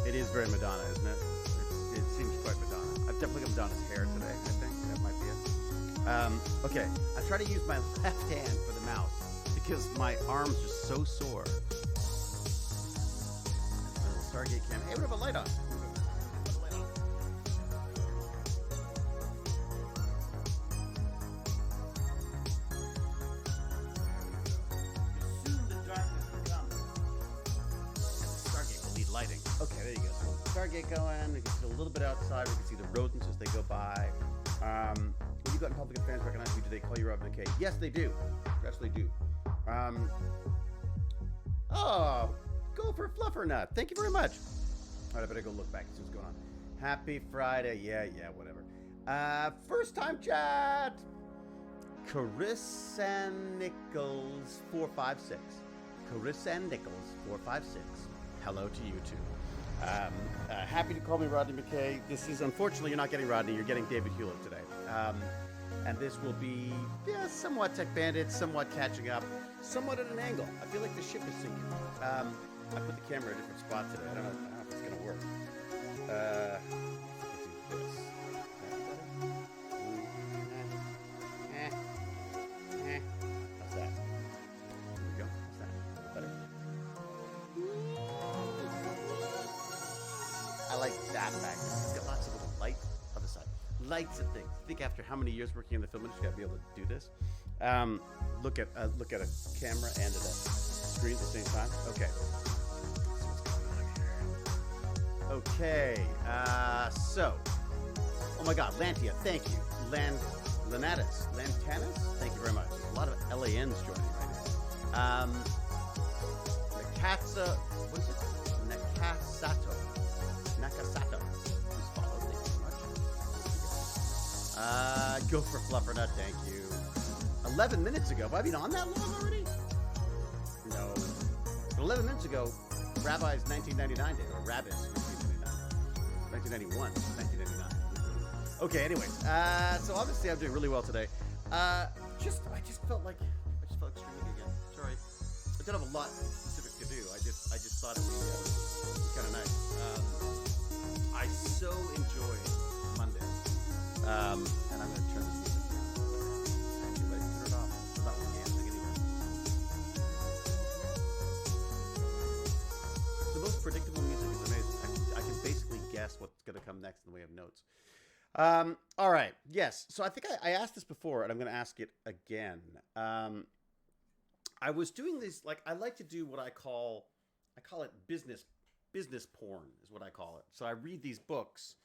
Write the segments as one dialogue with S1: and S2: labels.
S1: It is very Madonna, isn't it? It seems quite Madonna. I've definitely got Madonna's hair today, I think. That might be it. Okay, I try to use my left hand for the mouse because my arms are so sore. My little Stargate cam. Hey, what have a light on? Lighting. Okay, there you go. So Stargate going. We can see a little bit outside. We can see the rodents as they go by. When you go out in public and fans recognize you, do they call you Rob McKay? Yes, they do. Yes, they do. Oh, go for Fluffernut. Thank you very much. All right, I better go look back and see what's going on. Happy Friday. Yeah, whatever. First time chat. Carissa Nichols 456. Carissa Nichols 456. Hello to you too. Happy to call me Rodney McKay. This is, unfortunately, you're not getting Rodney, you're getting David Hewlett today. And this will be somewhat TechBandits, somewhat catching up, somewhat at an angle. I feel like the ship is sinking. I put the camera in a different spot today. I don't know if it's going to work. Let's do this. How's that? There we go. How's that? Better? I like that back. It's got lots of little lights on the side. Lights and things. I think after how many years working in the film industry, I'd be able to do this. Look at a camera and at a screen at the same time. Okay. Okay. So. Oh my God, Lantia, thank you. Lantanis, thank you very much. There's a lot of LANs joining right now. Nakatsa, what is it? Nakasato. Who's followed? Thank you very much. Go for Fluffernut, thank you. 11 minutes ago. Have I been on that long already? No. But 11 minutes ago, Rabbi's 1999 day, or Rabbis 1999. 1991, 1999. Okay, anyways. So obviously I'm doing really well today. I just felt streaming again. Sorry. I don't have a lot specific to do. I just thought it was kind of nice. I so enjoyed Monday. And I'm going to turn this music down. Actually, let's turn it off. I'm not dancing anyway. The most predictable music is amazing. I can basically guess what's going to come next in the way of notes. All right. Yes. So I think I asked this before, and I'm going to ask it again. I was doing this, I like to do what I call it business porn is what I call it. So I read these books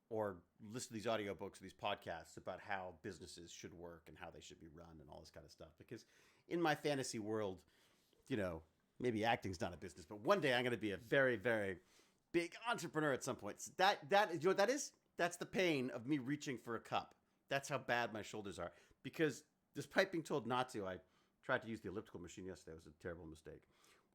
S1: or listen to these audiobooks or these podcasts about how businesses should work and how they should be run and all this kind of stuff. Because in my fantasy world, maybe acting's not a business, but one day I'm going to be a very, very big entrepreneur at some point. So that you know what that is? That's the pain of me reaching for a cup. That's how bad my shoulders are. Because despite being told not to, I tried to use the elliptical machine yesterday. It was a terrible mistake.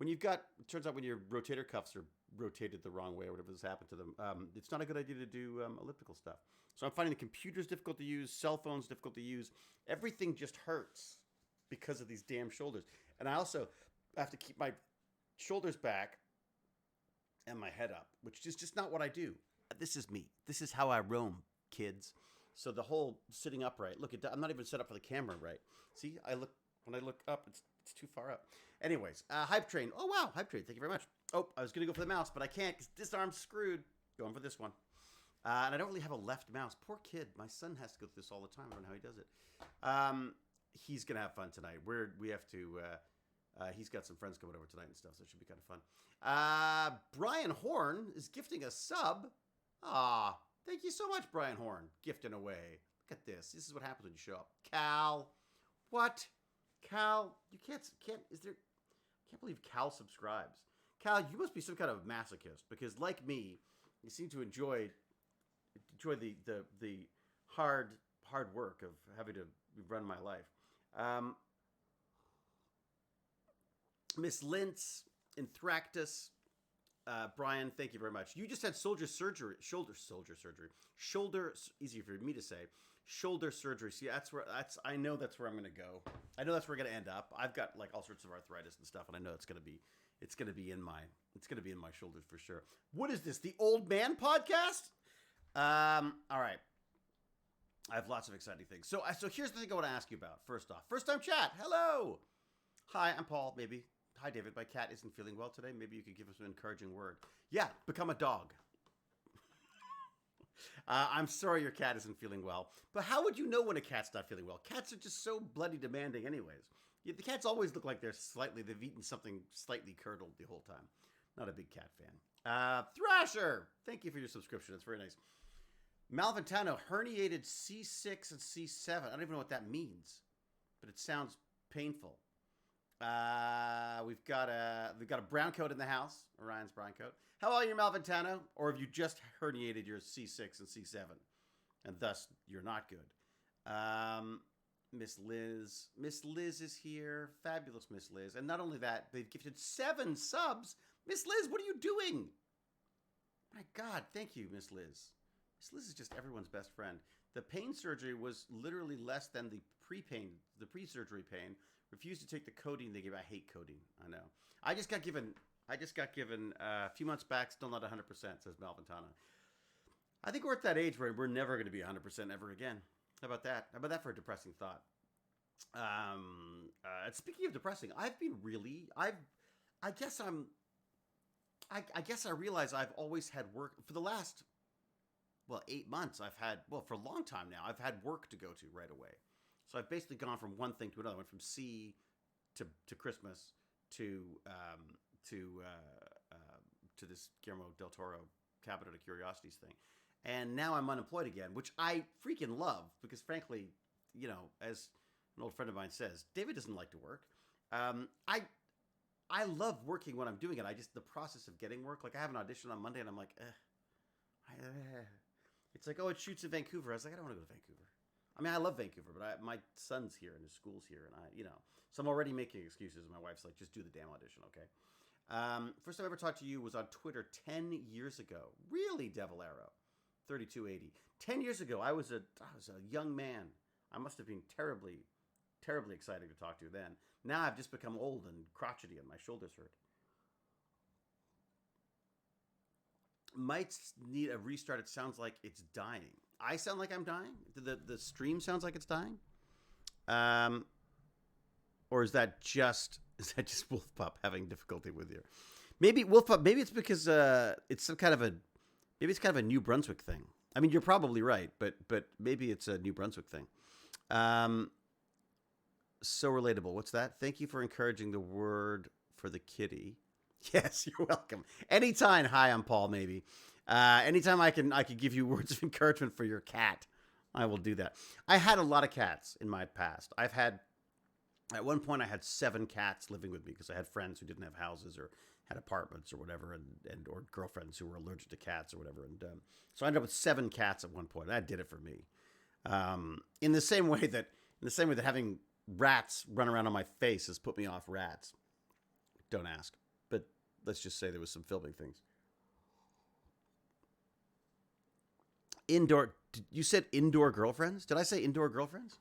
S1: It turns out when your rotator cuffs are rotated the wrong way or whatever has happened to them, it's not a good idea to do elliptical stuff. So I'm finding the computer's difficult to use, cell phones difficult to use. Everything just hurts because of these damn shoulders. And I also have to keep my shoulders back and my head up, which is just not what I do. This is me. This is how I roam, kids. So the whole sitting upright. Look, I'm not even set up for the camera right. See, when I look up, it's too far up. Anyways, Hype Train. Oh, wow. Hype Train. Thank you very much. Oh, I was going to go for the mouse, but I can't because this arm's screwed. Going for this one. And I don't really have a left mouse. Poor kid. My son has to go through this all the time. I don't know how he does it. He's going to have fun tonight. We have to... he's got some friends coming over tonight and stuff, so it should be kind of fun. Brian Horn is gifting a sub. Ah, thank you so much, Brian Horn. Gifting away. Look at this. This is what happens when you show up. Cal. What? Cal, you can't believe Cal subscribes. Cal, you must be some kind of masochist because, like me, you seem to enjoy the hard work of having to run my life. Miss Lintz, Inthractus, Brian, thank you very much. You just had shoulder surgery. Easier for me to say. Shoulder surgery. See, I know that's where I'm going to go. I know that's where we're going to end up. I've got all sorts of arthritis and stuff, and I know it's going to be it's gonna be in my shoulders for sure. What is this? The Old Man Podcast? All right. I have lots of exciting things. So here's the thing I want to ask you about. First off, first time chat. Hello. Hi, I'm Paul. Maybe. Hi, David. My cat isn't feeling well today. Maybe you could give us an encouraging word. Yeah, become a dog. I'm sorry your cat isn't feeling well. But how would you know when a cat's not feeling well? Cats are just so bloody demanding anyways. The cats always look like they've eaten something slightly curdled the whole time. Not a big cat fan. Thrasher, thank you for your subscription. It's very nice. Malventano, herniated C6 and C7. I don't even know what that means, but it sounds painful. We've got a brown coat in the house, Orion's brown coat. How are you, Malventano? Or have you just herniated your C6 and C7, and thus you're not good? Miss Liz is here. Fabulous Miss Liz. And not only that, they've gifted 7 subs. Miss Liz, what are you doing? My God, thank you, Miss Liz. Miss Liz is just everyone's best friend. The pain surgery was literally less than the pre-surgery pain. Refused to take the codeine they gave. I hate codeine. I know. I just got given a few months back, still not 100%, says Malventana. I think we're at that age where we're never going to be 100% ever again. How about that? How about that for a depressing thought? Speaking of depressing, I guess I realize I've always had work for the last, 8 months. For a long time now, I've had work to go to right away. So I've basically gone from one thing to another. I went from C to Christmas to this Guillermo del Toro Cabinet of Curiosities thing. And now I'm unemployed again, which I freaking love because, frankly, as an old friend of mine says, David doesn't like to work. I love working when I'm doing it. The process of getting work. Like I have an audition on Monday, and I'm like, it's like, oh, it shoots in Vancouver. I was like, I don't want to go to Vancouver. I mean, I love Vancouver, but my son's here and his school's here, and so I'm already making excuses. My wife's like, just do the damn audition, okay? First time I ever talked to you was on Twitter 10 years ago. Really, Devil Arrow, 3280. 10 years ago, I was a young man. I must have been terribly, terribly excited to talk to you then. Now I've just become old and crotchety, and my shoulders hurt. Might need a restart. It sounds like it's dying. I sound like I'm dying? The stream sounds like it's dying? Or is that just Wolfpup having difficulty with you? Maybe Wolfpup, maybe it's because it's kind of a New Brunswick thing. I mean, you're probably right, but maybe it's a New Brunswick thing. So relatable. What's that? Thank you for encouraging the word for the kitty. Yes, you're welcome. Anytime. Hi, I'm Paul. Maybe. Anytime I can give you words of encouragement for your cat, I will do that. I had a lot of cats in my past. At one point I had 7 cats living with me because I had friends who didn't have houses or had apartments or whatever, and or girlfriends who were allergic to cats or whatever. And so I ended up with 7 cats at one point. That did it for me. In the same way that having rats run around on my face has put me off rats. Don't ask. But let's just say there was some filming things. You said indoor girlfriends? Did I say indoor girlfriends?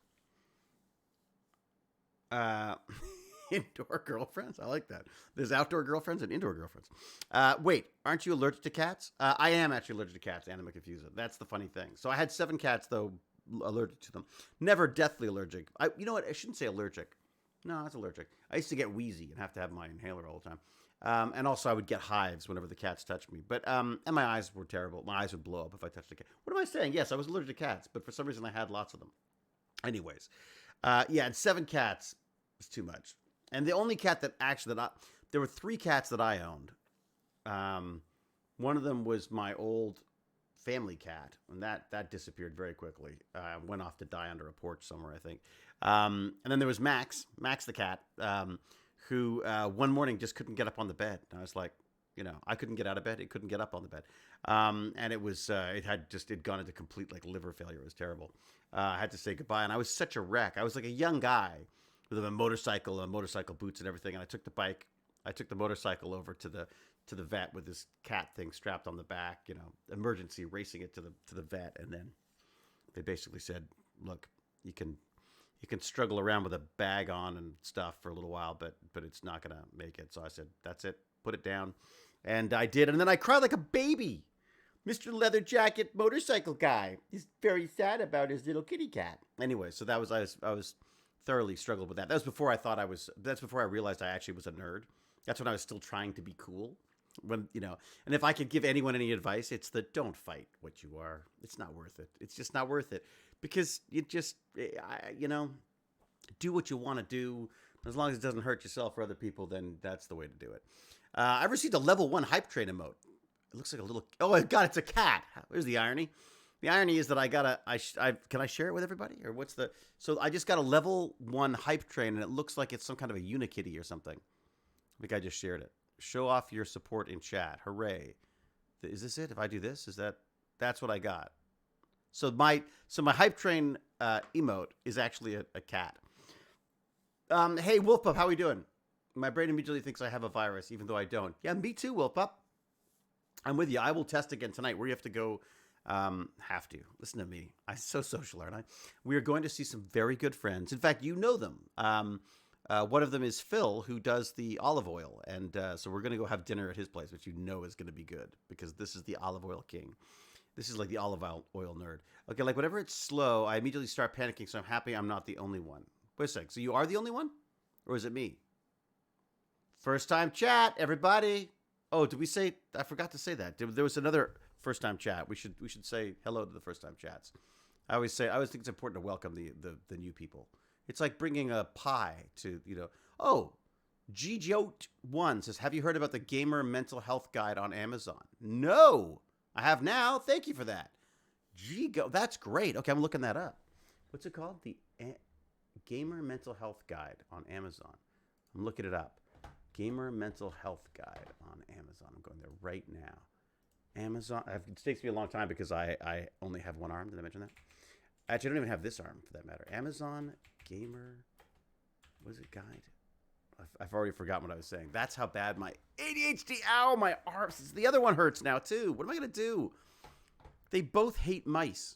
S1: Indoor girlfriends? I like that. There's outdoor girlfriends and indoor girlfriends. Wait, aren't you allergic to cats? I am actually allergic to cats, Anima Confusa. That's the funny thing. So I had 7 cats, though, allergic to them. Never deathly allergic. You know what? I shouldn't say allergic. No, it's allergic. I used to get wheezy and have to have my inhaler all the time. And also I would get hives whenever the cats touched me. But and my eyes were terrible. My eyes would blow up if I touched a cat. What am I saying? Yes, I was allergic to cats, but for some reason I had lots of them. Anyways, and 7 cats is too much. And the only cat there were 3 cats that I owned. One of them was my old family cat, and that disappeared very quickly. Went off to die under a porch somewhere, I think. And then there was Max the cat, who one morning just couldn't get up on the bed. And I was like, I couldn't get out of bed. It couldn't get up on the bed. And it was, it'd gone into complete liver failure. It was terrible. I had to say goodbye. And I was such a wreck. I was like a young guy with a motorcycle boots and everything. And I took the motorcycle over to the vet with this cat thing strapped on the back, emergency racing it to the vet. And then they basically said, look, you can struggle around with a bag on and stuff for a little while, but it's not going to make it. So I said, that's it. put it down. And I did. And then I cried like a baby. Mr. Leather Jacket motorcycle guy. He's very sad about his little kitty cat. Anyway, so that was, I was thoroughly struggled with that. That's before I realized I actually was a nerd. That's when I was still trying to be cool. When, and if I could give anyone any advice, it's that don't fight what you are. It's not worth it. It's just not worth it, because you just, do what you want to do. As long as it doesn't hurt yourself or other people, then that's the way to do it. I received a level 1 hype train emote. It looks like a little, oh my God, it's a cat. Where's the irony? The irony is that can I share it with everybody? Or so I just got a level 1 hype train, and it looks like it's some kind of a Unikitty or something. I think I just shared it. Show off your support in chat. Hooray. Is this it? If I do this, that's what I got. So my hype train emote is actually a cat. Hey, Wolfpup, how are we doing? My brain immediately thinks I have a virus, even though I don't. Yeah, me too, Wolfpup. I'm with you. I will test again tonight. We have to go. Listen to me. I'm so social, aren't I? We are going to see some very good friends. In fact, you know them. One of them is Phil, who does the olive oil. And so we're going to go have dinner at his place, which you know is going to be good, because this is the olive oil king. This is like the olive oil nerd. Okay, like whenever it's slow, I immediately start panicking, so I'm happy I'm not the only one. Wait a sec. So you are the only one? Or is it me? First time chat, everybody. Oh, did we say? I forgot to say that. There was another first time chat. We should say hello to the first time chats. I always think it's important to welcome the new people. It's like bringing a pie to, Oh, GJote1 says, have you heard about the Gamer Mental Health Guide on Amazon? No, I have now. Thank you for that. That's great. Okay, I'm looking that up. What's it called? The Gamer Mental Health Guide on Amazon. I'm looking it up. Gamer Mental Health Guide on Amazon. I'm going there right now. Amazon. It takes me a long time because I only have one arm. Did I mention that? Actually, I don't even have this arm for that matter. Amazon Gamer. What is it? Guide. I've already forgotten what I was saying. That's how bad my ADHD. Ow, my arms. The other one hurts now too. What am I going to do? They both hate mice.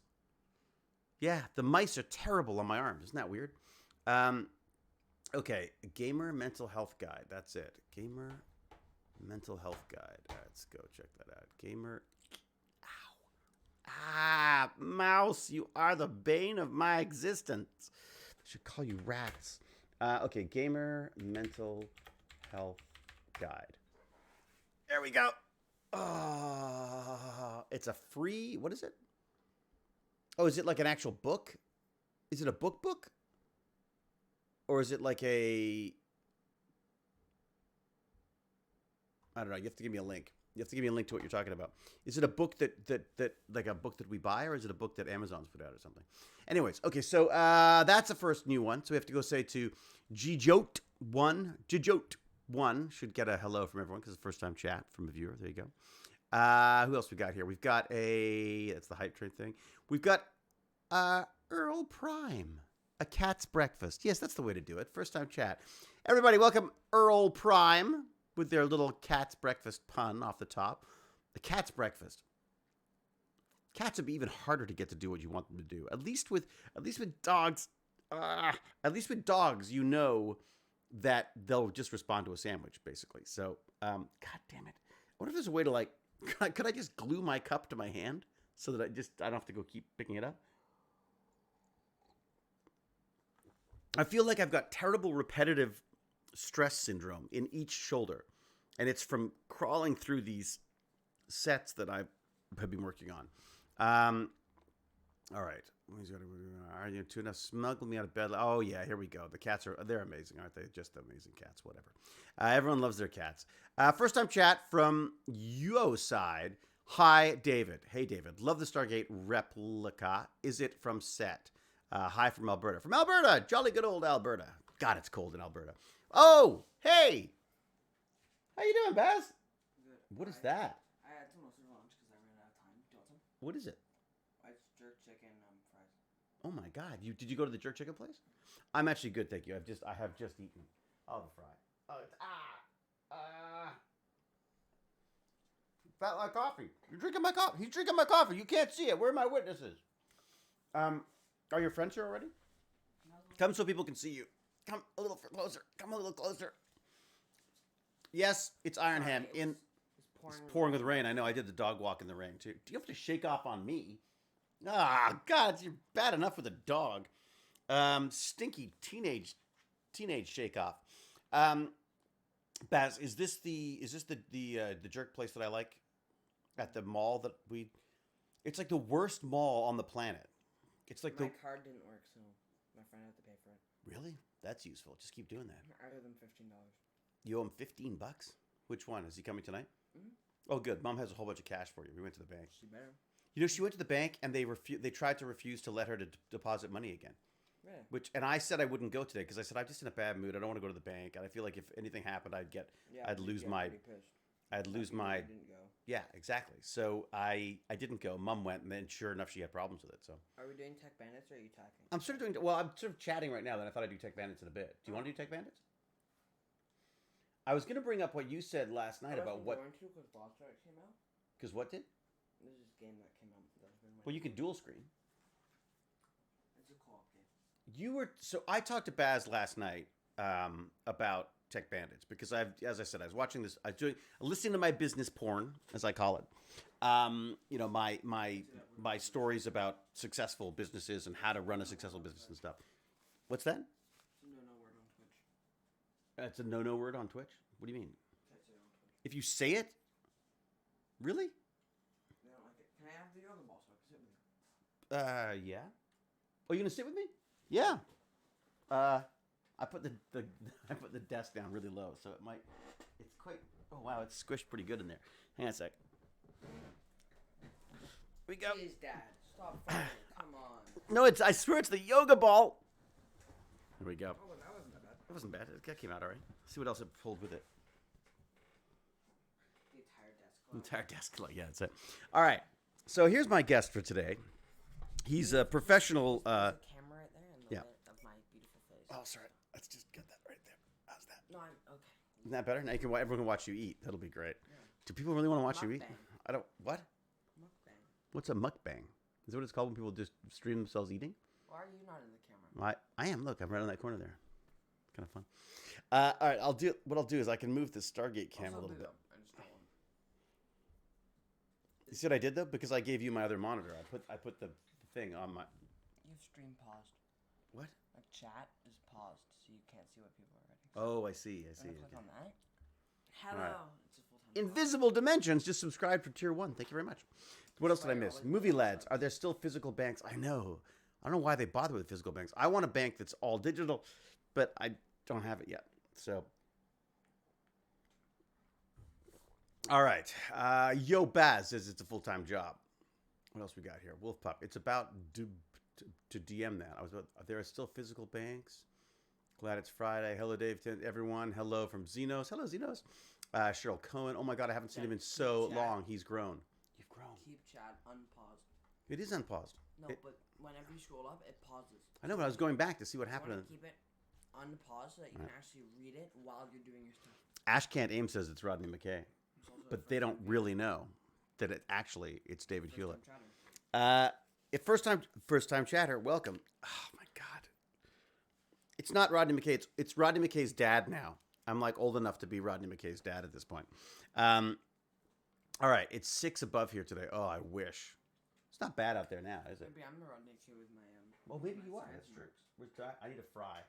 S1: Yeah, the mice are terrible on my arms. Isn't that weird? Okay, Gamer Mental Health Guide. That's it. Gamer Mental Health Guide. Let's go check that out. Gamer. Ow. Ah, mouse, you are the bane of my existence. I should call you rats. Okay, Gamer Mental Health Guide. There we go. It's a free, what is it? Oh, is it like an actual book? Is it a book? Or is it like I don't know. You have to give me a link. You have to give me a link to what you're talking about. Is it a book that like a book that we buy, or is it a book that Amazon's put out or something? Anyways, okay, so that's the first new one. So we have to go say to GJote1. GJote1 should get a hello from everyone because it's the first time chat from a viewer. There you go. Who else we got here? We've got that's the hype train thing. We've got Earl Prime. A cat's breakfast. Yes, that's the way to do it. First time chat. Everybody, welcome Earl Prime with their little cat's breakfast pun off the top. The cat's breakfast. Cats would be even harder to get to do what you want them to do. At least with dogs. At least with dogs, you know that they'll just respond to a sandwich, basically. So, God damn it. I wonder if there's a way to could I just glue my cup to my hand so that I don't have to go keep picking it up? I feel like I've got terrible repetitive stress syndrome in each shoulder. And it's from crawling through these sets that I have been working on. All right. Are you tuna? Smuggle me out of bed. Oh, yeah, here we go. The cats they're amazing, aren't they? Just amazing cats, whatever. Everyone loves their cats. First time chat from Yo side. Hi, David. Hey, David. Love the Stargate replica. Is it from set? Hi from Alberta. From Alberta! Jolly good old Alberta. God, it's cold in Alberta. Oh, hey! How you doing, Baz?
S2: Good.
S1: What is that?
S2: I had some most of lunch because I ran out of time. Do you want some?
S1: What is it?
S2: It's jerk chicken fries.
S1: Oh my God! Did you go to the jerk chicken place? I'm actually good, thank you. I have just eaten. Oh, the fry. Oh, it's felt like coffee. You're drinking my coffee. He's drinking my coffee. You can't see it. Where are my witnesses? Are your friends here already? Come so people can see you. Come a little closer. Come a little closer. Yes, it's Ironham.
S2: It's
S1: It's pouring with rain. I know. I did the dog walk in the rain too. Do you have to shake off on me? Ah, God, you're bad enough with a dog. Stinky teenage shake off. Baz, is this the jerk place that I like at the mall that we? It's like the worst mall on the planet. It's like
S2: my card didn't work, so my friend had to pay for it.
S1: Really? That's useful. Just keep doing that.
S2: I owe them $15.
S1: You owe him $15. Which one? Is he coming tonight?
S2: Mm-hmm.
S1: Oh, good. Mom has a whole bunch of cash for you. We went to the bank.
S2: She better.
S1: You know, she went to the bank and they tried to refuse to let her to deposit money again.
S2: Really?
S1: And I said I wouldn't go today because I said I'm just in a bad mood. I don't want to go to the bank, and I feel like if anything happened, I'd lose my.
S2: Didn't go.
S1: Yeah, exactly. So I didn't go. Mom went, and then sure enough, she had problems with it. So
S2: Are we doing TechBandits or are you talking?
S1: I'm sort of doing. Well, I'm sort of chatting right now. Then I thought I'd do TechBandits in a bit. Do you want to do TechBandits? I was going to bring up what you said last night about what.
S2: Because last night came out.
S1: Because what did?
S2: This is a game that came out.
S1: Well, you can dual screen.
S2: It's a co-op game.
S1: I talked to Baz last night about TechBandits because as I said, I was watching this. I was listening to my business porn, as I call it. You know, my stories about successful businesses and how to run a successful business and stuff. What's that?
S2: It's a no-no word on Twitch.
S1: It's a no-no word on Twitch. What do you mean?
S2: Can't say it on Twitch.
S1: If you say it, really?
S2: They don't like it. Can I have the yoga ball so I can sit with you?
S1: Yeah. Oh, you gonna sit with me? Yeah. I put the I put the desk down really low, so it might. It's quite. Oh wow, it's squished pretty good in there. Hang on a sec. We go.
S2: Please, Dad, stop fighting. Come on.
S1: No, I swear it's the yoga ball. There we go.
S2: Oh, that wasn't that bad.
S1: That wasn't bad. That came out all right. Let's see what else it pulled with it.
S2: The entire desk.
S1: Entire desk. Yeah, that's it. All right. So here's my guest for today. He's a professional.
S2: There's a camera right there and the light of my beautiful face.
S1: Oh, sorry. Let's just get that right there. How's that?
S2: No, I'm okay.
S1: Isn't that better? Now everyone can watch you eat. That'll be great.
S2: Yeah.
S1: Do people really want to watch you eat?
S2: Mukbang.
S1: I don't. What?
S2: Mukbang.
S1: What's a mukbang? Is that what it's called when people just stream themselves eating?
S2: Why are you not in the camera?
S1: I am. Look, I'm right on that corner there. Kind of fun. All right. What I'll do is I can move the Stargate cam a little bit.
S2: I just don't want.
S1: You see what I did though? Because I gave you my other monitor. I put the thing on my.
S2: You have stream paused.
S1: What?
S2: Like chat is paused, so you can't see what people are writing.
S1: Oh, I see.
S2: Click
S1: Okay.
S2: on that. Hello.
S1: Right.
S2: It's a full-time
S1: Invisible Dimensions just subscribed for tier 1. Thank you very much. What else did I miss?
S2: Like
S1: Movie Lads. Are there still physical banks? I know. I don't know why they bother with physical banks. I want a bank that's all digital, but I don't have it yet. So, all right. Yo Baz says it's a full-time job. What else we got here? Wolf Pup. It's about to DM that. There are still physical banks. Glad it's Friday. Hello, Dave. Everyone. Hello from Xenos. Hello, Xenos. Cheryl Cohen. Oh my God, I haven't seen him in so long. He's grown. You've grown.
S2: Keep chat unpaused.
S1: It is unpaused.
S2: No, but whenever you scroll up, it pauses.
S1: I know, but I was going back to see what
S2: You
S1: happened.
S2: want to keep it unpaused so that you can actually read it while you're doing your stuff.
S1: Ash Can't Aim says it's Rodney McKay,
S2: It's also
S1: but
S2: a
S1: they don't
S2: first-time
S1: really know that it's David
S2: video.
S1: Hewlett.
S2: First-time chatter.
S1: First time chatter. Welcome. Oh my God. It's not Rodney McKay. It's Rodney McKay's dad now. I'm like old enough to be Rodney McKay's dad at this point. All right, it's 6 above here today. Oh, I wish. It's not bad out there now, is it?
S2: Maybe I'm the Rodney too with my
S1: Well, maybe
S2: my
S1: you are.
S2: friends.
S1: That's true. I need a fry.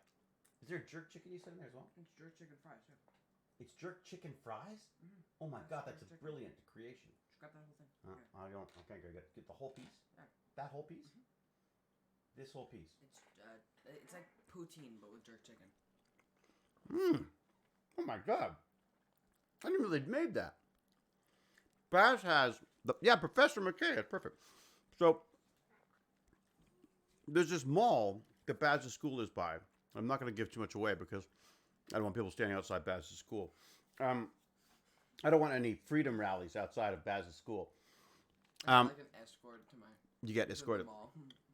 S1: Is there a jerk chicken you said in there as well?
S2: It's jerk chicken fries. Yeah.
S1: It's jerk chicken fries?
S2: Mm-hmm.
S1: Oh my
S2: That's
S1: God, that's a
S2: jerk chicken.
S1: brilliant creation.
S2: Just grab that whole thing.
S1: I don't. Okay, good. Get the whole piece.
S2: Yeah.
S1: That whole piece. This whole piece.
S2: It's like poutine but with jerk chicken.
S1: Oh my God. I didn't know they'd made that. Baz has Professor McKay. That's perfect. So there's this mall that Baz's school is by. I'm not going to give too much away because I don't want people standing outside Baz's school. I don't want any freedom rallies outside of Baz's school.
S2: I'm like an escort to my.
S1: You get
S2: to the
S1: escorted.
S2: mall.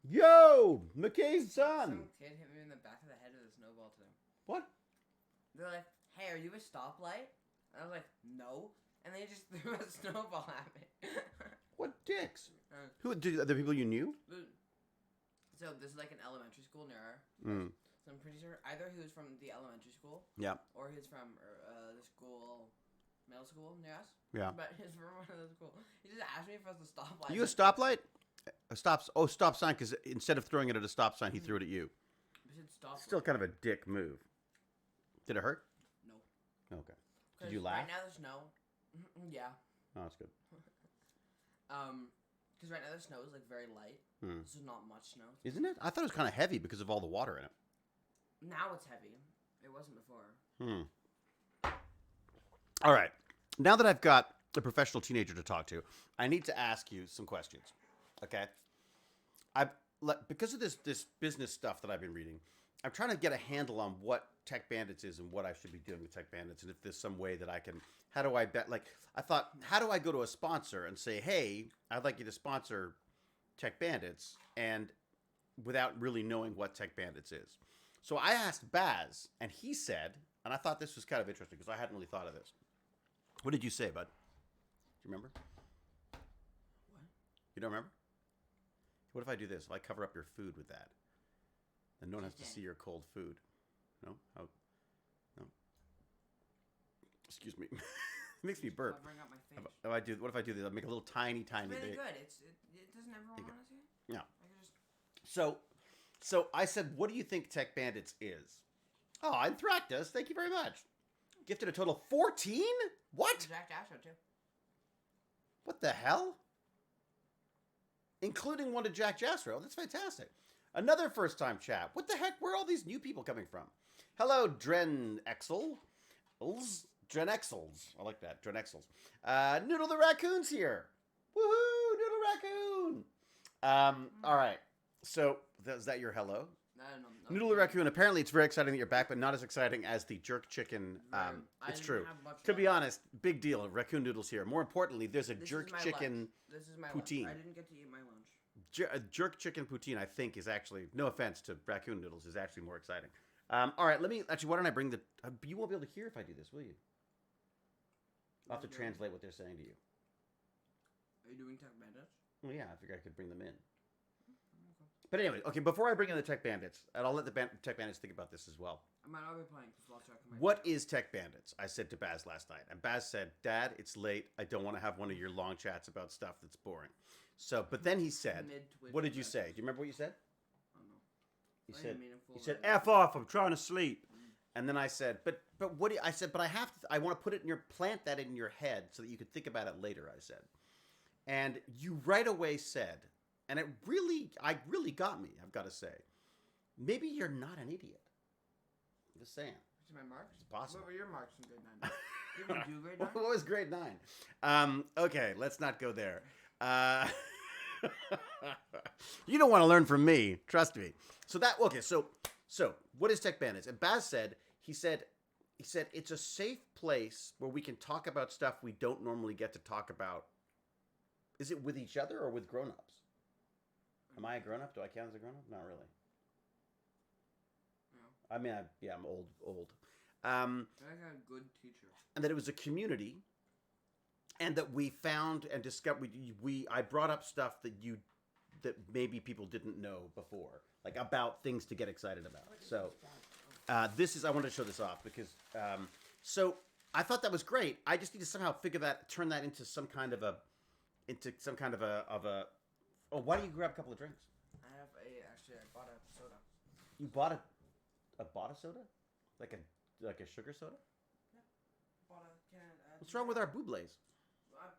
S1: Yo, McKay's son.
S2: Some kid hit me in the back of the head with a snowball today.
S1: What?
S2: They're like, "Hey, are you a stoplight?" And I was like, "No." And they just threw a snowball at me.
S1: What dicks? Who? Are the people you knew?
S2: So this is like an elementary school near our.
S1: Mm.
S2: So I'm pretty sure either he was from the elementary school.
S1: Yeah.
S2: Or he's from the school middle school, yes.
S1: Yeah.
S2: But his room was middle school. He just asked me if it was a stoplight.
S1: You a stoplight? Stop sign, because instead of throwing it at a stop sign, he threw it at you.
S2: We said stop.
S1: Still kind of a dick move. Did it hurt?
S2: No.
S1: Okay. Did you laugh?
S2: Right now there's snow. Yeah.
S1: Oh, that's good.
S2: Because right now the snow is like very light. This is not much snow.
S1: Isn't it? I thought it was kind of heavy because of all the water in it.
S2: Now it's heavy. It wasn't before.
S1: All right. Now that I've got a professional teenager to talk to, I need to ask you some questions. Okay? Because of this business stuff that I've been reading, I'm trying to get a handle on what TechBandits is and what I should be doing with TechBandits, and if there's some way that I can. How do I bet? Like, I thought, how do I go to a sponsor and say, "Hey, I'd like you to sponsor TechBandits," and without really knowing what TechBandits is. So I asked Baz, and he said, and I thought this was kind of interesting because I hadn't really thought of this. What did you say, bud? Do you remember?
S2: What?
S1: You don't remember? What if I do this? If I cover up your food with that, then no one has to see your cold food. No? Oh, no. Excuse me. It makes me burp.
S2: Covering up my face.
S1: What if I do this? I'll make a little tiny
S2: It's really
S1: bit.
S2: good. It doesn't everyone want to see it?
S1: Yeah.
S2: I can just...
S1: So I said, what do you think TechBandits is? Oh, Anecdotes. Thank you very much. Gifted a total of 14? What?
S2: Jack Dasher too.
S1: What the hell? Including one to Jack Jastrow. That's fantastic. Another first-time chat. What the heck? Where are all these new people coming from? Hello, Drenexels. Drenexels. I like that. Drenexels. Noodle the Raccoon's here. Woohoo! Noodle Raccoon. All right. So, is that your hello?
S2: No.
S1: Noodle the Raccoon. Apparently, it's very exciting that you're back, but not as exciting as the jerk chicken. It's true. To be honest, big deal. Raccoon Noodle's here. More importantly, there's a jerk chicken
S2: This is my
S1: poutine.
S2: lunch. I didn't get to eat my lunch.
S1: Jerk chicken poutine, I think, is actually, no offense to Raccoon Noodles, is actually more exciting. All right, why don't I bring the, you won't be able to hear if I do this, will you? I'll have to translate what they're saying to you.
S2: Are you doing TechBandits?
S1: Well, yeah, I figured I could bring them in. But anyway, okay, before I bring in the TechBandits, and I'll let the TechBandits think about this as well.
S2: I might not be playing because I'll check my...
S1: What is TechBandits? I said to Baz last night. And Baz said, Dad, it's late. I don't want to have one of your long chats about stuff that's boring. So, but then he said, what did you say? Do you remember what you said?
S2: I don't know.
S1: You said, F off, I'm trying to sleep. And then I said, but what do you, I said, but I want to put it in plant that in your head so that you could think about it later, I said. And you right away said, and it really got me, I've got to say, maybe you're not an idiot. I'm just saying.
S2: What's my marks?
S1: It's possible.
S2: What were your marks in grade 9? You didn't do grade 9?
S1: What was grade 9? Okay, let's not go there. You don't want to learn from me, trust me. So what is TechBandits? And Baz said, he said it's a safe place where we can talk about stuff we don't normally get to talk about. Is it with each other or with grown-ups? Am I a grown-up? Do I count as a grown-up? Not really.
S2: No.
S1: I mean, I'm old.
S2: I think I had a good teacher.
S1: And that it was a community, and that we found and discovered. I brought up stuff that maybe people didn't know before, like about things to get excited about. So, I wanted to show this off because, so I thought that was great. I just need to somehow turn that into some kind of a. Oh, why don't you grab a couple of drinks?
S2: I bought a soda.
S1: You bought a soda? Like a sugar soda?
S2: Yeah. Bought a can.
S1: What's wrong with our Bublés?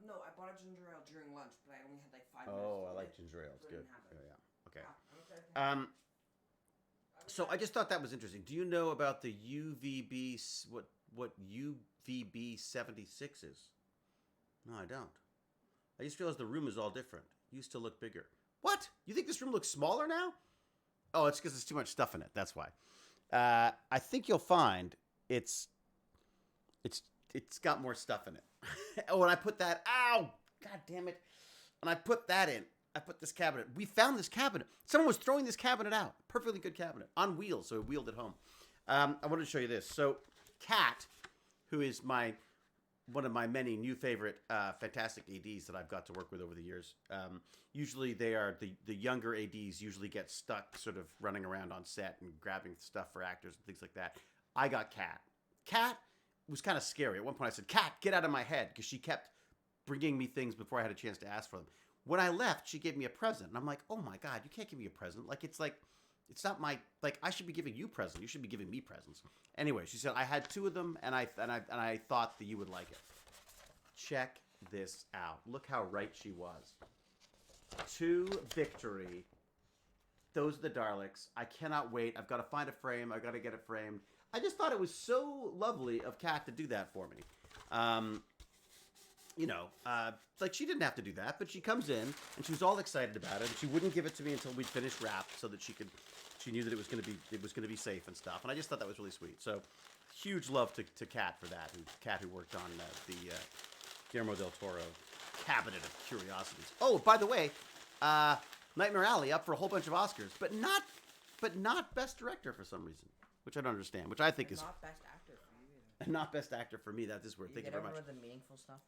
S2: No, I bought a ginger ale during lunch, but I only had like 5 minutes.
S1: Oh, I like ginger ale. It's good. Yeah. Okay.
S2: I'm
S1: So I just thought that was interesting. Do you know about the UVB? What UVB 76 is? No, I don't. I just realized the room is all different. Used to look bigger. What? You think this room looks smaller now? Oh, it's because there's too much stuff in it. That's why. I think you'll find it's got more stuff in it. Oh, and I put that. Ow! God damn it! And I put that in. I put this cabinet. We found this cabinet. Someone was throwing this cabinet out. Perfectly good cabinet on wheels, so it wheeled it home. I wanted to show you this. So, Kat, who is one of my many new favorite fantastic ADs that I've got to work with over the years. Usually they are the younger ADs usually get stuck sort of running around on set and grabbing stuff for actors and things like that. I got Kat. Kat was kind of scary. At one point I said, "Cat, get out of my head," because she kept bringing me things before I had a chance to ask for them. When I left, she gave me a present. And I'm like, "Oh my God, you can't give me a present. It's not my, I should be giving you presents. You should be giving me presents." Anyway, she said, "I had 2 of them and I thought that you would like it." Check this out. Look how right she was. 2 Victory. Those are the Daleks. I cannot wait. I've got to find a frame. I've got to get it framed. I just thought it was so lovely of Kat to do that for me. She didn't have to do that, but she comes in and she was all excited about it. And she wouldn't give it to me until we'd finished wrap, so that she knew that it was going to be safe and stuff. And I just thought that was really sweet. So huge love to Kat for that. Kat who worked on the Guillermo del Toro Cabinet of Curiosities. Oh, by the way, Nightmare Alley up for a whole bunch of Oscars, but not Best Director for some reason, which I don't understand. Which I think is
S2: not Best Actor for you either.
S1: And not Best Actor for me. That is weird. Thank you very much.
S2: The meaningful stuff.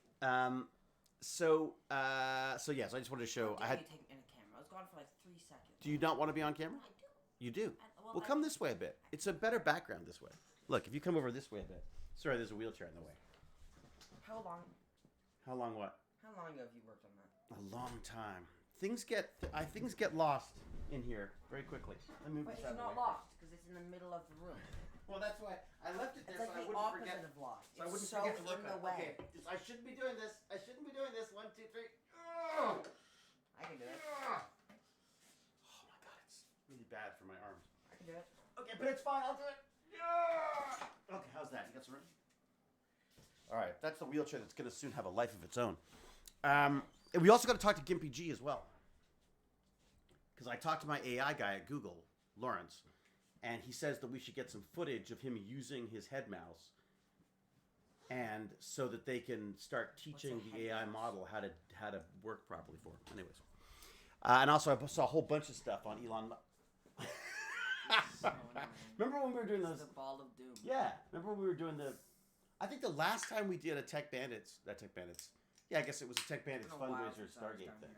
S1: So yes, I just wanted to show.
S2: I had you take in a camera. I was gone for like 3 seconds.
S1: Do you not want to be on camera?
S2: I do.
S1: You do. Well, come this way a bit. It's a better background this way. Look, if you come over this way a bit. Sorry, there's a wheelchair in the way.
S2: How long?
S1: How long what?
S2: How long have you worked on that?
S1: A long time. Things get lost in here very quickly. Let me move
S2: But
S1: this
S2: it's
S1: out of the
S2: not
S1: way.
S2: lost because it's in the middle of the room.
S1: Well, that's why I left it there,
S2: It's
S1: so I
S2: like the
S1: wouldn't
S2: opposite
S1: forget.
S2: of lost.
S1: So I
S2: It's
S1: wouldn't
S2: so
S1: forget to look
S2: in
S1: at
S2: the
S1: it.
S2: way.
S1: Okay, I shouldn't be doing this. I shouldn't be doing this. 1, 2, 3. Ugh.
S2: I can do it.
S1: Ugh. Oh my God, it's really bad for my arms.
S2: I can do it.
S1: Okay, but it's fine. I'll do it. Ugh. Okay, how's that? You got some room? All right, that's the wheelchair that's going to soon have a life of its own. And we also got to talk to Gimpy G as well. Because I talked to my AI guy at Google, Lawrence, and he says that we should get some footage of him using his head mouse, and so that they can start teaching the AI model how to work properly for him. Anyways, and also I saw a whole bunch of stuff on Elon. Remember when we were doing those?
S2: The ball of doom.
S1: Yeah, remember when we were doing the? I think the last time we did a TechBandits. Yeah, I guess it was a TechBandits fundraiser Stargate thing.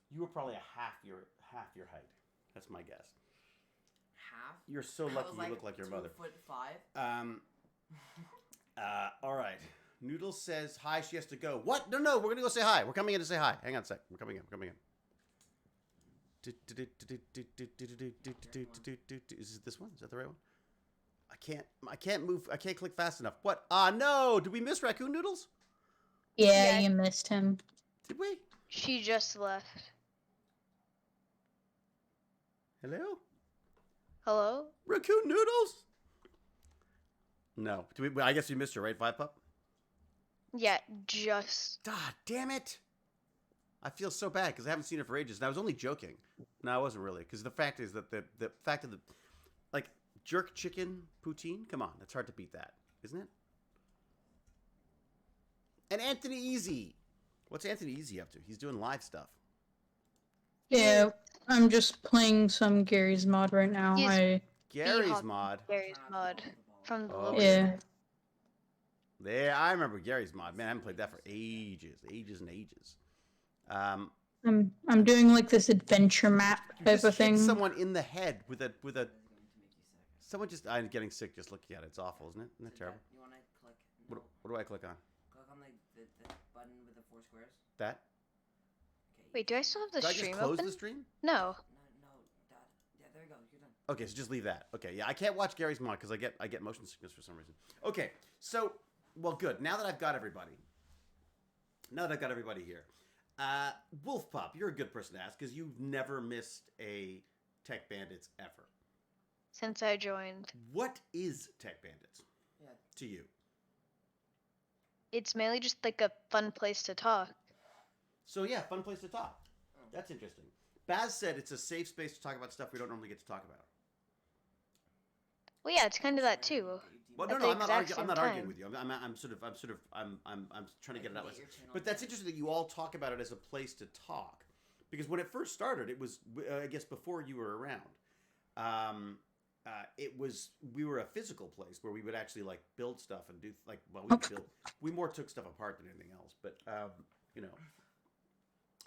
S1: You were probably a half your height. That's my guess.
S2: Half?
S1: You're so lucky you look like your mother.
S2: 2'5".
S1: All right. Noodle says hi. She has to go. What? No. We're gonna go say hi. We're coming in to say hi. Hang on a sec. We're coming in. Is it this one? Is that the right one? I can't move. I can't click fast enough. What? No. Did we miss Raccoon Noodles?
S3: Yeah, you missed him.
S1: Did we?
S4: She just left.
S1: Hello?
S4: Hello?
S1: Raccoon Noodles? No. I guess you missed her, right, Vibe Pup?
S4: Yeah, just.
S1: God damn it. I feel so bad because I haven't seen her for ages. And I was only joking. No, I wasn't really. Because the fact is that the fact of the... Like, jerk chicken poutine? Come on. That's hard to beat that. Isn't it? And Anthony Easy. What's Anthony Easy up to? He's doing live stuff.
S3: Yeah, I'm just playing some Gary's mod right now.
S1: Gary's mod?
S4: Gary's mod. From the
S3: Yeah.
S1: There, I remember Gary's mod. Man, I haven't played that for ages and ages.
S3: I'm doing like this adventure map type of thing.
S1: Someone in the head with a. Someone just. I'm getting sick just looking at it. It's awful, isn't it? Isn't that terrible?
S2: You want to click? No.
S1: What do I click on?
S2: Click on the button with the 4 squares.
S1: That?
S2: Okay.
S4: Wait, do I still have the
S1: Did I
S4: stream
S1: just close
S4: open?
S1: the stream?
S4: No.
S2: No, that. Yeah, there you go. You're done.
S1: Okay, so just leave that. Okay, yeah, I can't watch Gary's mod because I get motion sickness for some reason. Okay, so well, good. Now that I've got everybody here, Wolf Pop, you're a good person to ask because you've never missed a Tech Bandits ever.
S4: Since I joined.
S1: What is Tech Bandits?
S2: Yeah.
S1: To you?
S4: It's mainly just like a fun place to talk.
S1: So yeah, fun place to talk. That's interesting. Baz said it's a safe space to talk about stuff we don't normally get to talk about.
S4: Well, yeah, it's kind of that too.
S1: Well,
S4: At
S1: no,
S4: the
S1: I'm not
S4: exact
S1: arguing
S4: same
S1: with you. I'm trying to get it out. But that's interesting that you all talk about it as a place to talk, because when it first started, it was I guess before you were around. We were a physical place where we would actually like build stuff and do we more took stuff apart than anything else. But you know.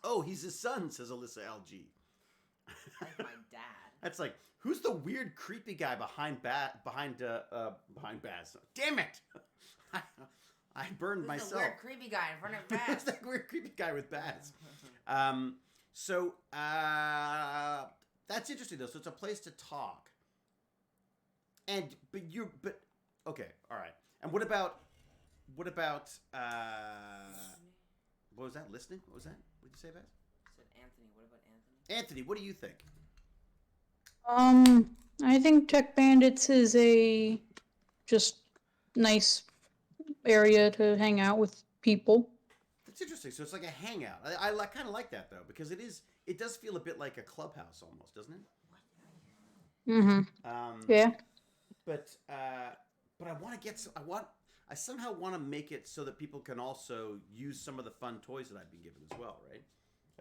S1: Oh, he's his son, says Alyssa LG.
S2: Like my dad.
S1: That's like, who's the weird, creepy guy behind Baz? Damn it! I burned
S2: Who's
S1: myself.
S2: the weird creepy guy in front of
S1: Who's
S2: Baz?
S1: that weird, creepy guy with Baz? So that's interesting though. So it's a place to talk. But okay, all right. And what about what was that? Listening? What was that? What did you say, Baz?
S2: I said Anthony. What about Anthony?
S1: Anthony, what do you think?
S3: I think TechBandits is a just nice area to hang out with people.
S1: That's interesting. So it's like a hangout. I kind of like that though because it does feel a bit like a clubhouse almost, doesn't it?
S3: Mm-hmm. Yeah.
S1: But I want to get I somehow want to make it so that people can also use some of the fun toys that I've been given as well, right?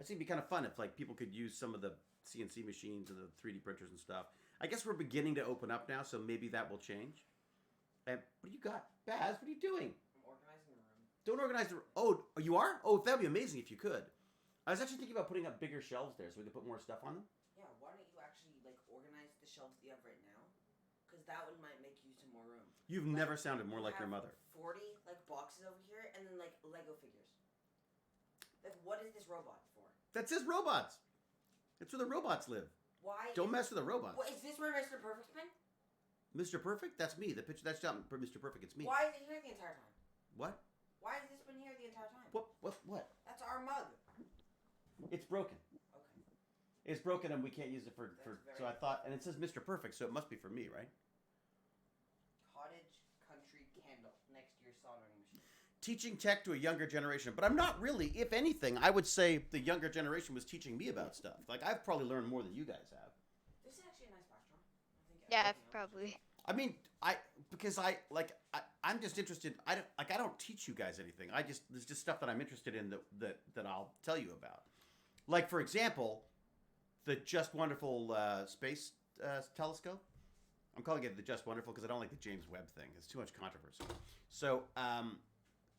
S1: I think it'd be kind of fun if like people could use some of the CNC machines and the 3D printers and stuff. I guess we're beginning to open up now, so maybe that will change. And what do you got, Baz? What are you doing?
S2: I'm organizing the room.
S1: Don't organize the. Oh, you are? Oh, that'd be amazing if you could. I was actually thinking about putting up bigger shelves there so we could put more stuff on them.
S2: Yeah, why don't you actually like organize the shelves that you have right now? Because that one might make you some more room.
S1: You've never sounded more like your mother.
S2: 40 like boxes over here, and then like Lego figures. Like, what is this robot for?
S1: That says robots. That's where the robots live.
S2: Why?
S1: Don't mess with the robots.
S2: What, is this where Mr. Perfect's been?
S1: Mr. Perfect? That's me. The picture that's not Mr. Perfect. It's me.
S2: Why is it here the entire time?
S1: What?
S2: Why has this been here the entire time?
S1: What?
S2: That's our mug.
S1: It's broken.
S2: Okay.
S1: It's broken and we can't use it for
S2: That's
S1: so I thought, and it says Mr. Perfect, so it must be for me, right?
S2: Cottage country candle next to your soldering machine.
S1: Teaching tech to a younger generation, but I'm not really. If anything, I would say the younger generation was teaching me about stuff. Like I've probably learned more than you guys have.
S2: This is actually a nice backdrop. I think
S4: Yeah,
S2: everything else-
S4: probably.
S1: I mean, I'm just interested. I don't teach you guys anything. There's just stuff that I'm interested in that I'll tell you about. Like for example, the Just Wonderful space telescope. I'm calling it the Just Wonderful because I don't like the James Webb thing. It's too much controversy. So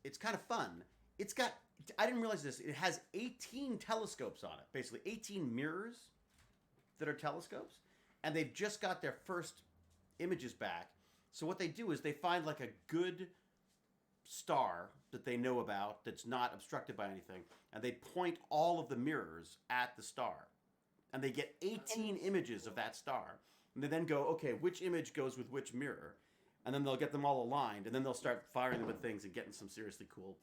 S1: it's kind of fun. It's got. I didn't realize this. It has 18 telescopes on it. Basically, 18 mirrors that are telescopes, and they've just got their first images back. So what they do is they find like a good star that they know about that's not obstructed by anything, and they point all of the mirrors at the star, and they get 18 images of that star, and they then go, okay, which image goes with which mirror, and then they'll get them all aligned, and then they'll start firing them at things and getting some seriously cool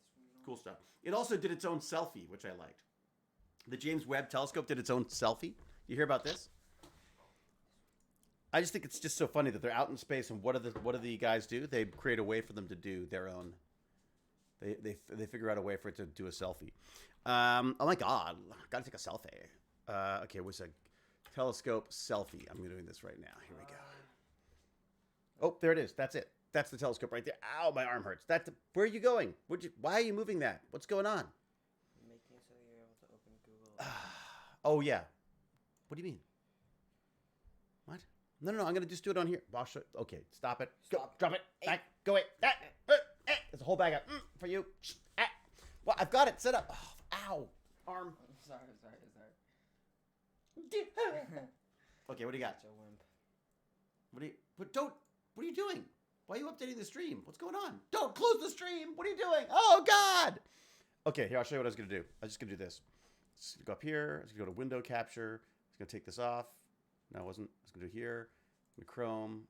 S1: stuff. It also did its own selfie, which I liked. The James Webb Telescope did its own selfie. You hear about this? I just think it's just so funny that they're out in space, and what do the guys do? They create a way for them to do their own. They figure out a way for it to do a selfie. Oh my god, gotta take a selfie. Okay, what's a telescope selfie? I'm doing this right now. Here we go. Oh, there it is. That's it. That's the telescope right there. Ow, my arm hurts. Where are you going? Why are you moving that? What's going on?
S2: Making it so you're able to open Google.
S1: Oh yeah. What do you mean? What? No. I'm gonna just do it on here. Okay, stop it. Go,
S2: Stop.
S1: drop it. Back. Go away. There's a whole bag of for you. Well, I've got it set up. Oh, ow, arm.
S2: Sorry.
S1: Okay, what do you got?
S2: Such a wimp.
S1: What are you doing? Why are you updating the stream? What's going on? Don't close the stream. What are you doing? Oh God. Okay, here I'll show you what I was gonna do. I was just gonna do this. Just gonna go up here. I was gonna go to window capture. I was gonna take this off. No, I wasn't. I was gonna do here. Chrome.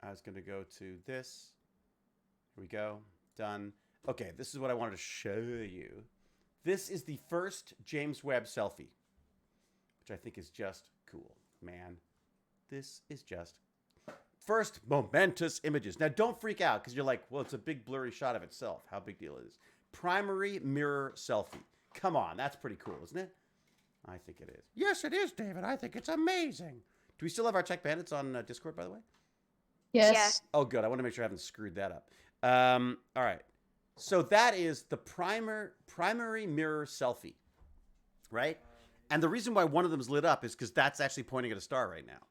S1: I was gonna go to this. Here we go. Done. Okay, this is what I wanted to show you. This is the first James Webb selfie, which I think is just cool. Man, this is just first momentous images. Now, don't freak out because you're like, well, it's a big blurry shot of itself. How big deal it is? Primary mirror selfie. Come on, that's pretty cool, isn't it? I think it is. Yes, it is, David. I think it's amazing. Do we still have our TechBandits on Discord, by the way?
S3: Yes.
S1: Oh, good. I want to make sure I haven't screwed that up. All right. So that is the primary mirror selfie, right? And the reason why one of them is lit up is because that's actually pointing at a star right now,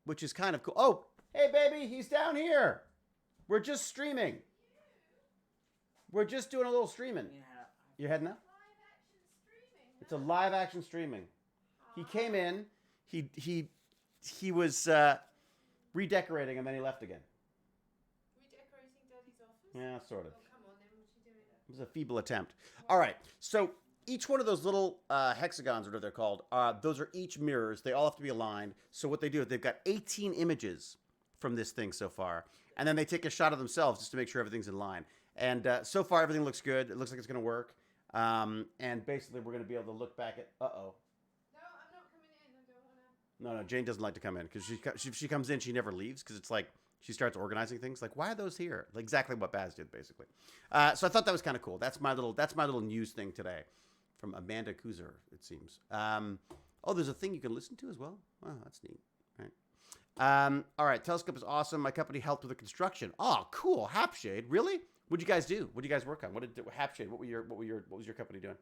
S1: which is kind of cool. Oh, hey, baby, he's down here. We're just streaming. We're just doing a little streaming. You're heading up? It's a live action streaming. He came in. he was redecorating and then he left again.
S5: Redecorating Daddy's office?
S1: Yeah, sort of.
S5: Oh, come on then. What's she doing?
S1: It was a feeble attempt. All right, so each one of those little hexagons, whatever they're called, those are each mirrors. They all have to be aligned. So what they do is they've got 18 images from this thing so far, and then they take a shot of themselves just to make sure everything's in line. And so far, everything looks good. It looks like it's going to work. And basically, we're going to be able to look back at.
S5: No, I'm not coming in. I don't want to.
S1: No, Jane doesn't like to come in because she comes in, she never leaves because it's like she starts organizing things. Like, why are those here? Like, exactly what Baz did, basically. So I thought that was kind of cool. That's my little news thing today, from Amanda Kuzer, it seems. Oh, there's a thing you can listen to as well. Wow, that's neat. All right, Telescope is awesome. My company helped with the construction. Oh, cool. Hapshade, really? What'd you guys do? What did you guys work on? What did Hapshade? What was your company doing?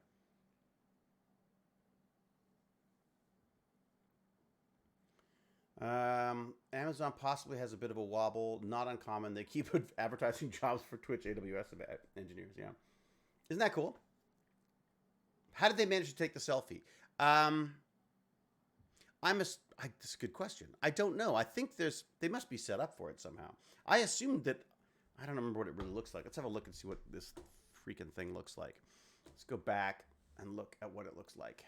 S1: Amazon possibly has a bit of a wobble. Not uncommon. They keep advertising jobs for Twitch AWS engineers. Yeah, isn't that cool? How did they manage to take the selfie? This is a good question. I don't know. I think they must be set up for it somehow. I assumed that. I don't remember what it really looks like. Let's have a look and see what this freaking thing looks like. Let's go back and look at what it looks like.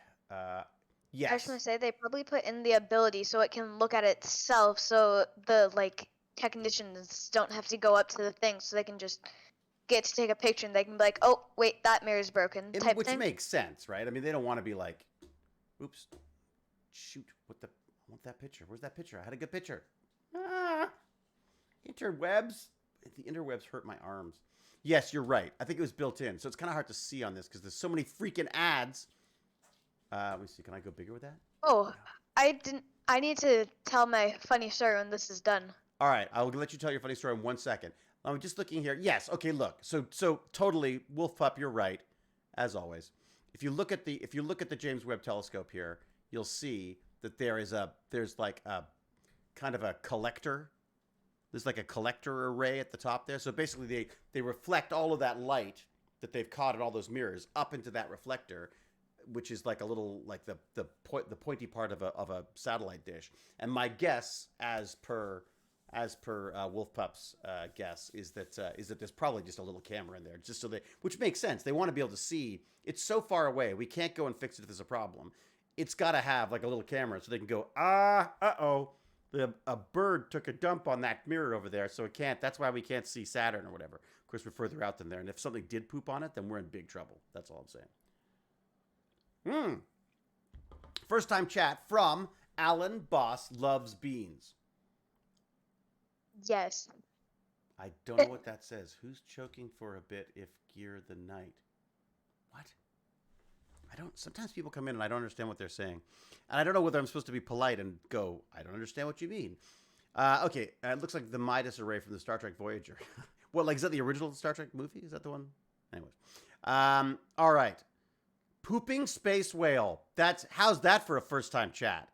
S1: Yes.
S4: I was gonna say they probably put in the ability so it can look at itself, so the technicians don't have to go up to the thing, so they can just get to take a picture and they can be like, oh wait, that mirror's broken.
S1: Which makes sense, right? I mean, they don't want to be like, oops, shoot, I want that picture. Where's that picture? I had a good picture. Interwebs. The interwebs hurt my arms. Yes, you're right. I think it was built in, so it's kind of hard to see on this because there's so many freaking ads. Let me see. Can I go bigger with that?
S4: Oh, I didn't. I need to tell my funny story when this is done.
S1: All right, I'll let you tell your funny story in 1 second. I'm just looking here. Yes. Okay. Look. So totally, Wolf Pup. You're right, as always. If you look at the James Webb Telescope here, you'll see that there's like a kind of a collector. There's like a collector array at the top there. So basically, they reflect all of that light that they've caught in all those mirrors up into that reflector, which is like a little like the pointy part of a satellite dish. And my guess, as per Wolf Pup's guess, is that there's probably just a little camera in there, just so which makes sense. They want to be able to see. It's so far away, we can't go and fix it if there's a problem. It's got to have like a little camera so they can go, a bird took a dump on that mirror over there, so it can't. That's why we can't see Saturn or whatever. Of course, we're further out than there, and if something did poop on it, then we're in big trouble. That's all I'm saying. First time chat from Alan Boss Loves Beans.
S4: Yes.
S1: I don't know what that says. Who's choking for a bit if gear the night? What? Sometimes people come in and I don't understand what they're saying. And I don't know whether I'm supposed to be polite and go, I don't understand what you mean. Okay, it looks like the Midas array from the Star Trek Voyager. What, like, is that the original Star Trek movie? Is that the one? Anyways. All right. Pooping space whale. How's that for a first time chat?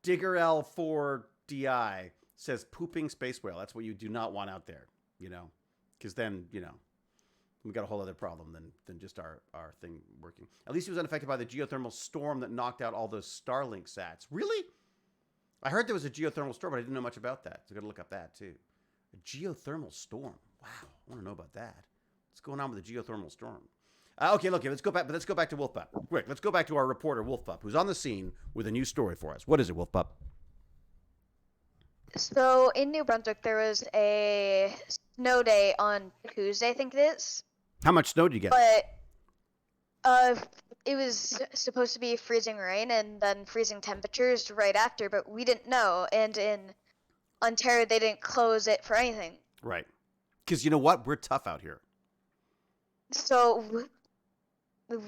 S1: Digger L4DI says pooping space whale. That's what you do not want out there, because then, we got a whole other problem than just our thing working. At least he was unaffected by the geothermal storm that knocked out all those Starlink sats. Really? I heard there was a geothermal storm, but I didn't know much about that. So I got to look up that too. A geothermal storm. Wow, I want to know about that. What's going on with the geothermal storm? Okay, let's go back. But let's go back to Wolf Pup. Quick, let's go back to our reporter Wolf Pup, who's on the scene with a new story for us. What is it, Wolf Pup?
S4: So in New Brunswick, there was a snow day on Tuesday, I think it is.
S1: How much snow did you get?
S4: But it was supposed to be freezing rain and then freezing temperatures right after, but we didn't know. And in Ontario, they didn't close it for anything.
S1: Right. Because you know what? We're tough out here.
S4: So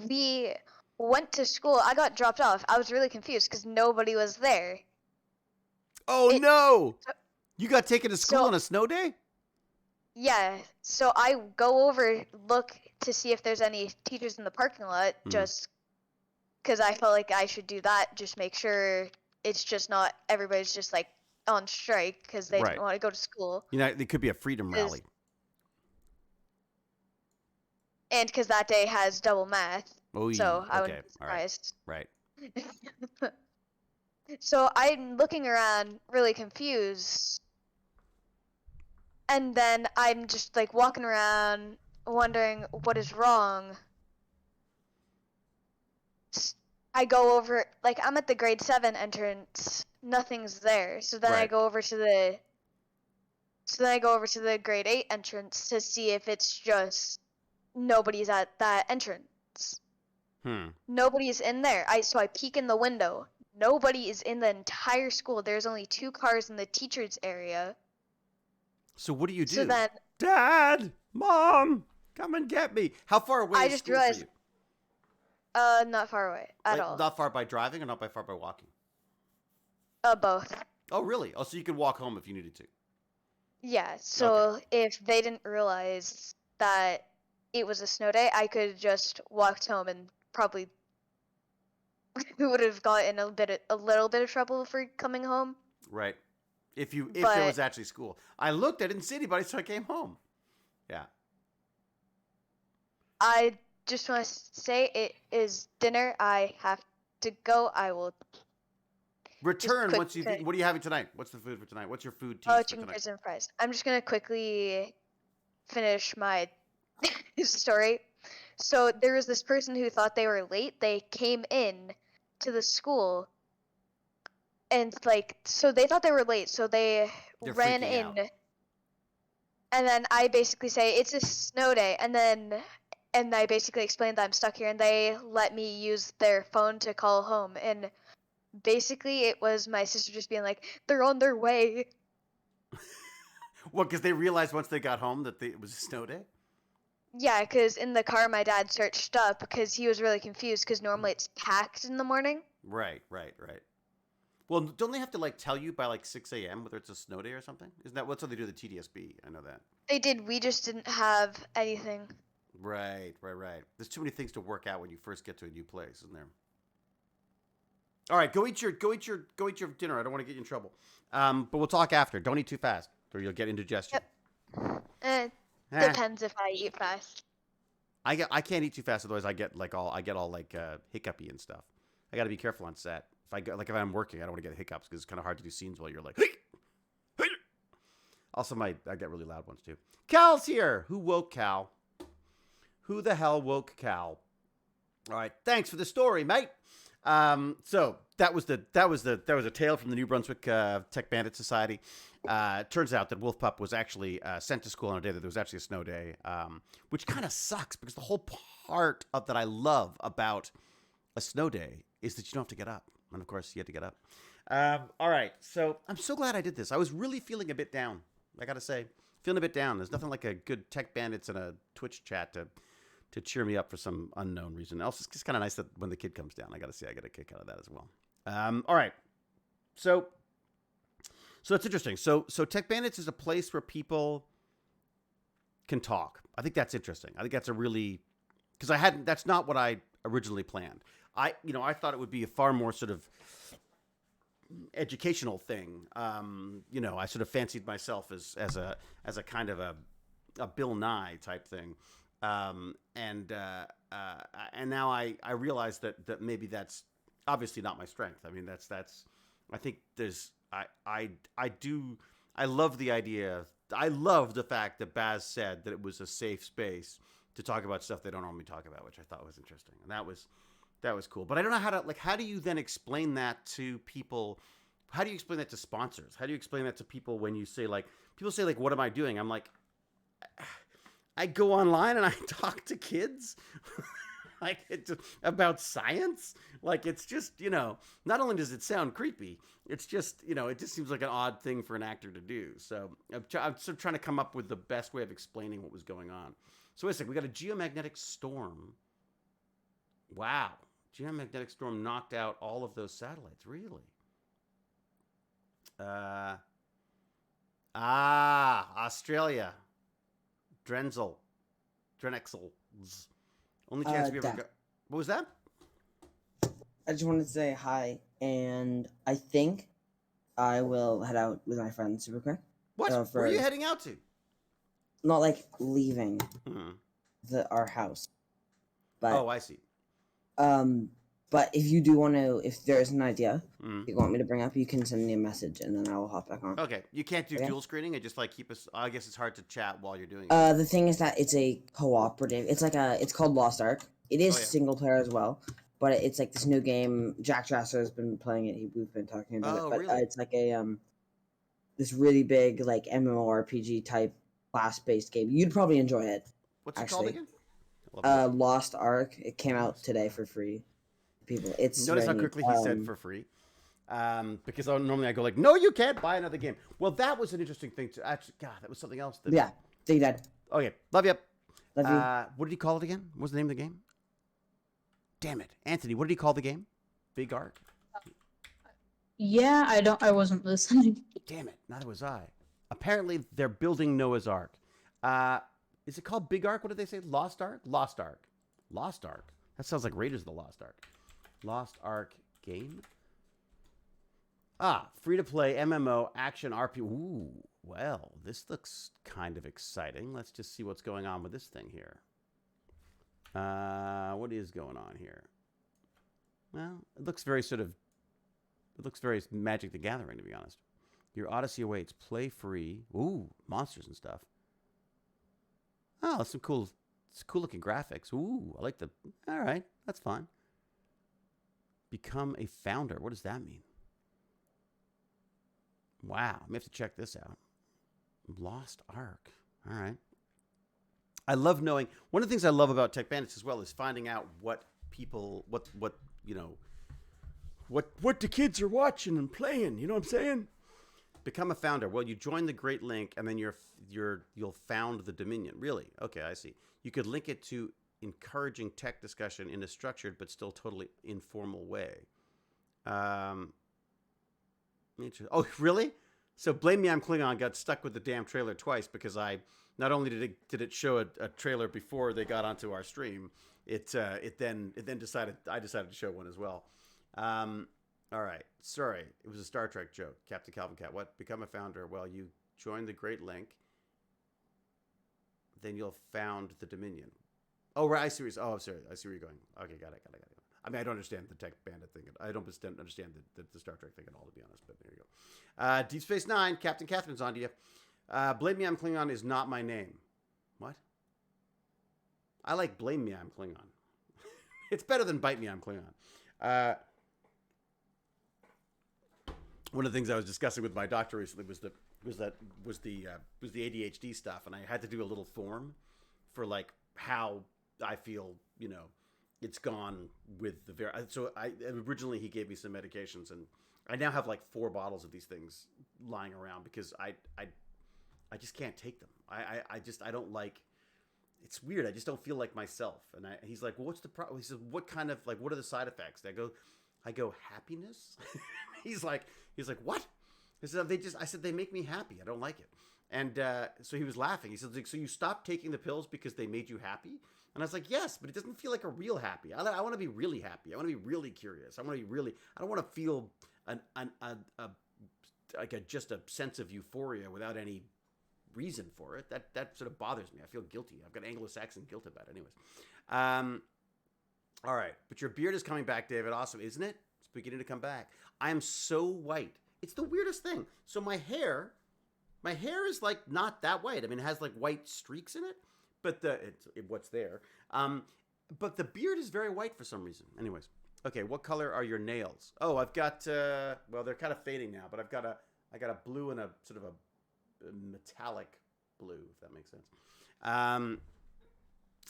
S4: we went to school. I got dropped off. I was really confused because nobody was there.
S1: Oh, no! You got taken to school on a snow day?
S4: Yeah, so I go over, look to see if there's any teachers in the parking lot, just because I felt like I should do that, just make sure it's just not everybody's just like on strike because they didn't want to go to school.
S1: There could be a freedom rally.
S4: And because that day has double math,
S1: Oh, yeah.
S4: so I wouldn't be surprised.
S1: Right.
S4: So I'm looking around really confused. And then I'm just like walking around wondering what is wrong. I go over, like, I'm at the grade 7 entrance. Nothing's there. So then I
S1: Right.
S4: go over to the grade 8 entrance to see if it's just nobody's at that entrance. Nobody's in there. So I peek in the window. Nobody is in the entire school. There's only 2 cars in the teachers area.
S1: So what do you do?
S4: So then
S1: Dad, Mom, come and get me. How far away
S4: I
S1: is
S4: just
S1: school
S4: realized,
S1: for you?
S4: not far away at all.
S1: Not far by driving or not by far by walking?
S4: Both.
S1: Oh, really? Oh, so you could walk home if you needed to.
S4: Yeah, so if they didn't realize that it was a snow day, I could have just walked home and probably would have gotten a little bit of trouble for coming home.
S1: Right. If there was actually school. I looked, I didn't see anybody, so I came home. Yeah.
S4: I just want to say it is dinner. I have to go. I will
S1: Return
S4: quick
S1: once you. What are you having tonight? What's the food for tonight? What's your food tease for
S4: chicken
S1: tonight?
S4: fries and fries. I'm just gonna quickly finish my story. So there was this person who thought they were late. They came in to the school, and so they thought they were late. So they're ran
S1: freaking
S4: in,
S1: out.
S4: and then I basically say it's a snow day, and I basically explained that I'm stuck here, and they let me use their phone to call home, and basically it was my sister just being like, they're on their way.
S1: Well, because they realized once they got home that it was a snow day?
S4: Yeah, because in the car my dad searched up because he was really confused because normally it's packed in the morning.
S1: Right. Well, don't they have to tell you by 6 a.m. whether it's a snow day or something? Isn't that what's how they do the TDSB? I know that.
S4: They did. We just didn't have anything.
S1: Right. There's too many things to work out when you first get to a new place, isn't there? All right, go eat your dinner. I don't want to get you in trouble. But we'll talk after. Don't eat too fast, or you'll get indigestion.
S4: Yep. Depends if I eat fast.
S1: I can't eat too fast, otherwise I get all hiccupy and stuff. I got to be careful on set. If I'm working, I don't want to get hiccups because it's kind of hard to do scenes while you're like. Also, I get really loud ones too. Cal's here. Who woke Cal? Who the hell woke Cal? All right, thanks for the story, mate. So that was a tale from the New Brunswick TechBandits Society. Turns out that Wolf Pup was actually sent to school on a day that there was actually a snow day, which kind of sucks because the whole part of that I love about a snow day is that you don't have to get up, and of course you had to get up. All right, so I'm so glad I did this. I was really feeling a bit down. I gotta say, feeling a bit down. There's nothing like a good TechBandits and a Twitch chat to cheer me up for some unknown reason. Also, it's just kind of nice that when the kid comes down, I got a kick out of that as well. All right. So that's interesting. So TechBandits is a place where people can talk. I think that's interesting. I think that's because that's not what I originally planned. I thought it would be a far more sort of educational thing. I sort of fancied myself as a kind of a Bill Nye type thing. And now I realize that maybe that's obviously not my strength. I mean, I think I love the idea. I love the fact that Baz said that it was a safe space to talk about stuff they don't normally talk about, which I thought was interesting. And that was cool. But I don't know how do you then explain that to people? How do you explain that to sponsors? How do you explain that to people when you say people say what am I doing? I'm like, I go online and I talk to kids about science. It's just, not only does it sound creepy, it's just, it just seems like an odd thing for an actor to do. So I'm sort of trying to come up with the best way of explaining what was going on. So wait a second, we got a geomagnetic storm. Wow. Geomagnetic storm knocked out all of those satellites. Really? Australia. Drexel. Only chance we ever got. What was that?
S6: I just wanted to say hi, and I think I will head out with my friends super quick.
S1: What? Where are you heading out to?
S6: Not leaving our house. But,
S1: oh, I see.
S6: But if you do want to, if there is an idea
S1: Mm.
S6: you want me to bring up, you can send me a message and then I will hop back on.
S1: Okay, you can't do
S6: Okay.
S1: dual screening and just like keep us. I guess it's hard to chat while you're doing it.
S6: The thing is that it's a cooperative. It's called Lost Ark. It is
S1: Oh, yeah.
S6: single player as well, but it's like this new game. Jack Trasser has been playing it. We've been talking about
S1: Oh,
S6: it, but
S1: really?
S6: it's like a this really big like MMORPG type class based game. You'd probably enjoy it.
S1: What's it called
S6: Actually.
S1: again? I love it.
S6: Lost Ark. It came out today for free. People, it's
S1: Notice how
S6: very
S1: quickly
S6: neat.
S1: he said for free. Because normally I go like, no, you can't buy another game. Well, that was an interesting thing to actually. God, that was something else. That,
S6: Yeah, they did.
S1: Okay, love you.
S6: Love you.
S1: What did he call it again? What was the name of the game? Damn it, Anthony. What did he call the game? Big Ark.
S3: Yeah, I wasn't listening.
S1: Damn it, neither was I. Apparently, they're building Noah's Ark. Is it called Big Ark? What did they say? Lost Ark? Lost Ark. Lost Ark. That sounds like Raiders of the Lost Ark. Lost Ark game? Free-to-play MMO action RP. Ooh, well, this looks kind of exciting. Let's just see what's going on with this thing here. What is going on here? Well, it looks very Magic the Gathering, to be honest. Your Odyssey awaits. Play free. Ooh, monsters and stuff. Oh, that's some cool looking graphics. Ooh, I like the. All right, that's fine. Become a founder. What does that mean? Wow, I may have to check this out. Lost Ark. All right. I love knowing. One of the things I love about TechBandits as well is finding out what people, what the kids are watching and playing. You know what I'm saying? Become a founder. Well, you join the Great Link, and then you'll found the Dominion. Really? Okay, I see. You could link it to encouraging tech discussion in a structured but still totally informal way. Oh, really? So Blame Me I'm Klingon got stuck with the damn trailer twice because I not only did it show a trailer before they got onto our stream, it then decided to show one as well. All right. Sorry. It was a Star Trek joke. Captain Calvin Cat. What? Become a founder. Well, you join the Great Link. Then you'll found the Dominion. Oh, right. I see where I'm sorry. I see where you're going. Okay, got it. I mean, I don't understand the Tech Bandit thing. I don't understand the Star Trek thing at all, to be honest. But there you go. Deep Space Nine. Captain Catherine's on to you. Blame Me I'm Klingon is not my name. What? I like Blame Me I'm Klingon. It's better than Bite Me I'm Klingon. One of the things I was discussing with my doctor recently was the ADHD stuff, and I had to do a little form for like how I feel, it's gone with the so originally he gave me some medications, and I now have like 4 bottles of these things lying around because I just can't take them. I don't like. It's weird. I just don't feel like myself. And he's like, well, what's the problem? He says, what kind of what are the side effects? I go happiness. He's like, what? I said, they make me happy. I don't like it. And so he was laughing. He said, so you stopped taking the pills because they made you happy? And I was like, yes, but it doesn't feel like a real happy. I want to be really happy. I want to be really curious. I don't want to feel just a sense of euphoria without any reason for it. That sort of bothers me. I feel guilty. I've got Anglo-Saxon guilt about it. Anyways. All right. But your beard is coming back, David. Awesome, isn't it? It's beginning to come back. I am so white. It's the weirdest thing. So my hair is like not that white. I mean, it has like white streaks in it, but what's there. But the beard is very white for some reason. Anyways. Okay. What color are your nails? Oh, I've got, well, they're kind of fading now, but I got a blue and a sort of a metallic blue, if that makes sense.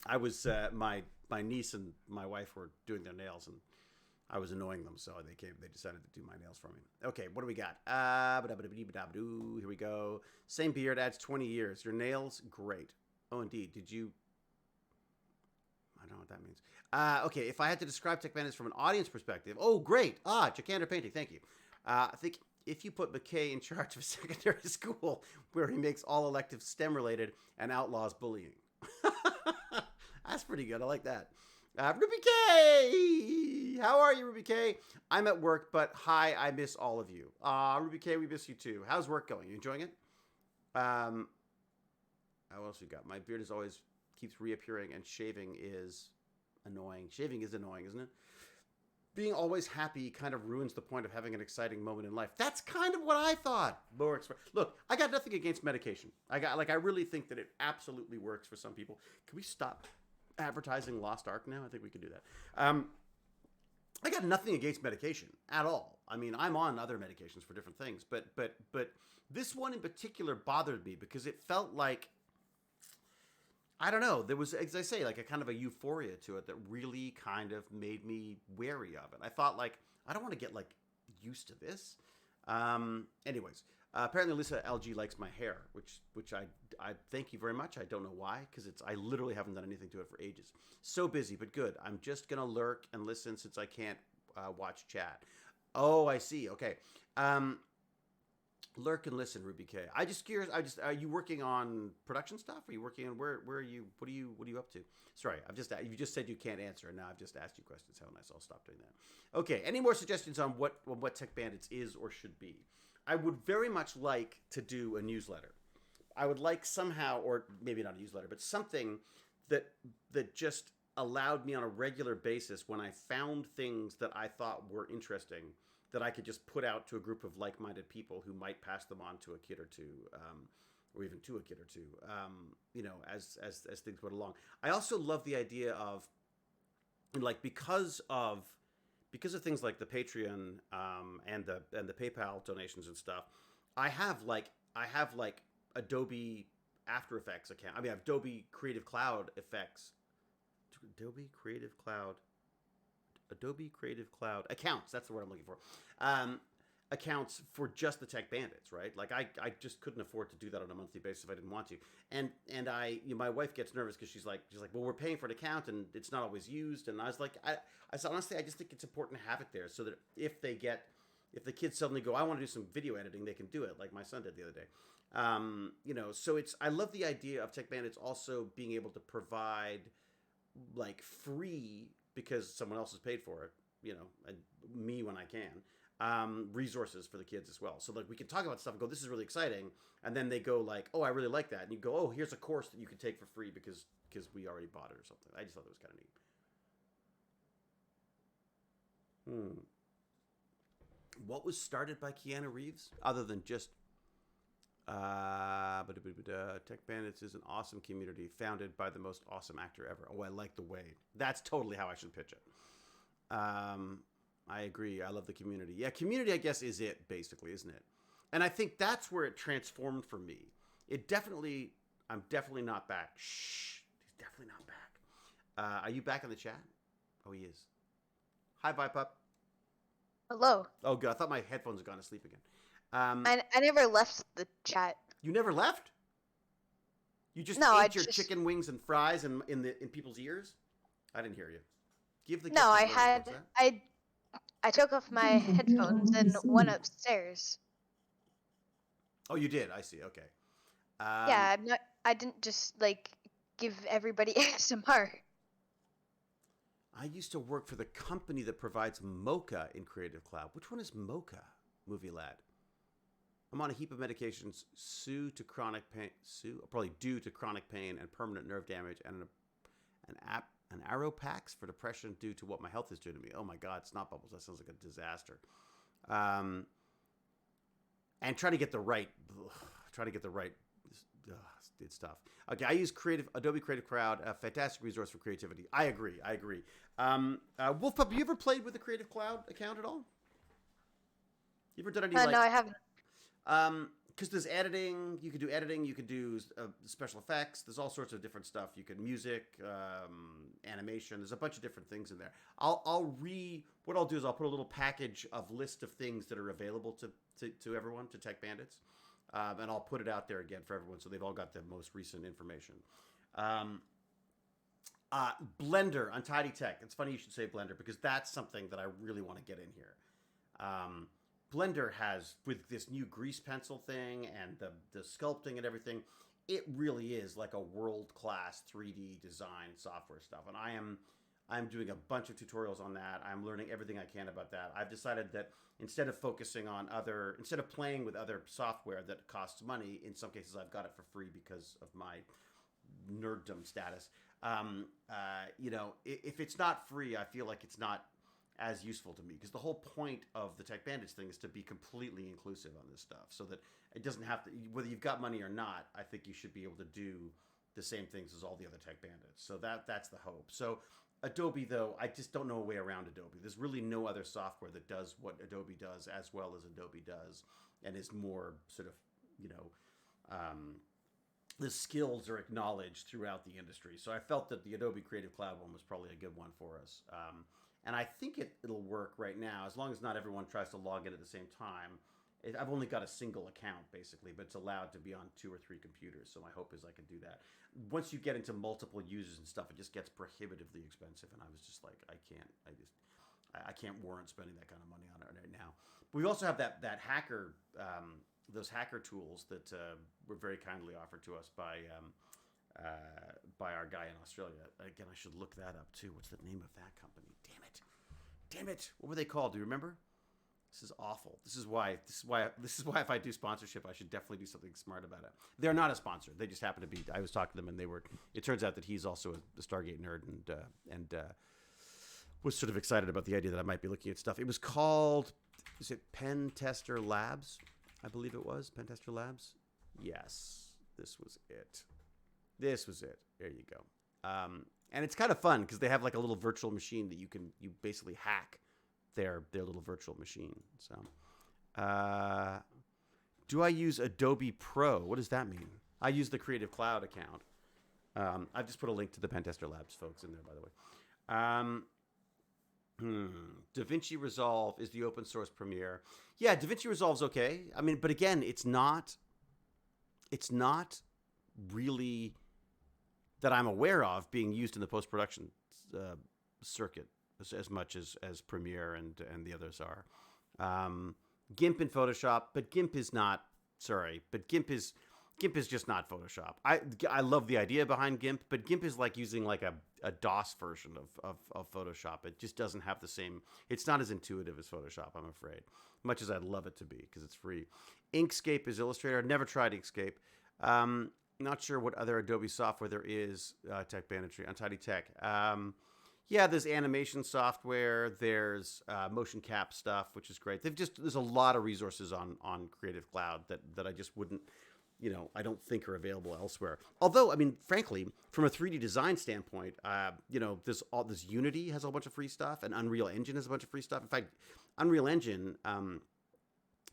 S1: I was, my niece and my wife were doing their nails, and I was annoying them, so they decided to do my nails for me. Okay, what do we got? Here we go. Same beard, adds 20 years. Your nails, great. Oh, indeed. Did you... I don't know what that means. Okay, if I had to describe TechBandits from an audience perspective... Oh, great. Jacander Painting, thank you. I think if you put McKay in charge of a secondary school where he makes all electives STEM-related and outlaws bullying. That's pretty good. I like that. Ruby K! How are you, Ruby K? I'm at work, but hi, I miss all of you. Ruby K, we miss you too. How's work going? You enjoying it? What else we got? My beard always keeps reappearing, and shaving is annoying. Shaving is annoying, isn't it? being always happy kind of ruins the point of having an exciting moment in life. That's kind of what I thought. Look, I got nothing against medication. I really think that it absolutely works for some people. Can we stop advertising Lost Ark now? I think we could do that. I got nothing against medication at all. I mean, I'm on other medications for different things, but this one in particular bothered me because it felt like, I don't know, there was, as I say, like a kind of a euphoria to it that really kind of made me wary of it. I thought, like, I don't want to get like used to this. Anyways, apparently Lisa LG likes my hair, which I thank you very much. I don't know why, because I literally haven't done anything to it for ages. So busy, but good. I'm just gonna lurk and listen since I can't watch chat. Oh, I see. Okay. Lurk and listen, Ruby K. I just curious. Are you working on production stuff? Are you working on where are you? What are you up to? Sorry, you just said you can't answer, and now I've just asked you questions. How nice. I'll stop doing that. Okay. Any more suggestions on what Tech Bandits is or should be? I would very much like to do a newsletter. I would like somehow, or maybe not a newsletter, but something that just allowed me on a regular basis when I found things that I thought were interesting, that I could just put out to a group of like-minded people who might pass them on to a kid or two, or even to a kid or two, as things went along. I also love the idea of, like, because of things like the Patreon and the PayPal donations and stuff, I have Adobe After Effects account. I mean, I have Adobe Creative Cloud effects. Adobe Creative Cloud accounts. That's the word I'm looking for. Accounts for just the Tech Bandits, right? Like I just couldn't afford to do that on a monthly basis if I didn't want to. And my wife gets nervous because she's like, well, we're paying for an account and it's not always used. And I was like, I said, honestly, I just think it's important to have it there so that if the kids suddenly go, I want to do some video editing, they can do it, like my son did the other day. So I love the idea of Tech Bandits also being able to provide, like, free, because someone else has paid for it, and me when I can, resources for the kids as well. So, like, we can talk about stuff and go, this is really exciting. And then they go like, oh, I really like that. And you go, oh, here's a course that you can take for free because we already bought it or something. I just thought that was kind of neat. What was started by Keanu Reeves other than just Tech Bandits is an awesome community founded by the most awesome actor ever. Oh, I like the way. That's totally how I should pitch it. I agree. I love the community. Yeah, community, I guess, is it, basically, isn't it? And I think that's where it transformed for me. I'm definitely not back. Shh. He's definitely not back. Are you back in the chat? Oh, he is. Hi, Vipup.
S4: Hello.
S1: Oh, good. I thought my headphones had gone to sleep again.
S4: I never left the chat.
S1: You never left? You just ate your chicken wings and fries in people's ears? I didn't hear you. Give the
S4: No, I took off my headphones and went upstairs.
S1: Oh, you did. I see. Okay.
S4: Yeah, I didn't just give everybody ASMR.
S1: I used to work for the company that provides Mocha in Creative Cloud. Which one is Mocha, Movie Lad? I'm on a heap of medications due to chronic pain and permanent nerve damage, and an Aropax for depression due to what my health is doing to me. Oh my God, snot bubbles. That sounds like a disaster. And trying to get the right, it's tough. Okay, I use Adobe Creative Cloud, a fantastic resource for creativity. I agree. Wolfpup, you ever played with a Creative Cloud account at all? You ever done any
S4: No, I haven't.
S1: Because there's editing, you could do editing, you could do special effects. There's all sorts of different stuff. You can music, animation. There's a bunch of different things in there. What I'll do is I'll put a little package of list of things that are available to everyone, to Tech Bandits, and I'll put it out there again for everyone, so they've all got the most recent information. Blender, Untidy Tech. It's funny you should say Blender because that's something that I really want to get in here. Blender has, with this new grease pencil thing and the sculpting and everything, it really is like a world-class 3D design software stuff. And I'm doing a bunch of tutorials on that. I'm learning everything I can about that. I've decided that instead of playing with other software that costs money, in some cases I've got it for free because of my nerddom status. If it's not free, I feel like it's not as useful to me, because the whole point of the Tech Bandits thing is to be completely inclusive on this stuff, so that it doesn't have to, whether you've got money or not, I think you should be able to do the same things as all the other Tech Bandits. So that's the hope. So Adobe, though, I just don't know a way around Adobe. There's really no other software that does what Adobe does as well as Adobe does, and is more sort of, the skills are acknowledged throughout the industry. So I felt that the Adobe Creative Cloud one was probably a good one for us. And I think it'll work right now, as long as not everyone tries to log in at the same time. I've only got a single account, basically, but it's allowed to be on 2 or 3 computers. So my hope is I can do that. Once you get into multiple users and stuff, it just gets prohibitively expensive. And I was just like, I can't warrant spending that kind of money on it right now. We also have that hacker, those hacker tools that were very kindly offered to us by our guy in Australia. Again, I should look that up too. What's the name of that company? Damn it! What were they called? Do you remember? This is awful. This is why if I do sponsorship, I should definitely do something smart about it. They're not a sponsor. They just happen to be. I was talking to them, and they were. It turns out that he's also a Stargate nerd, and was sort of excited about the idea that I might be looking at stuff. It was called, is it Pen Tester Labs? I believe it was Pen Tester Labs. Yes, this was it. There you go. And it's kind of fun because they have like a little virtual machine that you basically hack their little virtual machine. So, do I use Adobe Pro? What does that mean? I use the Creative Cloud account. I've just put a link to the Pen Tester Labs folks in there, by the way. DaVinci Resolve is the open source Premiere. Yeah, DaVinci Resolve's okay. I mean, but again, it's not really that I'm aware of being used in the post-production circuit as much as Premiere and the others are. GIMP and Photoshop, but GIMP is just not Photoshop. I love the idea behind GIMP, but GIMP is like using like a DOS version of Photoshop. It just doesn't have the same. It's not as intuitive as Photoshop, I'm afraid, much as I'd love it to be because it's free. Inkscape is Illustrator. I've never tried Inkscape. Not sure what other Adobe software there is. Tech Banditry, Untidy Tech. Yeah, there's animation software. There's motion cap stuff, which is great. There's a lot of resources on Creative Cloud that I just wouldn't, I don't think are available elsewhere. Although, I mean, frankly, from a 3D design standpoint, this Unity has a whole bunch of free stuff, and Unreal Engine has a bunch of free stuff. In fact, Unreal Engine,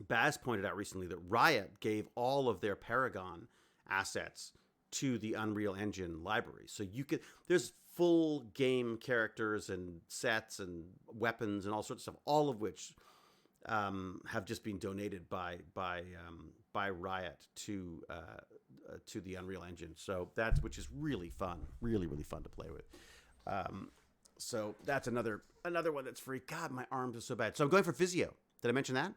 S1: Baz pointed out recently that Riot gave all of their Paragon assets to the Unreal Engine library. So there's full game characters and sets and weapons and all sorts of stuff, all of which have just been donated by Riot to the Unreal Engine. So which is really fun, really, really fun to play with. So that's another one that's free. God, my arms are so bad. So I'm going for physio. Did I mention that?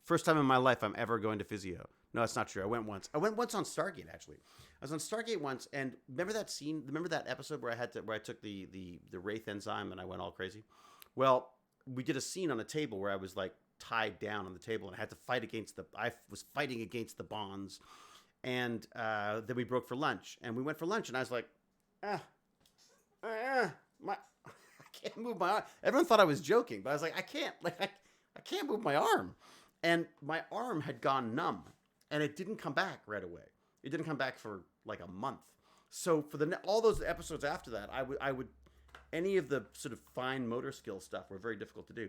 S1: First time in my life I'm ever going to physio. No, that's not true. I went once. I went once on Stargate, actually. I was on Stargate once, and remember that scene? Remember that episode where I took the Wraith enzyme and I went all crazy? Well, we did a scene on a table where I was like tied down on the table and I had to fight I was fighting against the bonds, and then we broke for lunch, and we went for lunch, and I was like, I can't move my arm. Everyone thought I was joking, but I was like, I can't move my arm, and my arm had gone numb. And it didn't come back right away. It didn't come back for like a month. So for all those episodes after that, I would any of the sort of fine motor skill stuff were very difficult to do.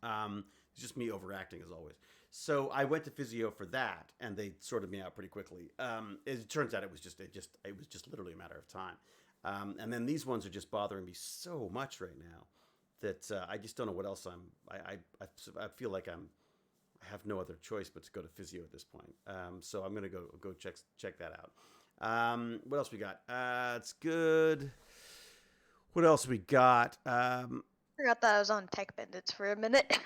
S1: It's just me overacting as always. So I went to physio for that, and they sorted me out pretty quickly. It turns out it was just literally a matter of time. And then these ones are just bothering me so much right now that I just don't know what else I feel like I have no other choice but to go to physio at this point. So I'm gonna go check that out. What else we got? It's good. What else we got?
S4: Forgot that I was on Tech Bandits for a minute.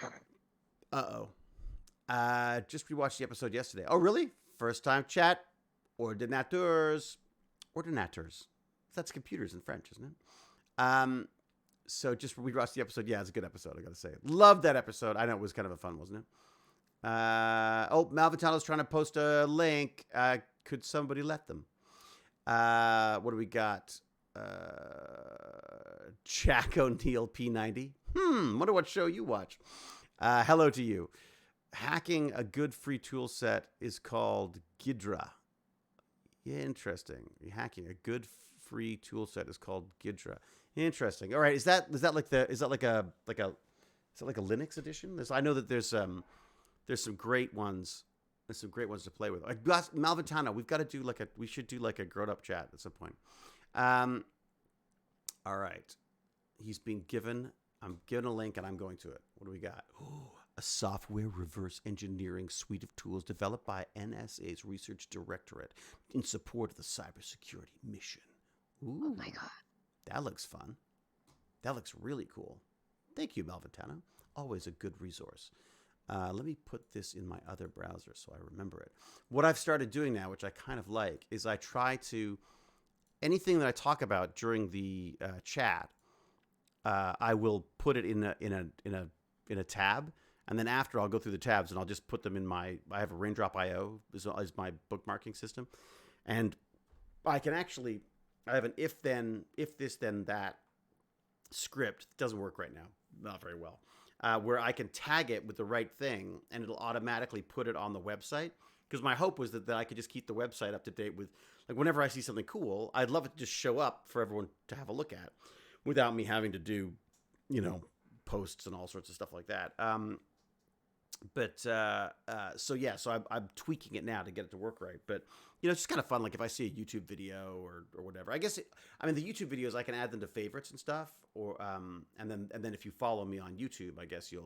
S1: Just rewatched the episode yesterday. Oh, really? First time chat. Ordinateurs. That's computers in French, isn't it? So just rewatched the episode. Yeah, it's a good episode, I gotta say. Loved that episode. I know it was kind of a fun, wasn't it? Malvitano's trying to post a link. Could somebody let them? What do we got? Jack O'Neill P90. Wonder what show you watch. Hello to you. Hacking a good free tool set is called Gidra. Interesting. Hacking a good free tool set is called Gidra. Interesting. All right. Is that like a Linux edition? I know that there's some great ones. There's some great ones to play with. Like Malventano, we should do like a grown up chat at some point. All right. I'm given a link and I'm going to it. What do we got? Ooh, a software reverse engineering suite of tools developed by NSA's Research Directorate in support of the cybersecurity mission. Ooh,
S4: Oh my god.
S1: that looks fun. That looks really cool. Thank you, Malventano. Always a good resource. Let me put this in my other browser so I remember it. What I've started doing now, which I kind of like, is I try to anything that I talk about during the chat, I will put it in a tab, and then after I'll go through the tabs and I'll just put them in I have a Raindrop.io is my bookmarking system, and I have an if this then that script. It doesn't work right now, not very well, where I can tag it with the right thing and it'll automatically put it on the website. Because my hope was that I could just keep the website up to date with, like, whenever I see something cool, I'd love it to just show up for everyone to have a look at without me having to do, posts and all sorts of stuff like that. So I'm tweaking it now to get it to work right. But, it's just kind of fun. Like if I see a YouTube video or whatever, the YouTube videos, I can add them to favorites and stuff, or, and then if you follow me on YouTube, I guess you'd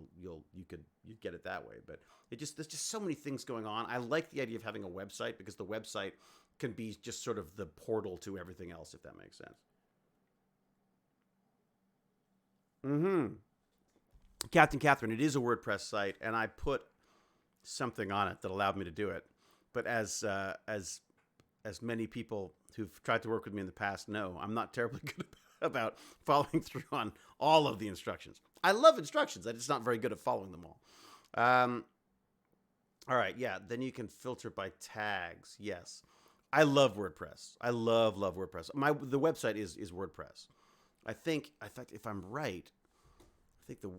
S1: get it that way. But there's just so many things going on. I like the idea of having a website because the website can be just sort of the portal to everything else, if that makes sense. Captain Catherine, it is a WordPress site, and I put something on it that allowed me to do it. But as many people who've tried to work with me in the past know, I'm not terribly good about following through on all of the instructions. I love instructions. I'm just not very good at following them all. All right, yeah. Then you can filter by tags. Yes, I love WordPress. I love WordPress. The website is WordPress. I think, in fact, if I'm right, I think the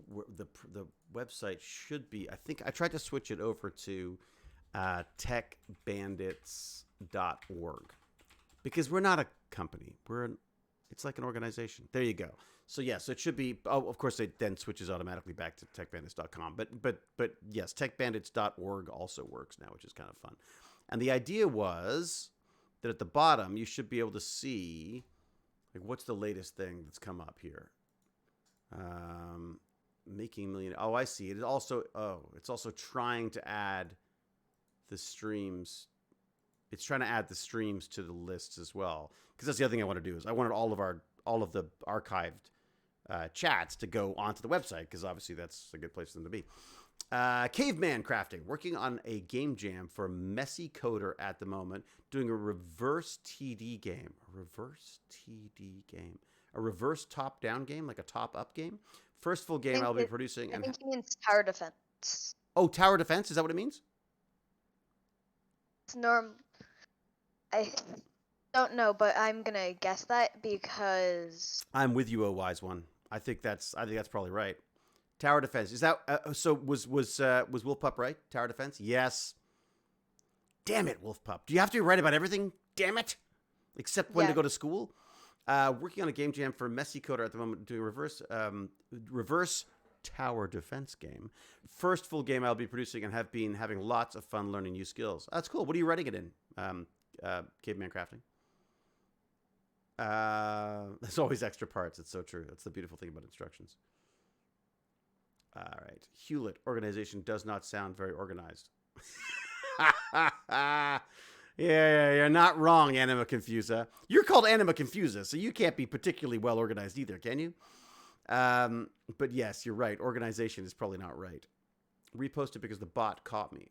S1: website should be. I think I tried to switch it over to TechBandits.org because we're not a company. It's like an organization. There you go. So so it should be. Oh, of course, it then switches automatically back to TechBandits.com. But yes, TechBandits.org also works now, which is kind of fun. And the idea was that at the bottom you should be able to see, like, what's the latest thing that's come up here. Making million. Oh, I see. It's also trying to add the streams. It's trying to add the streams to the lists as well. Because that's the other thing I want to do is I wanted all of the archived chats to go onto the website, because obviously that's a good place for them to be. Caveman Crafting, working on a game jam for Messy Coder at the moment, doing a reverse TD game. A reverse top-down game, like a top-up game. First full game I'll be producing.
S4: I think he means tower defense.
S1: Oh, tower defense? Is that what it means?
S4: It's I don't know, but I'm gonna guess that because
S1: I'm with you, oh wise one. I think that's probably right. Tower defense. Is that so? Was Wolf Pup right? Tower defense. Yes. Damn it, Wolf Pup. Do you have to be right about everything? Damn it. Except when to go to school. Working on a game jam for Messy Coder at the moment, doing reverse tower defense game. First full game I'll be producing, and have been having lots of fun learning new skills. That's cool. What are you writing it in? Caveman Crafting. There's always extra parts. It's so true. That's the beautiful thing about instructions. All right. Hewlett organization does not sound very organized. Yeah, you're not wrong, Anima Confusa. You're called Anima Confusa, so you can't be particularly well organized either, can you? But yes, you're right. Organization is probably not right. Reposted because the bot caught me.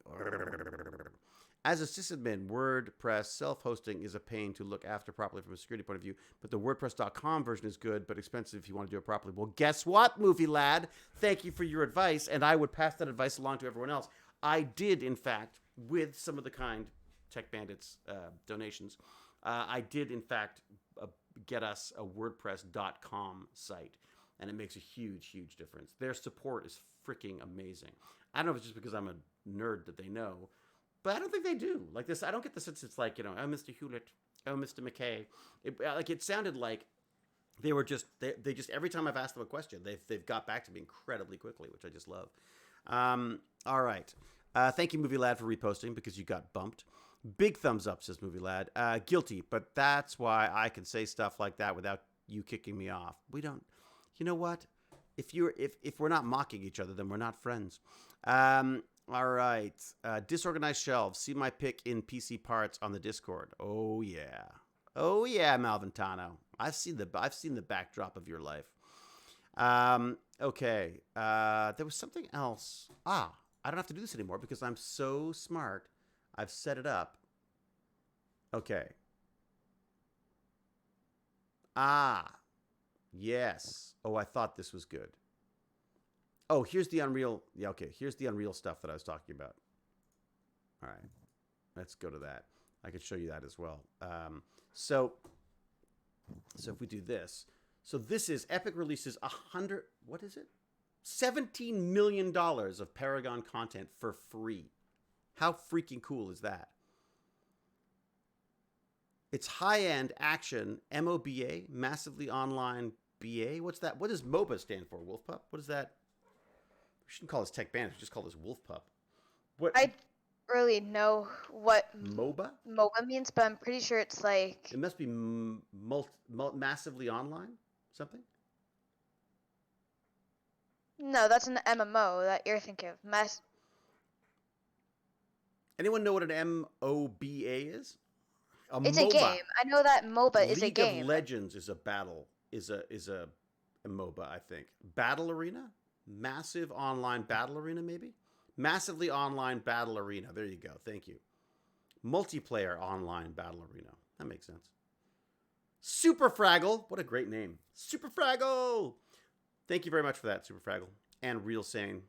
S1: As a sysadmin, WordPress self-hosting is a pain to look after properly from a security point of view, but the WordPress.com version is good, but expensive if you want to do it properly. Well, guess what, movie lad? Thank you for your advice, and I would pass that advice along to everyone else. I did, in fact, with some of the kind TechBandits donations, I did, in fact, get us a WordPress.com site. and it makes a huge, huge difference. Their support is freaking amazing. I don't know if it's just because I'm a nerd that they know, but I don't think they do. Like this, I don't get the sense it's like, oh, Mr. Hewlett, oh, Mr. McKay. It sounded like they were just, they just, every time I've asked them a question, they've got back to me incredibly quickly, which I just love. All right. Thank you, Movie Lad, for reposting because you got bumped. Big thumbs up, says Movie Lad. Guilty, but that's why I can say stuff like that without you kicking me off. We don't, you know what? If we're not mocking each other, then we're not friends. All right. Disorganized shelves. See my pick in PC parts on the Discord. Oh yeah. Oh yeah, Malventano. I've seen the backdrop of your life. Okay. There was something else. I don't have to do this anymore because I'm so smart. I've set it up. Okay. Yes. Oh, I thought this was good. Oh, here's the Unreal. Yeah, okay. Here's the Unreal stuff that I was talking about. All right. Let's go to that. I could show you that as well. So if we do this. So this is Epic releases what is it? $17 million of Paragon content for free. How freaking cool is that? It's high-end action, MOBA, massively online BA. What's that? What does MOBA stand for, Wolfpup? What is that? We shouldn't call this TechBandits. We just call this Wolfpup. What?
S4: I really know what
S1: MOBA?
S4: MOBA means, but I'm pretty sure it's like...
S1: It must be massively online? Something?
S4: No, that's an MMO that you're thinking of.
S1: Anyone know what an MOBA is?
S4: It's a game. I know that MOBA is a game.
S1: League of Legends is a battle. Is a MOBA, I think. Battle Arena? Massive online battle arena, maybe? Massively online battle arena. There you go. Thank you. Multiplayer online battle arena. That makes sense. Super Fraggle. What a great name. Super Fraggle. Thank you very much for that, Super Fraggle. And Real Sane.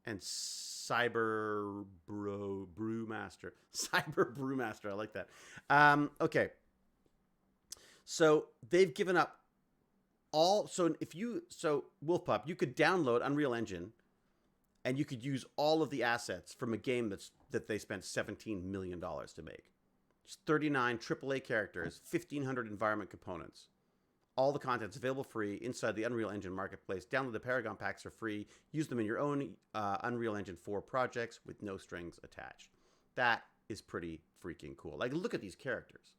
S1: And Cyber Brewmaster. Cyber Brewmaster. I like that. Okay. So they've given up Wolfpup, you could download Unreal Engine and you could use all of the assets from a game that they spent $17 million to make. Just 39 AAA characters, 1,500 environment components. All the content's available free inside the Unreal Engine marketplace. Download the Paragon packs for free. Use them in your own Unreal Engine 4 projects with no strings attached. That is pretty freaking cool. Like, look at these characters.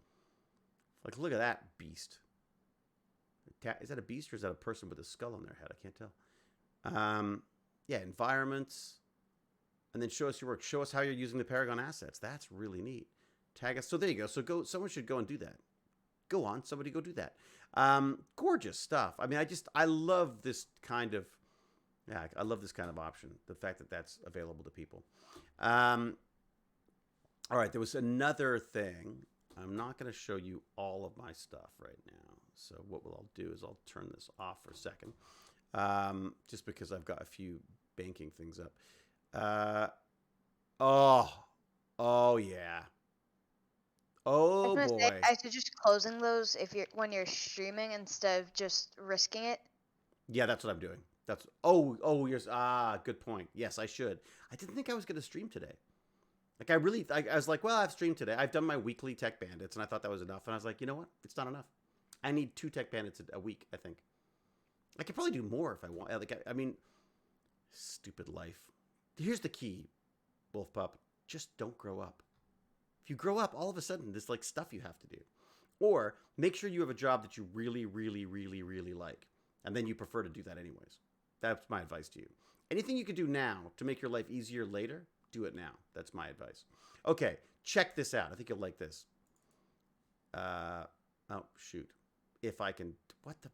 S1: Like, look at that beast. Is that a beast or is that a person with a skull on their head? I can't tell. Yeah, environments. And then show us your work. Show us how you're using the Paragon assets. That's really neat. Tag us. So there you go. So someone should go and do that. Go on. Somebody go do that. Gorgeous stuff. I mean, I love this kind of, I love this kind of option. The fact that that's available to people. All right. There was another thing. I'm not going to show you all of my stuff right now. So what I'll do is I'll turn this off for a second, just because I've got a few banking things up. Oh yeah. Oh boy.
S4: I suggest closing those when you're streaming instead of just risking it.
S1: Yeah, that's what I'm doing. Good point. Yes, I should. I didn't think I was going to stream today. Like I was like, well, I've streamed today. I've done my weekly Tech Bandits, and I thought that was enough. And I was like, you know what? It's not enough. I need 2 Tech Bandits a week, I think. I could probably do more if I want. Like, I mean, stupid life. Here's the key, Wolfpup. Just don't grow up. If you grow up, all of a sudden, there's like stuff you have to do. Or make sure you have a job that you really, really, really, really like. And then you prefer to do that anyways. That's my advice to you. Anything you can do now to make your life easier later, do it now. That's my advice. Okay, check this out. I think you'll like this. Oh, shoot. If I can... What the...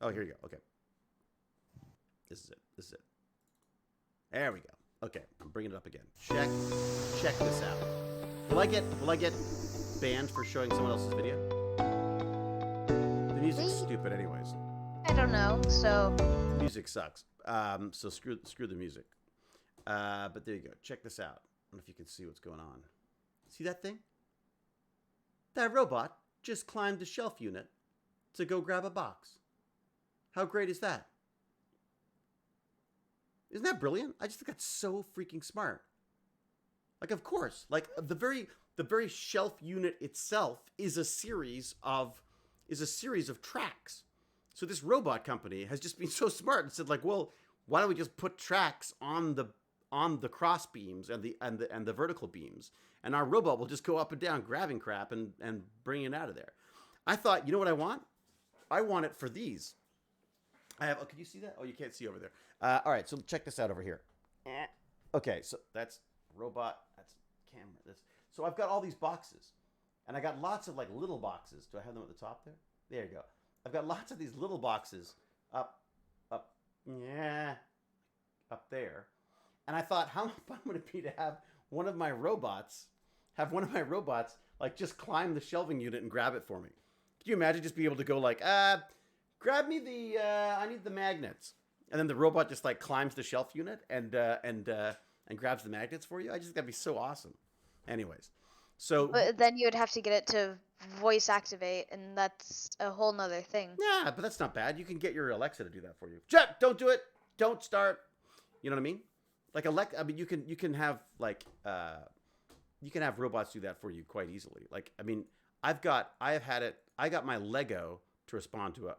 S1: Oh, here you go. Okay. This is it. There we go. Okay, I'm bringing it up again. Check this out. Will I get banned for showing someone else's video? The music's stupid anyways.
S4: I don't know, so...
S1: Music sucks. So screw the music. But there you go. Check this out. I don't know if you can see what's going on. See that thing? That robot just climbed the shelf unit to go grab a box. How great is that? Isn't that brilliant? I just think that's so freaking smart. Like, of course, like the very shelf unit itself is a series of tracks. So this robot company has just been so smart and said, like, well, why don't we just put tracks on the cross beams and the vertical beams, and our robot will just go up and down grabbing crap and bringing it out of there. I thought, you know what I want? I want it for these. I have. Oh, can you see that? Oh, you can't see over there. All right, so check this out over here. Okay, so that's robot. That's camera. So I've got all these boxes, and I got lots of like little boxes. Do I have them at the top there? There you go. I've got lots of these little boxes up there. And I thought, how fun would it be to have one of my robots like just climb the shelving unit and grab it for me? Could you imagine just being able to go like, grab me I need the magnets. And then the robot just like climbs the shelf unit and grabs the magnets for you. I just think that'd be so awesome. Anyways, so.
S4: But then you would have to get it to voice activate, and that's a whole nother thing.
S1: Yeah, but that's not bad. You can get your Alexa to do that for you. Jet, don't do it. Don't start. You know what I mean? Like Alexa, I mean, you can have like you can have robots do that for you quite easily. Like, I mean, I got my Lego to respond to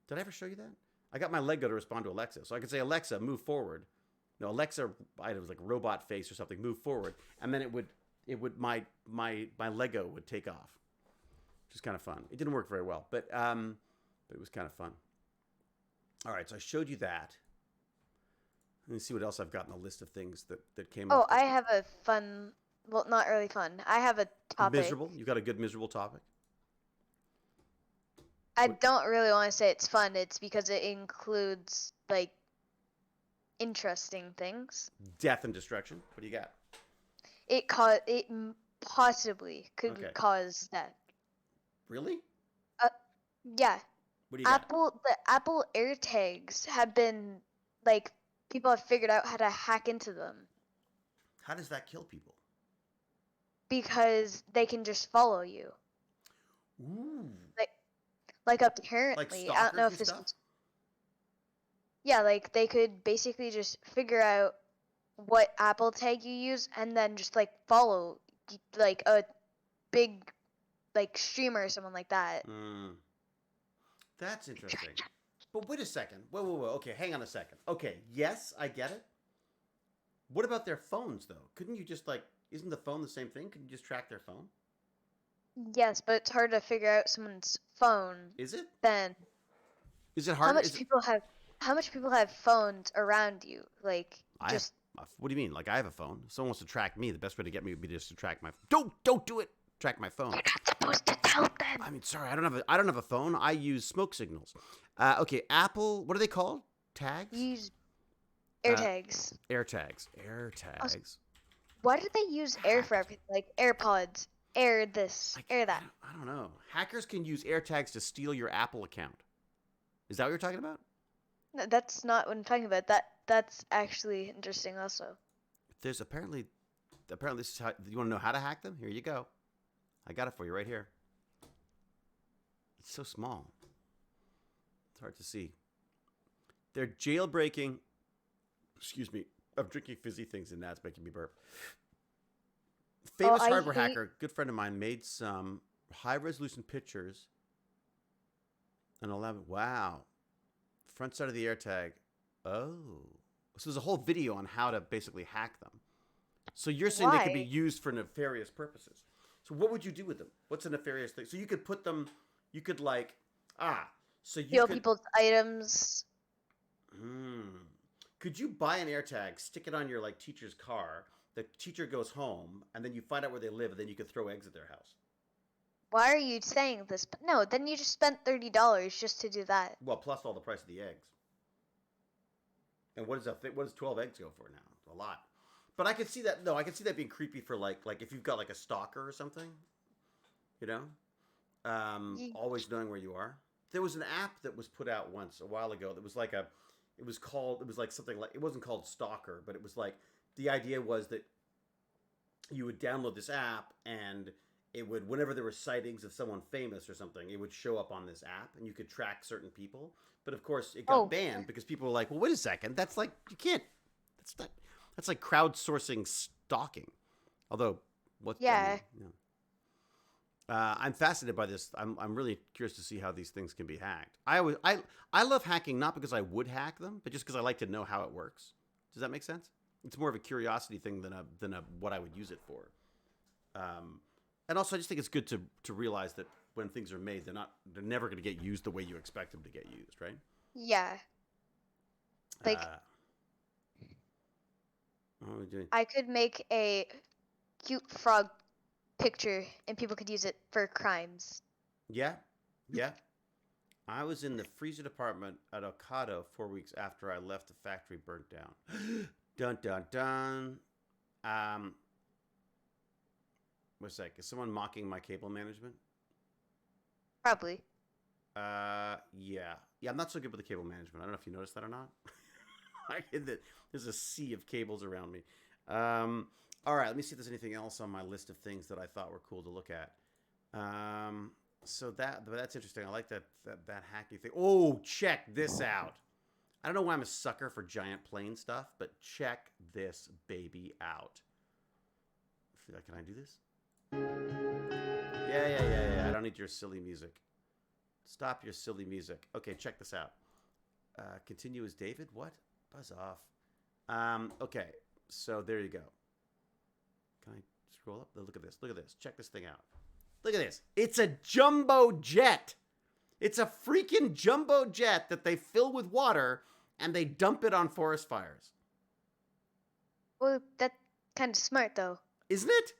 S1: did I ever show you that? I got my Lego to respond to Alexa. So I could say, Alexa, move forward. No, Alexa, it was like robot face or something, move forward. And then my Lego would take off, which is kind of fun. It didn't work very well, but it was kind of fun. All right, so I showed you that. Let me see what else I've got in the list of things that came up.
S4: Oh, I have a fun, well, not really fun. I have a topic.
S1: Miserable? You got a good miserable topic?
S4: I don't really want to say it's fun. It's because it includes, like, interesting things.
S1: Death and destruction? What do you got?
S4: It possibly could cause death.
S1: Really?
S4: Yeah.
S1: What do you got?
S4: The Apple AirTags have been, like, people have figured out how to hack into them.
S1: How does that kill people?
S4: Because they can just follow you.
S1: Ooh.
S4: Like apparently,
S1: Like
S4: I don't know if this. Yeah, like they could basically just figure out what Apple tag you use and then just like follow like a big like streamer or someone like that.
S1: That's interesting. But wait a second. Whoa. Okay, hang on a second. Okay, yes, I get it. What about their phones though? Couldn't you just like, isn't the phone the same thing? Couldn't you just track their phone?
S4: Yes, but it's hard to figure out someone's phone.
S1: Is it?
S4: Then
S1: Is it hard?
S4: How much people have phones around you? Like
S1: what do you mean? Like I have a phone. If someone wants to track me, the best way to get me would be just to track my phone. Don't do it. Track my phone.
S4: You're not supposed to tell them.
S1: I mean, sorry, I don't have a phone. I use smoke signals. Okay, Apple, what are they called? Tags?
S4: Use AirTags.
S1: AirTags.
S4: Why do they use air for everything? Like AirPods, air this, air that.
S1: I don't know. Hackers can use AirTags to steal your Apple account. Is that what you're talking about?
S4: No, that's not what I'm talking about. That's actually interesting also.
S1: There's apparently this is how you want to know how to hack them? Here you go. I got it for you right here. It's so small. It's hard to see. They're jailbreaking. Excuse me. I'm drinking fizzy things and that's making me burp. Famous hardware hacker, good friend of mine, made some high-resolution pictures. And 11. Wow. Front side of the AirTag. Oh. So there's a whole video on how to basically hack them. So you're saying they could be used for nefarious purposes. So what would you do with them? What's a nefarious thing? So you could put them, you could like, so you
S4: steal
S1: could,
S4: people's items.
S1: Could you buy an AirTag, stick it on your like teacher's car, the teacher goes home, and then you find out where they live, and then you could throw eggs at their house?
S4: Why are you saying this? But no, then you just spent $30 just to do that.
S1: Well, plus all the price of the eggs. And what does 12 eggs go for now? A lot. But I could see that. No, I could see that being creepy for like if you've got like a stalker or something. You know, always knowing where you are. There was an app that was put out once a while ago that was like it was like something like, it wasn't called Stalker, but it was like, the idea was that you would download this app and it would, whenever there were sightings of someone famous or something, it would show up on this app, and you could track certain people. But of course, it got banned because people were like, "Well, wait a second, that's like you can't. That's like crowdsourcing stalking." Although, I'm fascinated by this. I'm really curious to see how these things can be hacked. I love hacking not because I would hack them, but just because I like to know how it works. Does that make sense? It's more of a curiosity thing than a what I would use it for. And also, I just think it's good to realize that when things are made, they're never going to get used the way you expect them to get used, right?
S4: Yeah. Like,
S1: what are we doing?
S4: I could make a cute frog picture and people could use it for crimes.
S1: Yeah. I was in the freezer department at Ocado 4 weeks after I left the factory burnt down. Dun dun dun. Wait a sec. Is someone mocking my cable management?
S4: Probably.
S1: Yeah. I'm not so good with the cable management. I don't know if you noticed that or not. There's a sea of cables around me. All right, let me see if there's anything else on my list of things that I thought were cool to look at. So that's interesting. I like that hacky thing. Oh, check this out. I don't know why I'm a sucker for giant plane stuff, but check this baby out. Can I do this? Yeah. I don't need your silly music. Stop your silly music. Okay, check this out. Continue as David? What? Buzz off. Okay, so there you go. Can I scroll up? Look at this. Check this thing out. Look at this. It's a jumbo jet. It's a freaking jumbo jet that they fill with water and they dump it on forest fires.
S4: Well, that's kind of smart, though.
S1: Isn't it?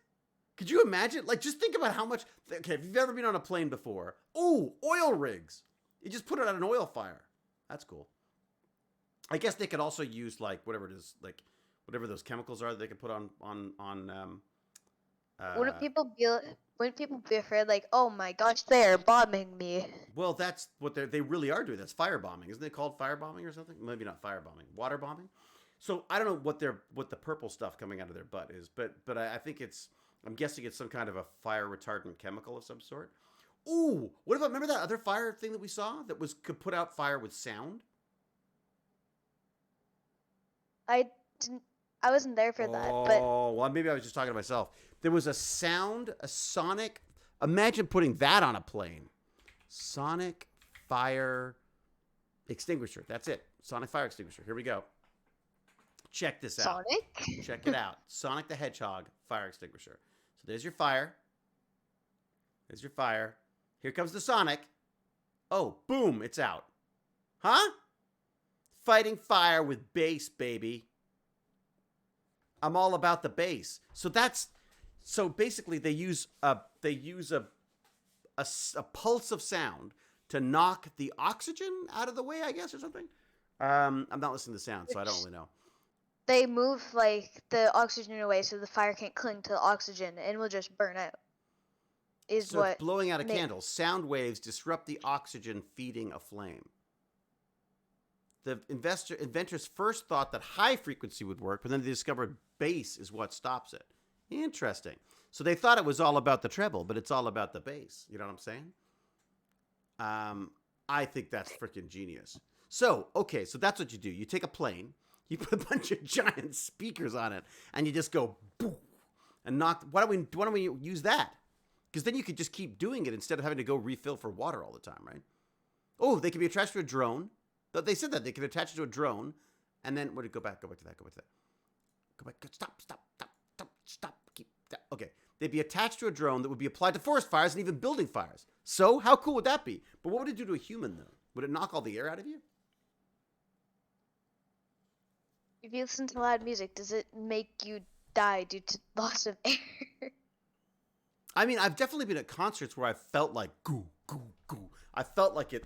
S1: Could you imagine? Like, just think about how much... Okay, if you've ever been on a plane before... Oh, oil rigs! You just put it on an oil fire. That's cool. I guess they could also use, like, whatever it is, like, whatever those chemicals are that they could put on
S4: Wouldn't people be afraid, like, oh my gosh, they are bombing me?
S1: Well, that's what they really are doing. That's firebombing. Isn't it called firebombing or something? Maybe not firebombing. Water bombing? So, I don't know what the purple stuff coming out of their butt is, but I think I'm guessing it's some kind of a fire retardant chemical of some sort. Ooh, what about, remember that other fire thing that we saw that could put out fire with sound?
S4: I wasn't there for that, but...
S1: Oh, well, maybe I was just talking to myself. There was a sonic, imagine putting that on a plane. Sonic fire extinguisher. That's it. Sonic fire extinguisher. Here we go. Check this out.
S4: Sonic?
S1: Check it out. Sonic the Hedgehog fire extinguisher. So there's your fire. There's your fire. Here comes the Sonic. Oh, boom, it's out. Huh? Fighting fire with bass, baby. I'm all about the bass. So basically they use a pulse of sound to knock the oxygen out of the way, I guess, or something. I'm not listening to sound, so I don't really know.
S4: They move, like, the oxygen away so the fire can't cling to the oxygen and will just burn out. It's
S1: blowing out a candle. Sound waves disrupt the oxygen feeding a flame. The inventors first thought that high frequency would work, but then they discovered bass is what stops it. Interesting. So they thought it was all about the treble, but it's all about the bass. You know what I'm saying? I think that's freaking genius. So, okay, so that's what you do. You take a plane, you put a bunch of giant speakers on it, and you just go boom and knock. Why don't we use that? Because then you could just keep doing it instead of having to go refill for water all the time, right? Oh, they could be attached to a drone. They said that they could attach it to a drone, and then go back to that. Go back. Stop. Keep that. Okay, they'd be attached to a drone that would be applied to forest fires and even building fires. So how cool would that be? But what would it do to a human though? Would it knock all the air out of you?
S4: If you listen to loud music, does it make you die due to loss of air?
S1: I mean, I've definitely been at concerts where I felt like goo. I felt like it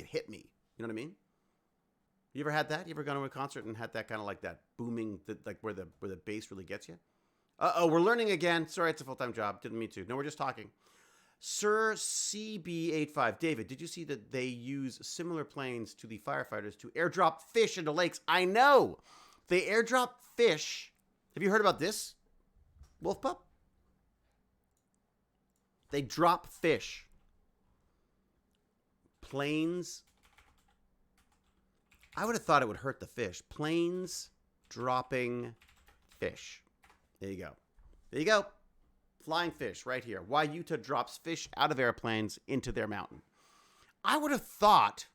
S1: hit me. You know what I mean? You ever had that? You ever gone to a concert and had that kind of like that booming, like where the bass really gets you? We're learning again. Sorry, it's a full-time job. Didn't mean to. No, we're just talking. Sir CB85. David, did you see that they use similar planes to the firefighters to airdrop fish into lakes? I know. They airdrop fish. Have you heard about this, Wolf Pup? They drop fish. Planes. I would have thought it would hurt the fish. Planes dropping fish. There you go. There you go. Flying fish right here. Why Utah drops fish out of airplanes into their mountain. I would have thought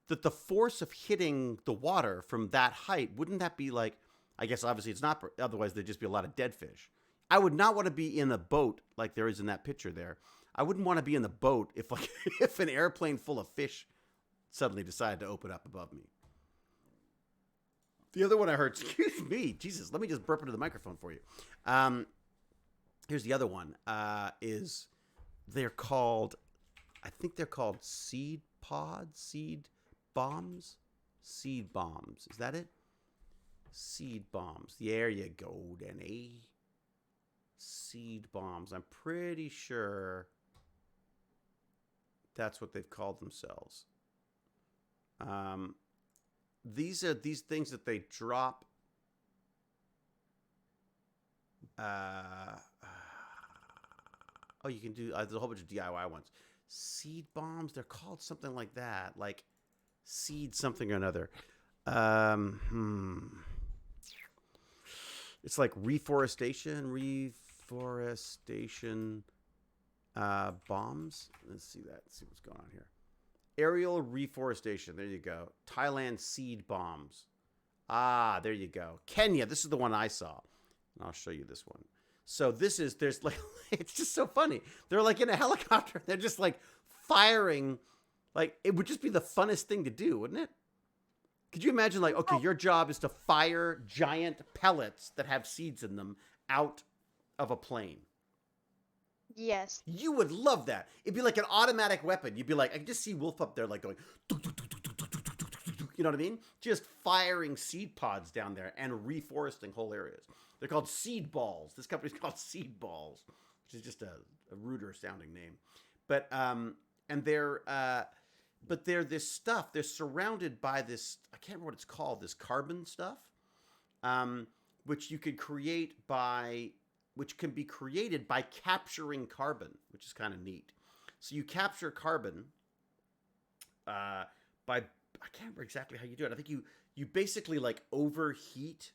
S1: that the force of hitting the water from that height, wouldn't that be like, I guess obviously it's not, otherwise there'd just be a lot of dead fish. I would not want to be in a boat like there is in that picture there. I wouldn't want to be in the boat if like if an airplane full of fish suddenly decided to open up above me. The other one I heard, excuse me, Jesus, let me just burp into the microphone for you. Here's the other one, is they're called, I think they're called seed pods, seed bombs. Is that it? Seed bombs. There you go, Denny. Seed bombs. I'm pretty sure that's what they've called themselves. These are these things that they drop. Oh, you can do. There's a whole bunch of DIY ones. Seed bombs. They're called something like that, like seed something or another. It's like reforestation bombs. Let's see that. Let's see what's going on here. Aerial reforestation. There you go. Thailand seed bombs. Ah, there you go. Kenya. This is the one I saw. And I'll show you this one. So there's like, it's just so funny. They're like in a helicopter. They're just like firing. Like, it would just be the funnest thing to do, wouldn't it? Could you imagine, like, okay, your job is to fire giant pellets that have seeds in them out of a plane.
S4: Yes.
S1: You would love that. It'd be like an automatic weapon. You'd be like, I can just see Wolf up there, like, going, you know what I mean? Just firing seed pods down there and reforesting whole areas. They're called seed balls. This company's called Seed Balls, which is just a ruder sounding name. But, and they're this stuff. They're surrounded by this, I can't remember what it's called, this carbon stuff, which you could create which can be created by capturing carbon, which is kind of neat. So you capture carbon by, I can't remember exactly how you do it. I think you basically like overheat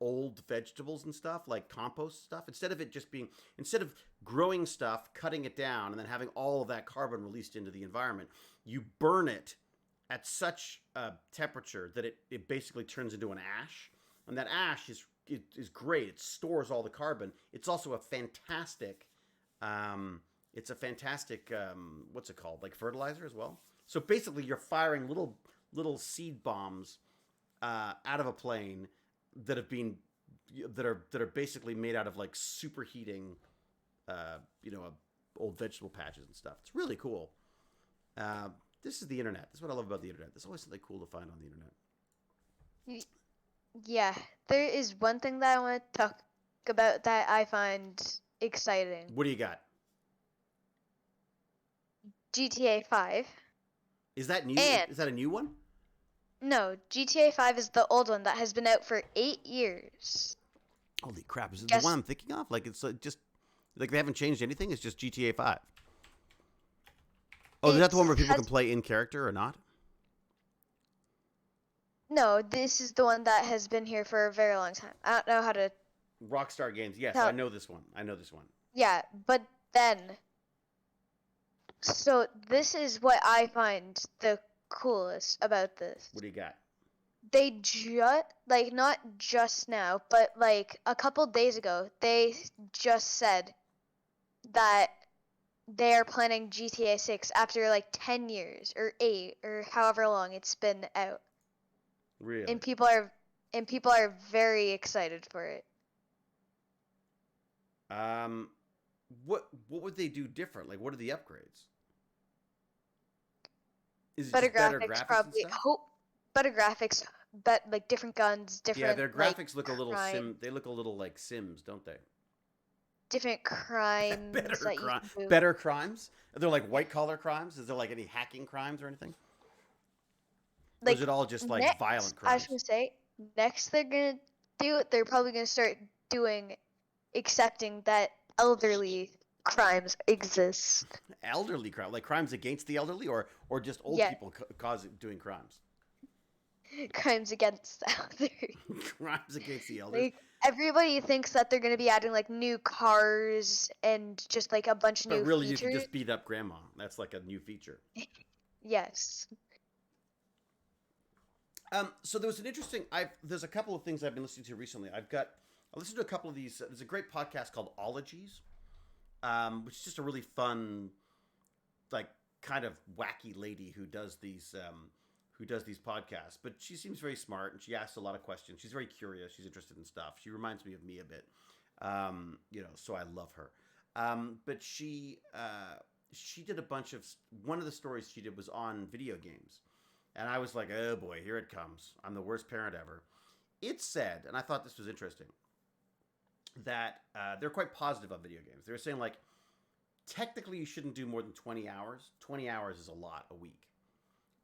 S1: old vegetables and stuff, like compost stuff, instead of growing stuff, cutting it down, and then having all of that carbon released into the environment, you burn it at such a temperature that it basically turns into an ash. And that ash is great. It stores all the carbon. It's also a fantastic, what's it called? Like fertilizer as well. So basically you're firing little seed bombs out of a plane that are basically made out of like superheating, old vegetable patches and stuff. It's really cool. This is the internet. This is what I love about the internet. There's always something cool to find on the internet.
S4: Yeah, there is one thing that I want to talk about that I find exciting.
S1: What do you got?
S4: GTA 5.
S1: Is that new?
S4: And-
S1: Is that a new one?
S4: No, GTA 5 is the old one that has been out for 8 years.
S1: Holy crap! Is it
S4: Yes.
S1: the one I'm thinking of? Like it's just like they haven't changed anything. It's just GTA 5. Oh, is that the one where people can play in character or not?
S4: No, this is the one that has been here for a very long time. I don't know how to...
S1: Rockstar Games. Yes,
S4: No.
S1: I know this one.
S4: Yeah, but then... So this is what I find the coolest about this.
S1: What do you got?
S4: They not just now, but like a couple days ago, they just said that they are planning GTA 6 after like 10 years or 8 or however long it's been out.
S1: Really?
S4: And people are very excited for it.
S1: What would they do different? Like, what are the upgrades? Is it
S4: Better
S1: just better
S4: graphics,
S1: graphics
S4: probably.
S1: and stuff?
S4: Better graphics, but like different guns, different.
S1: Yeah, their graphics look a little
S4: crime,
S1: They look a little like Sims, don't they?
S4: different crimes that you can do.
S1: Better crimes? Are there like white collar crimes? Is there like any hacking crimes or anything? Or
S4: Like,
S1: is it all just like
S4: next,
S1: violent
S4: I was
S1: crimes?
S4: gonna say next they're gonna do. They're probably gonna start doing accepting that elderly crimes exist.
S1: Elderly crime, like crimes against the elderly, or just old
S4: Yeah.
S1: people doing crimes.
S4: Crimes against the elderly.
S1: Crimes against the elders.
S4: Like, everybody thinks that they're going to be adding like new cars and just like a bunch of
S1: But
S4: new
S1: really, you
S4: features.
S1: can just beat up grandma. That's like a new feature.
S4: Yes.
S1: So there was an interesting. There's a couple of things I've been listening to recently. I listened to a couple of these. There's a great podcast called Ologies, which is just a really fun, like kind of wacky lady who does these podcasts. But she seems very smart and she asks a lot of questions. She's very curious. She's interested in stuff. She reminds me of me a bit, so I love her. But she did a bunch of. One of the stories she did was on video games. And I was like, oh boy, here it comes. I'm the worst parent ever. It said, and I thought this was interesting, that they're quite positive on video games. They're saying, like, technically you shouldn't do more than 20 hours. 20 hours is a lot a week.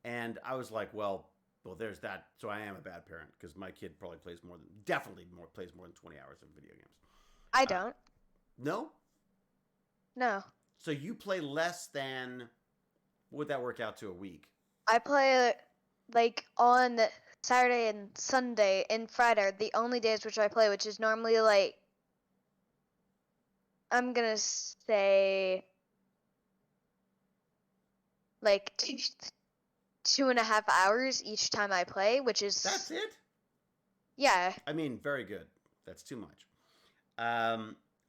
S1: And I was like, well, there's that. So I am a bad parent because my kid probably plays more than 20 hours of video games.
S4: I don't.
S1: No?
S4: No.
S1: So you play less than, what would that work out to a week?
S4: I play like on Saturday and Sunday and Friday are the only days which I play, which is normally like, I'm gonna say like 2.5 hours each time I play, which is
S1: That's it?
S4: yeah.
S1: I mean, very good. That's too much.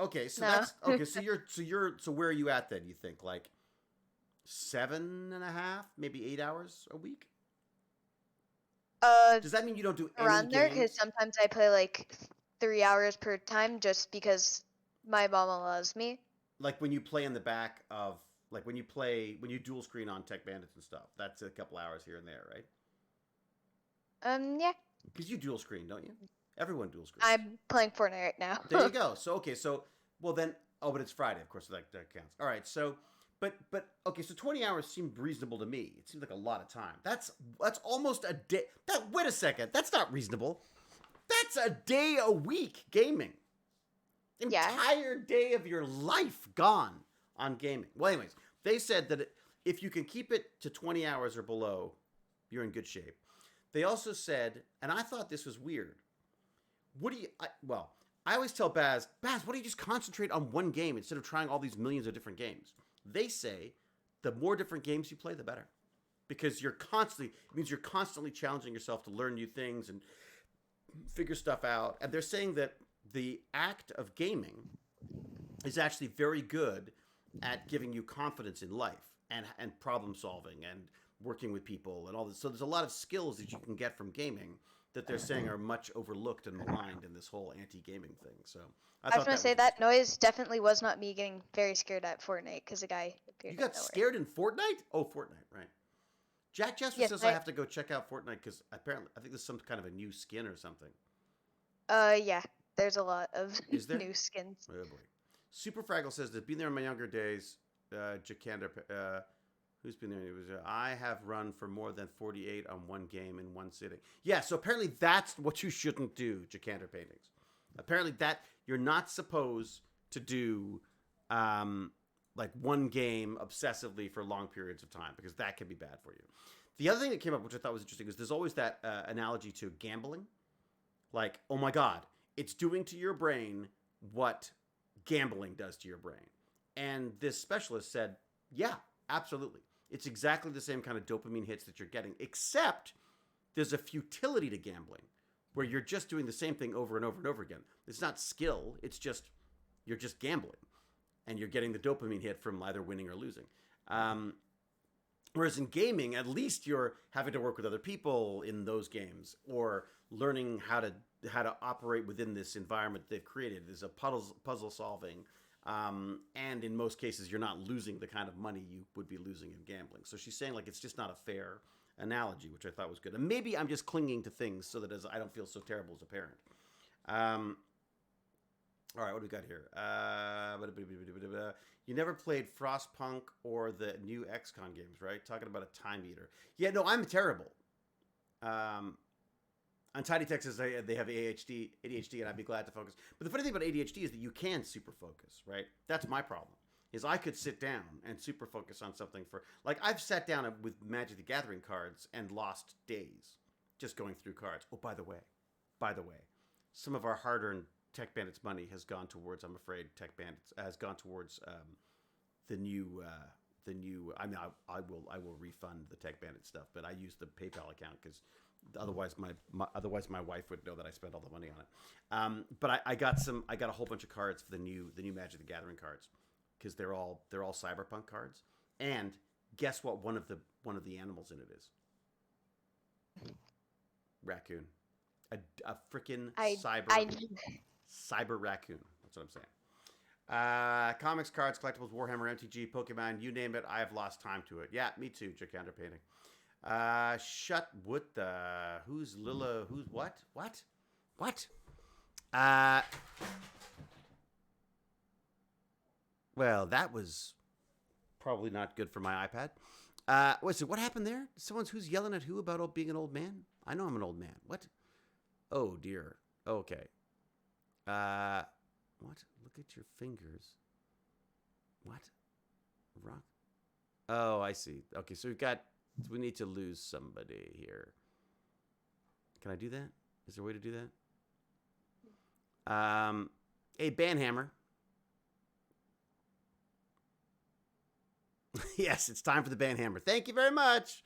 S1: Okay, so
S4: No.
S1: that's okay. So where are you at then? You think like 7.5, maybe 8 hours a week? Does that mean you don't do any
S4: Around there, because
S1: games?
S4: sometimes I play like 3 hours per time just because my mom allows me.
S1: Like when you play in the back of, like when you dual screen on TechBandits and stuff, that's a couple hours here and there, right?
S4: Yeah.
S1: Because you dual screen, don't you? Everyone dual screens.
S4: I'm playing Fortnite right now.
S1: There you go. So well then, but it's Friday, of course, so that counts. All right, so but okay, so 20 hours seemed reasonable to me. It seemed like a lot of time. That's almost a day. Wait a second, that's not reasonable. That's a day a week gaming.
S4: Yeah.
S1: Entire day of your life gone on gaming. Well, anyways, they said that if you can keep it to 20 hours or below, you're in good shape. They also said, and I thought this was weird. I always tell Baz, why don't you just concentrate on one game instead of trying all these millions of different games? They say the more different games you play, the better. Because it means you're constantly challenging yourself to learn new things and figure stuff out. And they're saying that the act of gaming is actually very good at giving you confidence in life and problem solving and working with people and all this. So there's a lot of skills that you can get from gaming that they're saying are much overlooked and maligned in this whole anti-gaming thing. So
S4: I was going to say that noise definitely was not me getting very scared at Fortnite because a guy appeared.
S1: You got scared in Fortnite? Oh, Fortnite, right. Jack Jasper says I have to go check out Fortnite because apparently I think there's some kind of a new skin or something.
S4: Yeah, there's a lot of
S1: Is there?
S4: new skins.
S1: Oh boy. Super Fraggle says that being there in my younger days, Jakander, who's been there? It was I have run for more than 48 on one game in one sitting. Yeah, so apparently that's what you shouldn't do, Jakander paintings. Apparently that you're not supposed to do like one game obsessively for long periods of time because that can be bad for you. The other thing that came up, which I thought was interesting, is there's always that analogy to gambling. Like, oh my God, it's doing to your brain what gambling does to your brain. And this specialist said, yeah, absolutely. It's exactly the same kind of dopamine hits that you're getting, except there's a futility to gambling where you're just doing the same thing over and over and over again. It's not skill. It's just, you're just gambling and you're getting the dopamine hit from either winning or losing. Whereas in gaming, at least you're having to work with other people in those games or learning how to operate within this environment they've created. There's a puzzle solving. And in most cases, you're not losing the kind of money you would be losing in gambling. So she's saying like it's just not a fair analogy, which I thought was good. And maybe I'm just clinging to things so that I don't feel so terrible as a parent. All right, what do we got here? You never played Frostpunk or the new XCOM games, right? Talking about a time eater. Yeah, no, I'm terrible. On Tiny Texas, they have ADHD, and I'd be glad to focus. But the funny thing about ADHD is that you can super focus, right? That's my problem. is I could sit down and super focus on something for, like, I've sat down with Magic the Gathering cards and lost days just going through cards. Oh, by the way, some of our hard-earned Tech Bandits money has gone towards, I'm afraid, Tech Bandits has gone towards the new. I mean, I will refund the Tech Bandit stuff, but I use the PayPal account because otherwise my wife would know that I spent all the money on it. But I got a whole bunch of cards for the new Magic the Gathering cards because they're all cyberpunk cards. And guess what? One of the animals in it is raccoon, a freaking cyber raccoon. That's what I'm saying. Comics, cards, collectibles, Warhammer, MTG, Pokemon, you name it. I have lost time to it. Yeah, me too. Jacander painting. Who's Lila? Who's what? Well, that was probably not good for my iPad. What happened there? Who's yelling at who about being an old man? I know I'm an old man. What? Oh dear. Okay. What? Look at your fingers. What? Rock. Oh, I see. Okay, so we need to lose somebody here. Can I do that? Is there a way to do that? Hey, Banhammer. Yes, it's time for the Banhammer. Thank you very much.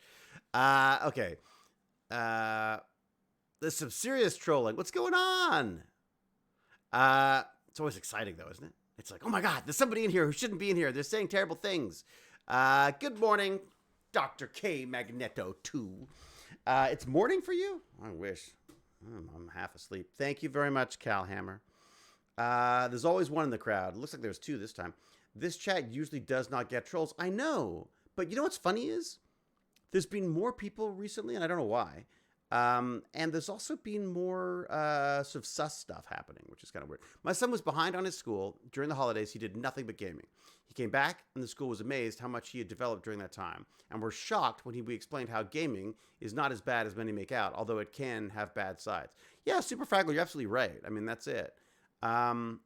S1: Okay. There's some serious trolling. What's going on? It's always exciting, though, isn't it? It's like, oh my God, there's somebody in here who shouldn't be in here. They're saying terrible things. Good morning, Dr. K Magneto 2. It's morning for you? I wish. I'm half asleep. Thank you very much, Cal Hammer. There's always one in the crowd. It looks like there's two this time. This chat usually does not get trolls. I know. But you know what's funny is there's been more people recently, and I don't know why. And there's also been more sort of sus stuff happening, which is kind of weird. My son was behind on his school. During the holidays, he did nothing but gaming. He came back, and the school was amazed how much he had developed during that time. And were shocked when we explained how gaming is not as bad as many make out, although it can have bad sides. Yeah, Super Fraggle, you're absolutely right. I mean, that's it. Guam?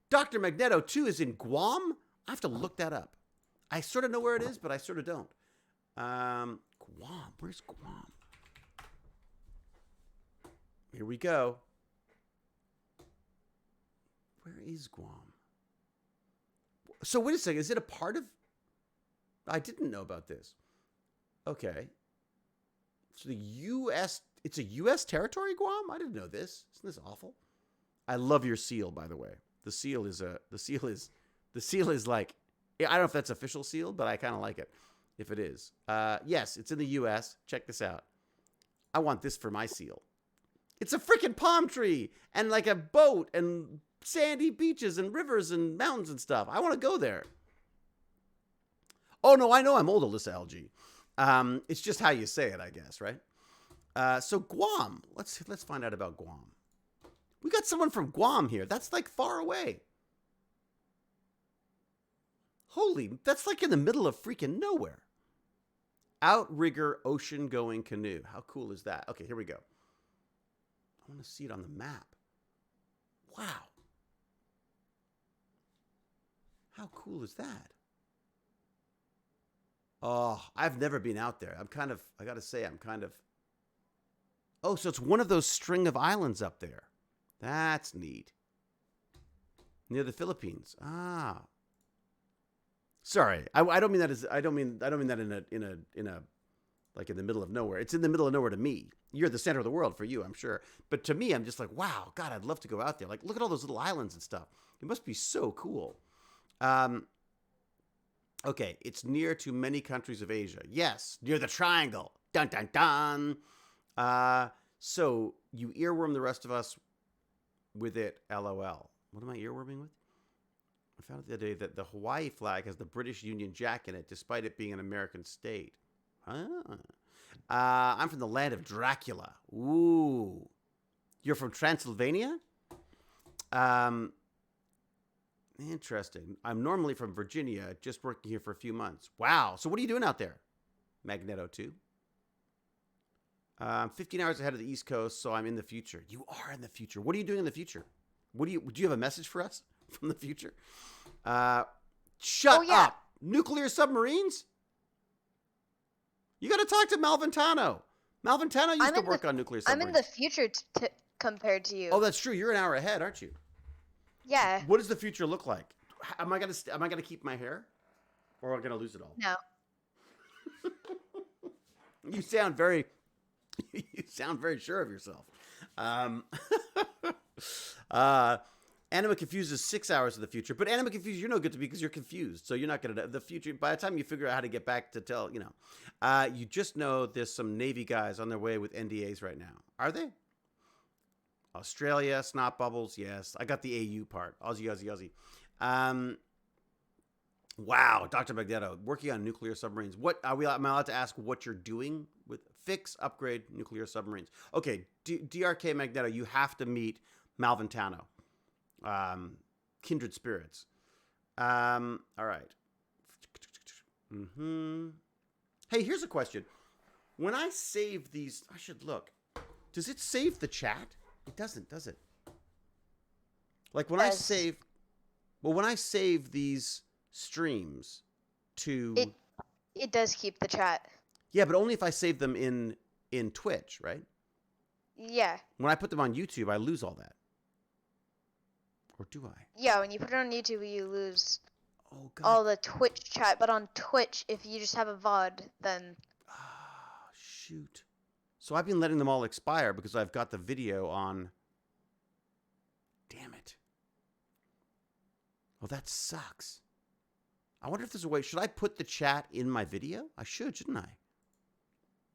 S1: Dr. Magneto 2 is in Guam? I have to look that up. I sort of know where it is, but I sort of don't. Guam. Where's Guam? Here we go. Where is Guam? So wait a second. Is it a part of... I didn't know about this. Okay. So the U.S... It's a U.S. territory, Guam? I didn't know this. Isn't this awful? I love your seal, by the way. The seal is like... I don't know if that's official seal, but I kind of like it. If it is. Yes, it's in the U.S. Check this out. I want this for my seal. It's a freaking palm tree and like a boat and sandy beaches and rivers and mountains and stuff. I want to go there. Oh, no, I know I'm old, Alyssa LG. It's just how you say it, I guess, right? So Guam. Let's find out about Guam. We got someone from Guam here. That's like far away. Holy, that's like in the middle of freaking nowhere. Outrigger ocean-going canoe. How cool is that? Okay, here we go. I want to see it on the map. Wow. How cool is that? Oh, I've never been out there. I got to say, oh, so it's one of those string of islands up there. That's neat. Near the Philippines. Ah. Sorry, I don't mean that as I don't mean that in a like in the middle of nowhere. It's in the middle of nowhere to me. You're the center of the world for you, I'm sure. But to me, I'm just like, wow, God, I'd love to go out there. Like, look at all those little islands and stuff. It must be so cool. Okay, it's near to many countries of Asia. Yes, near the triangle. Dun dun dun. So you earworm the rest of us with it. LOL. What am I earworming with? I found out the other day that the Hawaii flag has the British Union Jack in it, despite it being an American state. I'm from the land of Dracula. Ooh. You're from Transylvania? Interesting. I'm normally from Virginia, just working here for a few months. Wow. So what are you doing out there? Magneto 2. 15 hours ahead of the East Coast, so I'm in the future. You are in the future. What are you doing in the future? Do you have a message for us from the future? Shut
S4: Oh, yeah.
S1: up. Nuclear submarines? You got to talk to Malventano. Malventano used to work on nuclear
S4: I'm
S1: submarines.
S4: in the future compared to you.
S1: Oh, that's true. You're an hour ahead, aren't you?
S4: Yeah.
S1: What does the future look like? Am I gonna keep my hair, or am I gonna lose it all?
S4: No.
S1: You sound very sure of yourself. Anima Confuses 6 hours of the future, but Anima Confused, you're no good to me because you're confused, so you're not gonna the future. By the time you figure out how to get back to tell, you just know there's some Navy guys on their way with NDAs right now. Are they? Australia, snot bubbles, yes. I got the AU part. Aussie. Wow, Dr. Magneto, working on nuclear submarines. Am I allowed to ask what you're doing with fix, upgrade nuclear submarines? Okay, DRK Magneto, you have to meet Malventano. Kindred spirits. All right. Hey, here's a question. When I save these, I should look. Does it save the chat? It doesn't, does it? Like when I save these streams to
S4: it does keep the chat.
S1: Yeah, but only if I save them in Twitch, right?
S4: Yeah.
S1: When I put them on YouTube, I lose all that. Or do I?
S4: Yeah, when you put it on YouTube, you lose
S1: all
S4: the Twitch chat. But on Twitch, if you just have a VOD, then...
S1: Ah, shoot. So I've been letting them all expire because I've got the video on... Damn it. Well, that sucks. I wonder if there's a way... Should I put the chat in my video? I should, shouldn't I?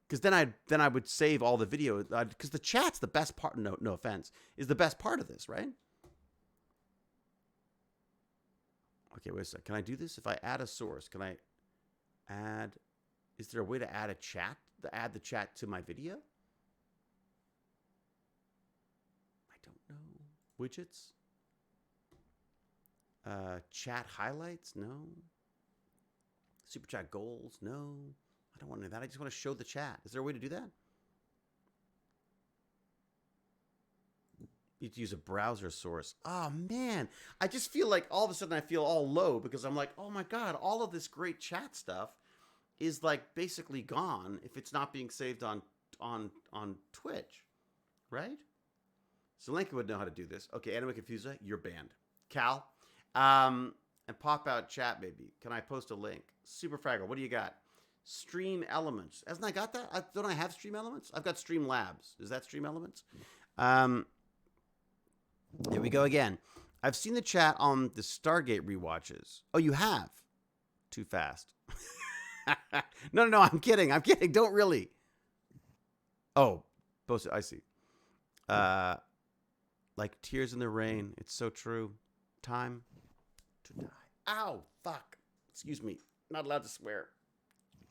S1: Because then I would save all the video. Because the chat's the best part... No offense. Is the best part of this, right? Okay, wait a sec. Can I do this? If I add a source, can I add... Is there a way to add a chat? To add the chat to my video? I don't know. Widgets? Chat highlights? No. Super chat goals? No. I don't want to do that. I just want to show the chat. Is there a way to do that? You have to use a browser source. Oh, man. I just feel like all of a sudden I feel all low because I'm like, oh, my God, all of this great chat stuff is like basically gone if it's not being saved on Twitch, right? Zelenka would know how to do this. Okay, Anime Confusa, you're banned. Cal, and pop out chat, baby. Can I post a link? Super Fraggle, what do you got? Stream Elements. Hasn't I got that? Don't I have Stream Elements? I've got Stream Labs. Is that Stream Elements? Here we go again. I've seen the chat on the Stargate rewatches. Oh, you have? Too fast. No, I'm kidding. Don't really. Oh, post it. I see. Like tears in the rain. It's so true. Time to die. Ow, fuck. Excuse me. Not allowed to swear.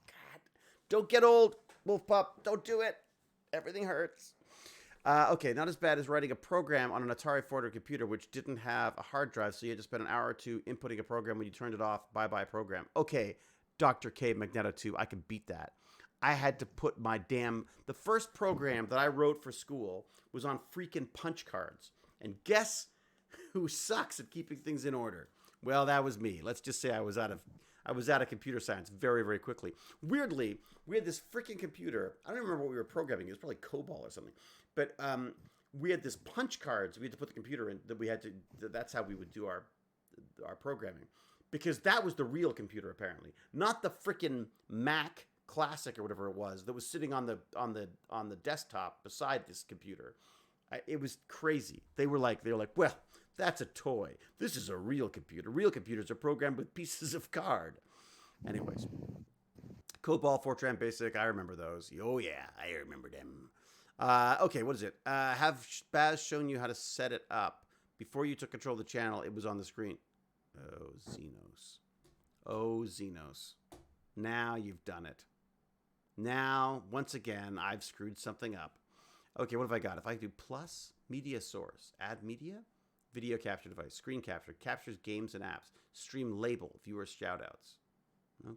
S1: God. Don't get old, Wolf Pup. Don't do it. Everything hurts. Okay, not as bad as writing a program on an Atari 400 computer which didn't have a hard drive, so you had to spend an hour or two inputting a program. When you turned it off, bye-bye program. Okay, Dr. K Magneto 2, I can beat that. I had to put the first program that I wrote for school was on freaking punch cards. And guess who sucks at keeping things in order? Well, that was me. Let's just say I was out of computer science very, very quickly. Weirdly, we had this freaking computer. I don't remember what we were programming. It was probably COBOL or something. But we had this punch cards. We had to put the computer in. That's how we would do our programming. Because that was the real computer, apparently. Not the freaking Mac Classic or whatever it was that was sitting on the desktop beside this computer. It was crazy. They were like, well, that's a toy. This is a real computer. Real computers are programmed with pieces of card. Anyways, COBOL, Fortran Basic, I remember those. Oh yeah, I remember them. Okay, what is it? Have Baz shown you how to set it up? Before you took control of the channel, it was on the screen. Oh, Xenos. Oh, Xenos. Now you've done it. Now, once again, I've screwed something up. Okay, what have I got? If I do plus, media source, add media, video capture device, screen capture, captures games and apps, stream label, viewer shoutouts,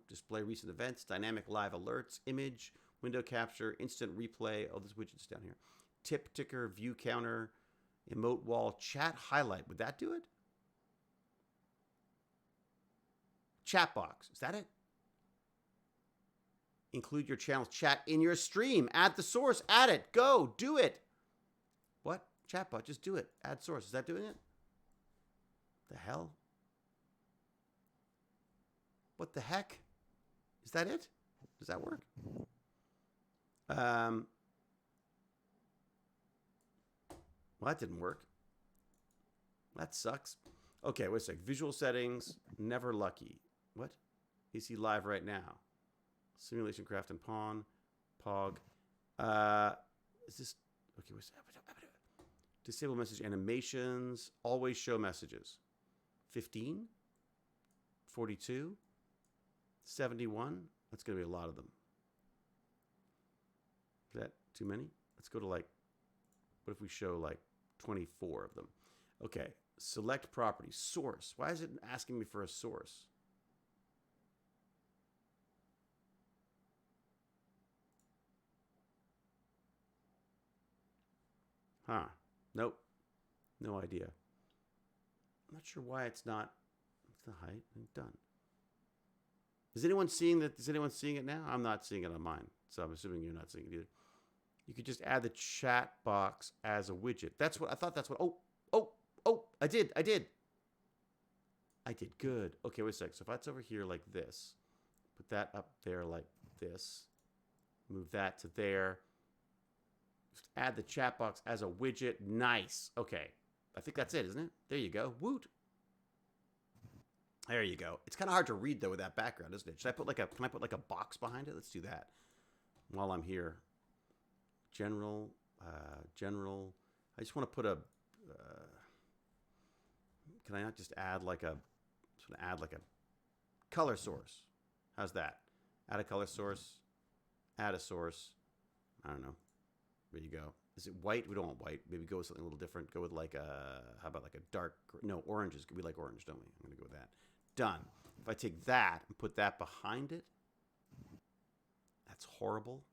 S1: display recent events, dynamic live alerts, image, window capture, instant replay. Oh, this widget's down here. Tip ticker, view counter, emote wall, chat highlight. Would that do it? chat box. Is that it? Include your channel's chat in your stream. Add the source. Add it. Go. Do it. What? Chatbot. Just do it. Add source. Is that doing it? The hell? What the heck? Is that it? Does that work? Well, that didn't work. That sucks. Okay, wait a sec. Visual settings. Never lucky. What? Is he live right now? Simulation, craft, and pawn. Pog. Is this... Okay, what's that? Disable message animations. Always show messages. 15? 42? 71? That's going to be a lot of them. Is that too many? Let's go to like... What if we show like 24 of them? Okay. Select property. Source. Why is it asking me for a source? Huh. Nope. No idea. I'm not sure why it's not. What's the height? Done. Is anyone seeing that? Is anyone seeing it now? I'm not seeing it on mine, so I'm assuming you're not seeing it either. You could just add the chat box as a widget. That's what I thought. That's what. Oh! I did. Good. Okay, wait a sec. So if that's over here like this, put that up there like this. Move that to there. Just add the chat box as a widget. Nice. Okay. I think that's it, isn't it? There you go. Woot. There you go. It's kind of hard to read though with that background, isn't it? Should I put can I put like a box behind it? Let's do that while I'm here. General. I just want to put a, can I not just add like a color source? How's that? Add a color source. Add a source. I don't know. There you go. Is it white? We don't want white. Maybe go with something a little different. Go with like how about like a dark, no, orange is, we like orange, don't we? I'm going to go with that. Done. If I take that and put that behind it, that's horrible.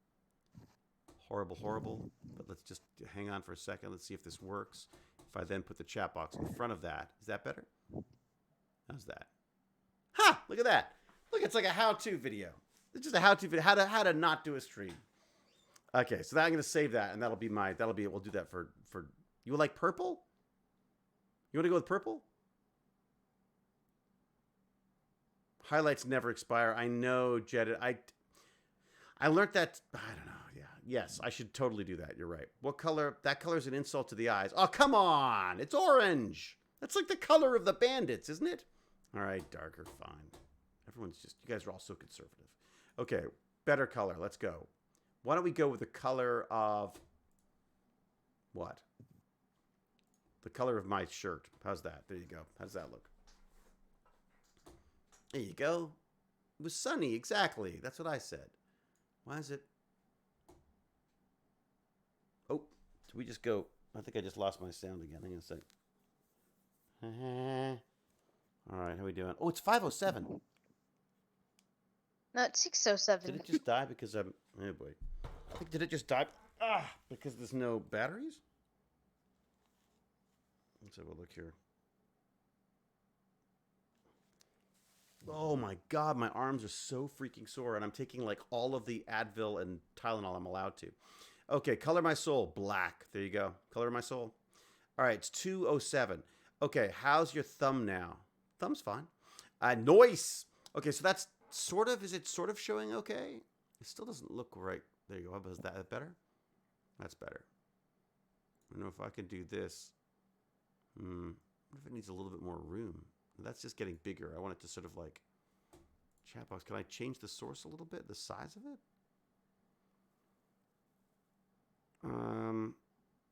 S1: Horrible. But let's just hang on for a second. Let's see if this works. If I then put the chat box in front of that, is that better? How's that? Ha! Look at that. Look, it's like a how-to video. It's just a how-to video. How to not do a stream. Okay, so now I'm going to save that, and we'll do that for, you like purple? You want to go with purple? Highlights never expire. I know, Jed. I learned that, I don't know, yeah. Yes, I should totally do that. You're right. What color? That color is an insult to the eyes. Oh, come on. It's orange. That's like the color of the bandits, isn't it? All right, darker, fine. Everyone's just, you guys are all so conservative. Okay, better color. Let's go. Why don't we go with the color of what? The color of my shirt. How's that? There you go. How does that look? There you go. It was sunny. Exactly. That's what I said. Why is it? Oh, did we just go? I think I just lost my sound again. Hang on a sec. All right. How are we doing? Oh, it's 5:07.
S4: No, it's 6:07.
S1: Did it just die because I'm... Oh, boy. I think, did it just die? Because there's no batteries? Let's have a look here. Oh, my God. My arms are so freaking sore, and I'm taking, like, all of the Advil and Tylenol I'm allowed to. Okay, color my soul. Black. There you go. Color my soul. All right, it's 2:07. Okay, how's your thumb now? Thumb's fine. Noise. Okay, so that's... Sort of, is it sort of showing okay? It still doesn't look right. There you go. Is that better? That's better. I don't know if I can do this. What if it needs a little bit more room? That's just getting bigger. I want it to sort of like chat box. Can I change the source a little bit? The size of it?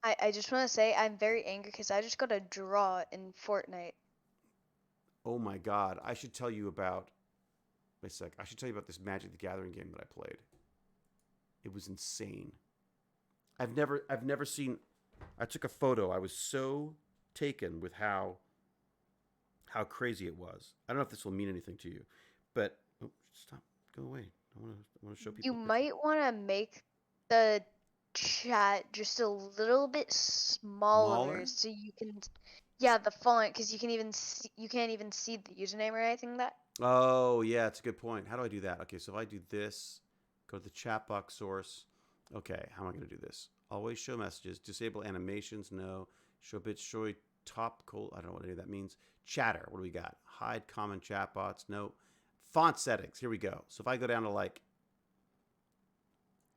S4: I just want to say I'm very angry because I just got a draw in Fortnite.
S1: Oh my God. I should tell you about... Wait a sec. I should tell you about this Magic the Gathering game that I played. It was insane. I've never seen... I took a photo. I was so taken with how crazy it was. I don't know if this will mean anything to you, but... Oh, stop. Go away. I want to show people...
S4: You might want to make the chat just a little bit smaller so you can... Yeah, the font, because you can't even see the username or anything like that.
S1: Oh, yeah, it's a good point. How do I do that? Okay, so if I do this, go to the chat box source. Okay, how am I going to do this? Always show messages. Disable animations. No. Show bits. Show top cold. I don't know what any of that means. Chatter. What do we got? Hide common chat bots. No. Font settings. Here we go. So if I go down to like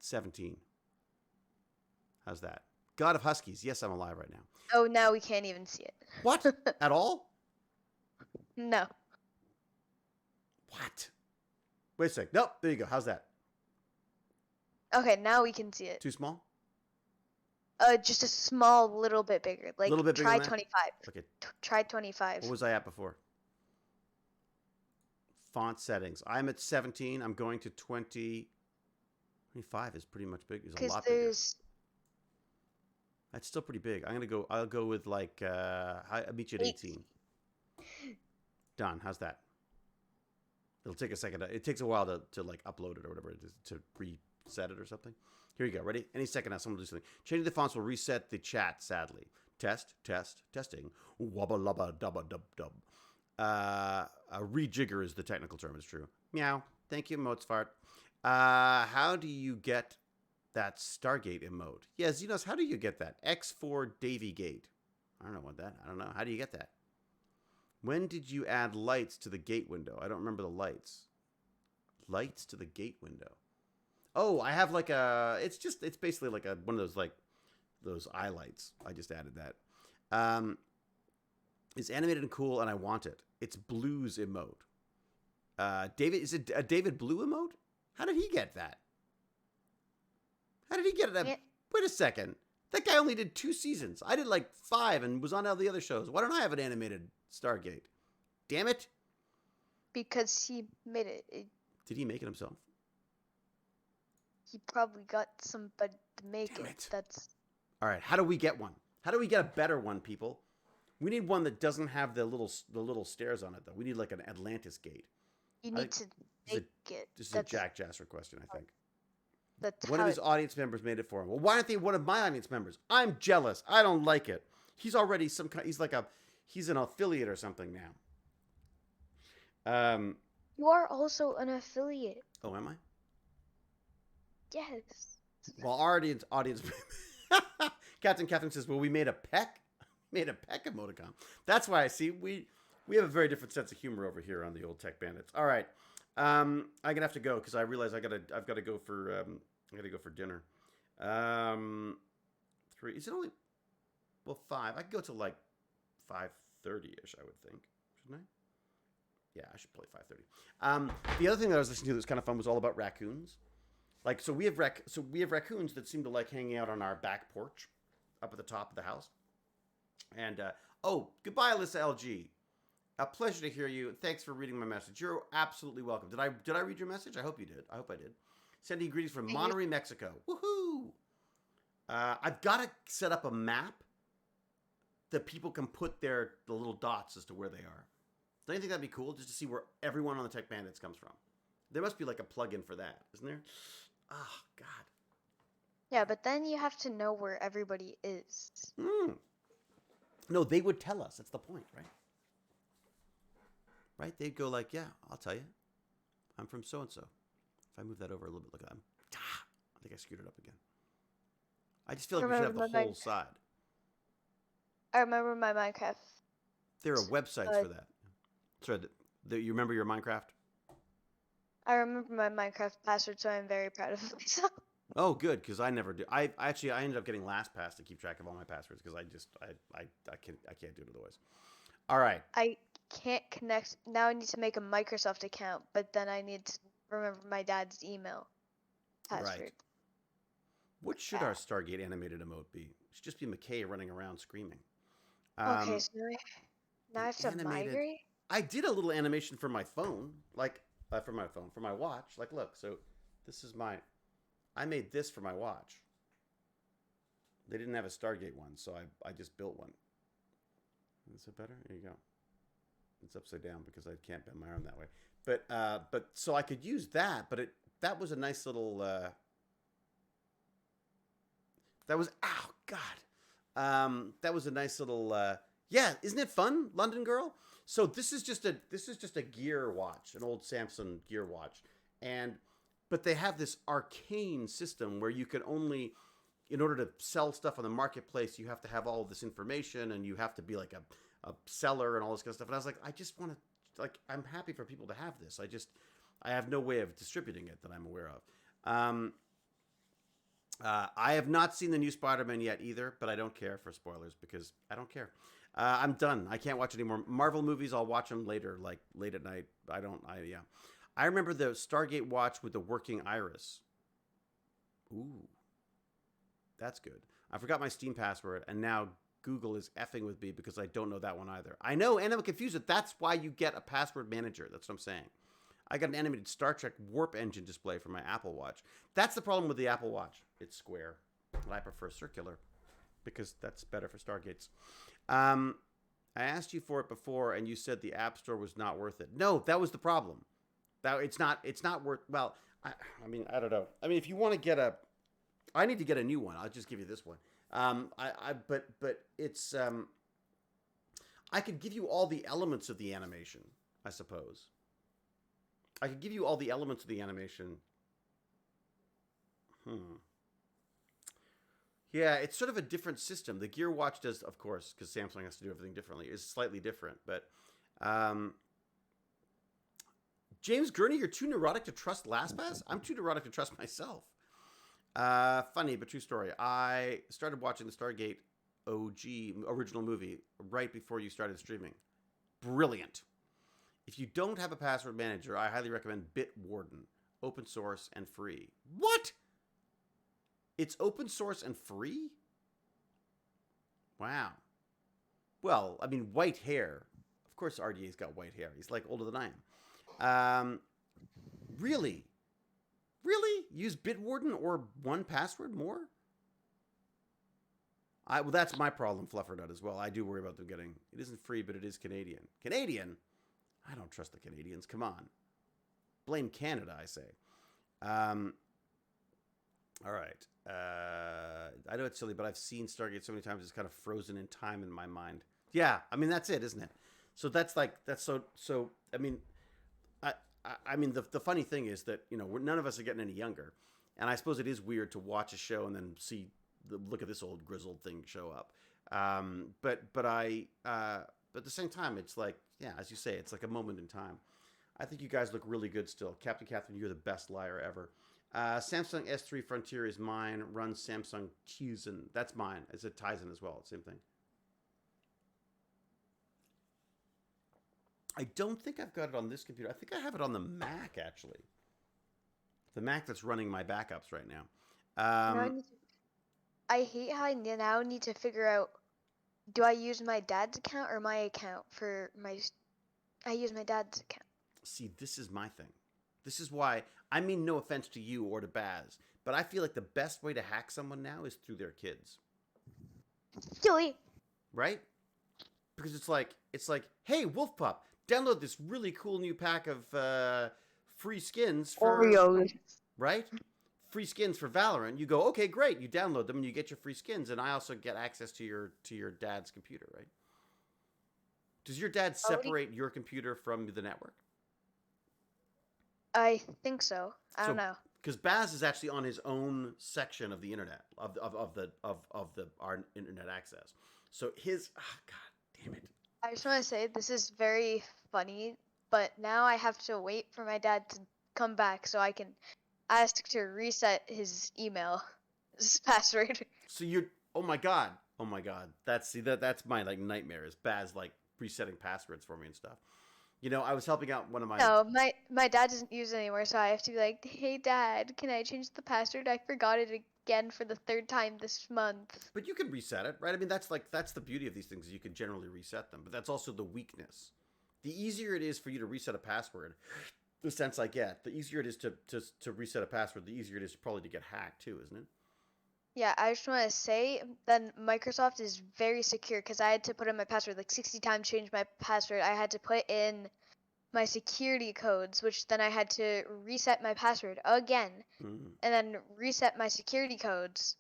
S1: 17. How's that? God of Huskies. Yes, I'm alive right now.
S4: Oh, now we can't even see it.
S1: What? At all?
S4: No.
S1: What? Wait a sec. Nope. There you go. How's that?
S4: Okay, now we can see it.
S1: Too small?
S4: Just a small little bit bigger. Like,
S1: Little bit bigger
S4: try
S1: than that?
S4: 25.
S1: Okay.
S4: Try 25.
S1: What was I at before? Font settings. I'm at 17. I'm going to 20. 25 is pretty much big. Is a
S4: Because
S1: lot bigger.
S4: there's...
S1: That's still pretty big. I'll go with like, I'll meet you at 18. Done. How's that? It'll take a second. It takes a while to like upload it or whatever it is, to reset it or something. Here you go. Ready? Any second now, someone will do something. Changing the fonts will reset the chat, sadly. Testing. Wubba lubba dubba dub dub. A rejigger is the technical term. It's true. Meow. Thank you, Mozart. How do you get that Stargate emote? Yeah, Xenos, how do you get that? X4 Davy Gate. I don't know what that. I don't know. How do you get that? When did you add lights to the gate window? I don't remember the lights. Lights to the gate window. Oh, I have like it's basically like one of those like those eye lights. I just added that. It's animated and cool and I want it. It's Blue's emote. David, is it a David Blue emote? How did he get that? How did he get it?
S4: Yeah.
S1: Wait a second. That guy only did 2 seasons. I did like 5 and was on all the other shows. Why don't I have an animated Stargate? Damn it.
S4: Because he made it.
S1: Did he make it himself?
S4: He probably got somebody to make
S1: Damn
S4: it.
S1: it.
S4: That's...
S1: All right. How do we get one? How do we get a better one, people? We need one that doesn't have the little stairs on it, though. We need like an Atlantis gate.
S4: You need to make it.
S1: This is a Jack Jasser question, I think.
S4: That's
S1: One
S4: how
S1: of his audience members made it for him. Well, why aren't they one of my audience members? I'm jealous. I don't like it. He's already he's an affiliate or something now.
S4: You are also an affiliate.
S1: Oh, am I?
S4: Yes.
S1: Well, our audience Captain Catherine says, well, we made a peck emoticon. That's why I see we have a very different sense of humor over here on the old Tech Bandits. All right. I'm gonna have to go because I realize I've got to go for dinner. 3. Is it only 5? I could go to like 5:30ish, I would think, shouldn't I? Yeah, I should play 5:30. The other thing that I was listening to that was kind of fun was all about raccoons. Like, so we have raccoons that seem to like hanging out on our back porch, up at the top of the house. And goodbye, Alyssa LG. A pleasure to hear you. Thanks for reading my message. You're absolutely welcome. Did I read your message? I hope you did. I hope I did. Sending greetings from Monterey, Mexico. Woohoo! I've got to set up a map that people can put the little dots as to where they are. Don't you think that'd be cool? Just to see where everyone on the Tech Bandits comes from. There must be like a plug-in for that, isn't there? Oh, God.
S4: Yeah, but then you have to know where everybody is.
S1: No, they would tell us. That's the point, right? Right? They'd go like, yeah, I'll tell you. I'm from so-and-so. If I move that over a little bit, look at that. I think I screwed it up again. I just feel like we should have the whole side.
S4: I remember my Minecraft.
S1: There are websites for that. Sorry, you remember your Minecraft?
S4: I remember my Minecraft password, so I'm very proud of myself.
S1: Oh, good, because I never do. I ended up getting LastPass to keep track of all my passwords because I can't do it otherwise. All right.
S4: I can't connect. Now I need to make a Microsoft account, but then I need to remember my dad's email password.
S1: Right. What should our Stargate animated emote be? It should just be McKay running around screaming.
S4: Okay, so now I have to migrate?
S1: I did a little animation for my phone, for my watch. Like, look, so this is I made this for my watch. They didn't have a Stargate one, so I just built one. Is it better? There you go. It's upside down because I can't bend my arm that way. But so I could use that, but that was a nice little that was that was a nice little yeah, isn't it fun, London Girl? So this is just a gear watch, an old Samsung gear watch, but they have this arcane system where you can only, in order to sell stuff on the marketplace, you have to have all of this information and you have to be like a seller and all this kind of stuff. And I was like, I just want to, like, I'm happy for people to have this. I have no way of distributing it that I'm aware of. I have not seen the new Spider-Man yet either, but I don't care for spoilers because I don't care. I'm done. I can't watch any more Marvel movies. I'll watch them later, like late at night. I remember the Stargate watch with the working iris. Ooh, that's good. I forgot my Steam password, and now Google is effing with me because I don't know that one either. I know, and I'm confused. That's why you get a password manager. That's what I'm saying. I got an animated Star Trek warp engine display for my Apple Watch. That's the problem with the Apple Watch. It's square, and I prefer circular because that's better for Stargates. I asked you for it before, and you said the App Store was not worth it. No, that was the problem. That it's not worth. Well, I mean, I don't know. I mean, if you want to get I need to get a new one. I'll just give you this one. But it's I could give you all the elements of the animation, I suppose. I could give you all the elements of the animation. Yeah, it's sort of a different system. The Gear Watch does, of course, because Samsung has to do everything differently, is slightly different. But James Gurney, you're too neurotic to trust LastPass? I'm too neurotic to trust myself. Funny, but true story. I started watching the Stargate OG original movie right before you started streaming. Brilliant. If you don't have a password manager, I highly recommend Bitwarden. Open source and free. What? It's open source and free? Wow. Well, I mean, white hair. Of course RDA's got white hair. He's like older than I am. Really? Really? Use Bitwarden or 1Password more? Well, that's my problem, Fluffernut, as well. I do worry about them getting... It isn't free, but it is Canadian. Canadian? I don't trust the Canadians. Come on. Blame Canada, I say. All right. I know it's silly, but I've seen Stargate so many times it's kind of frozen in time in my mind. Yeah, I mean, that's it, isn't it? So that's so I mean, I mean, the funny thing is that, you know, none of us are getting any younger. And I suppose it is weird to watch a show and then look at this old grizzled thing show up. But at the same time, it's like, yeah, as you say, it's like a moment in time. I think you guys look really good still. Captain Catherine, you're the best liar ever. Samsung S3 Frontier is mine. Runs Samsung Tizen. That's mine. It's a Tizen as well. Same thing. I don't think I've got it on this computer. I think I have it on the Mac, actually. The Mac that's running my backups right now.
S4: I hate how I now need to figure out, do I use my dad's account or my account for my... I use my dad's account.
S1: See, this is my thing. This is why, I mean no offense to you or to Baz, but I feel like the best way to hack someone now is through their kids.
S4: Silly.
S1: Right? Because it's like, hey, Wolf Pup, download this really cool new pack of free skins for...
S4: Oreos.
S1: Right? Free skins for Valorant. You go, okay, great. You download them and you get your free skins, and I also get access to your dad's computer, right? Does your dad separate your computer from the network?
S4: I think so. I don't know.
S1: Because Baz is actually on his own section of the internet of our internet access. So God damn it.
S4: I just want to say this is very funny, but now I have to wait for my dad to come back so I can ask to reset his email, his password.
S1: So you're oh my god. That's my like nightmare is Baz like resetting passwords for me and stuff. You know, I was helping out one of my...
S4: No, my dad doesn't use it anymore, so I have to be like, hey, Dad, can I change the password? I forgot it again for the 3rd time this month.
S1: But you can reset it, right? I mean, that's the beauty of these things. Is you can generally reset them, but that's also the weakness. The easier it is for you to reset a password, the sense I get, the easier it is to reset a password, the easier it is probably to get hacked too, isn't it?
S4: Yeah, I just want to say then Microsoft is very secure because I had to put in my password like 60 times, change my password. I had to put in my security codes, which then I had to reset my password again, and then reset my security codes.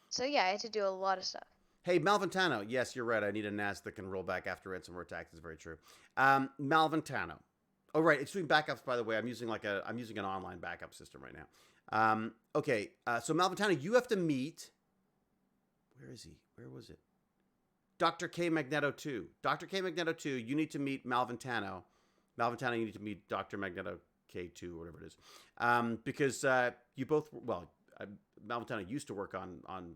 S4: So yeah, I had to do a lot of stuff.
S1: Hey, Malventano. Yes, you're right. I need a NAS that can roll back after ransomware attacks. Is very true. Malventano. Oh, right. It's doing backups, by the way. I'm using an online backup system right now. Okay. So Malventano, you have to meet. Where is he? Where was it? Dr. K Magneto 2. Dr. K Magneto 2, you need to meet Malventano. Malventano, you need to meet Dr. Magneto K2, whatever it is. Because you both, Malventano used to work on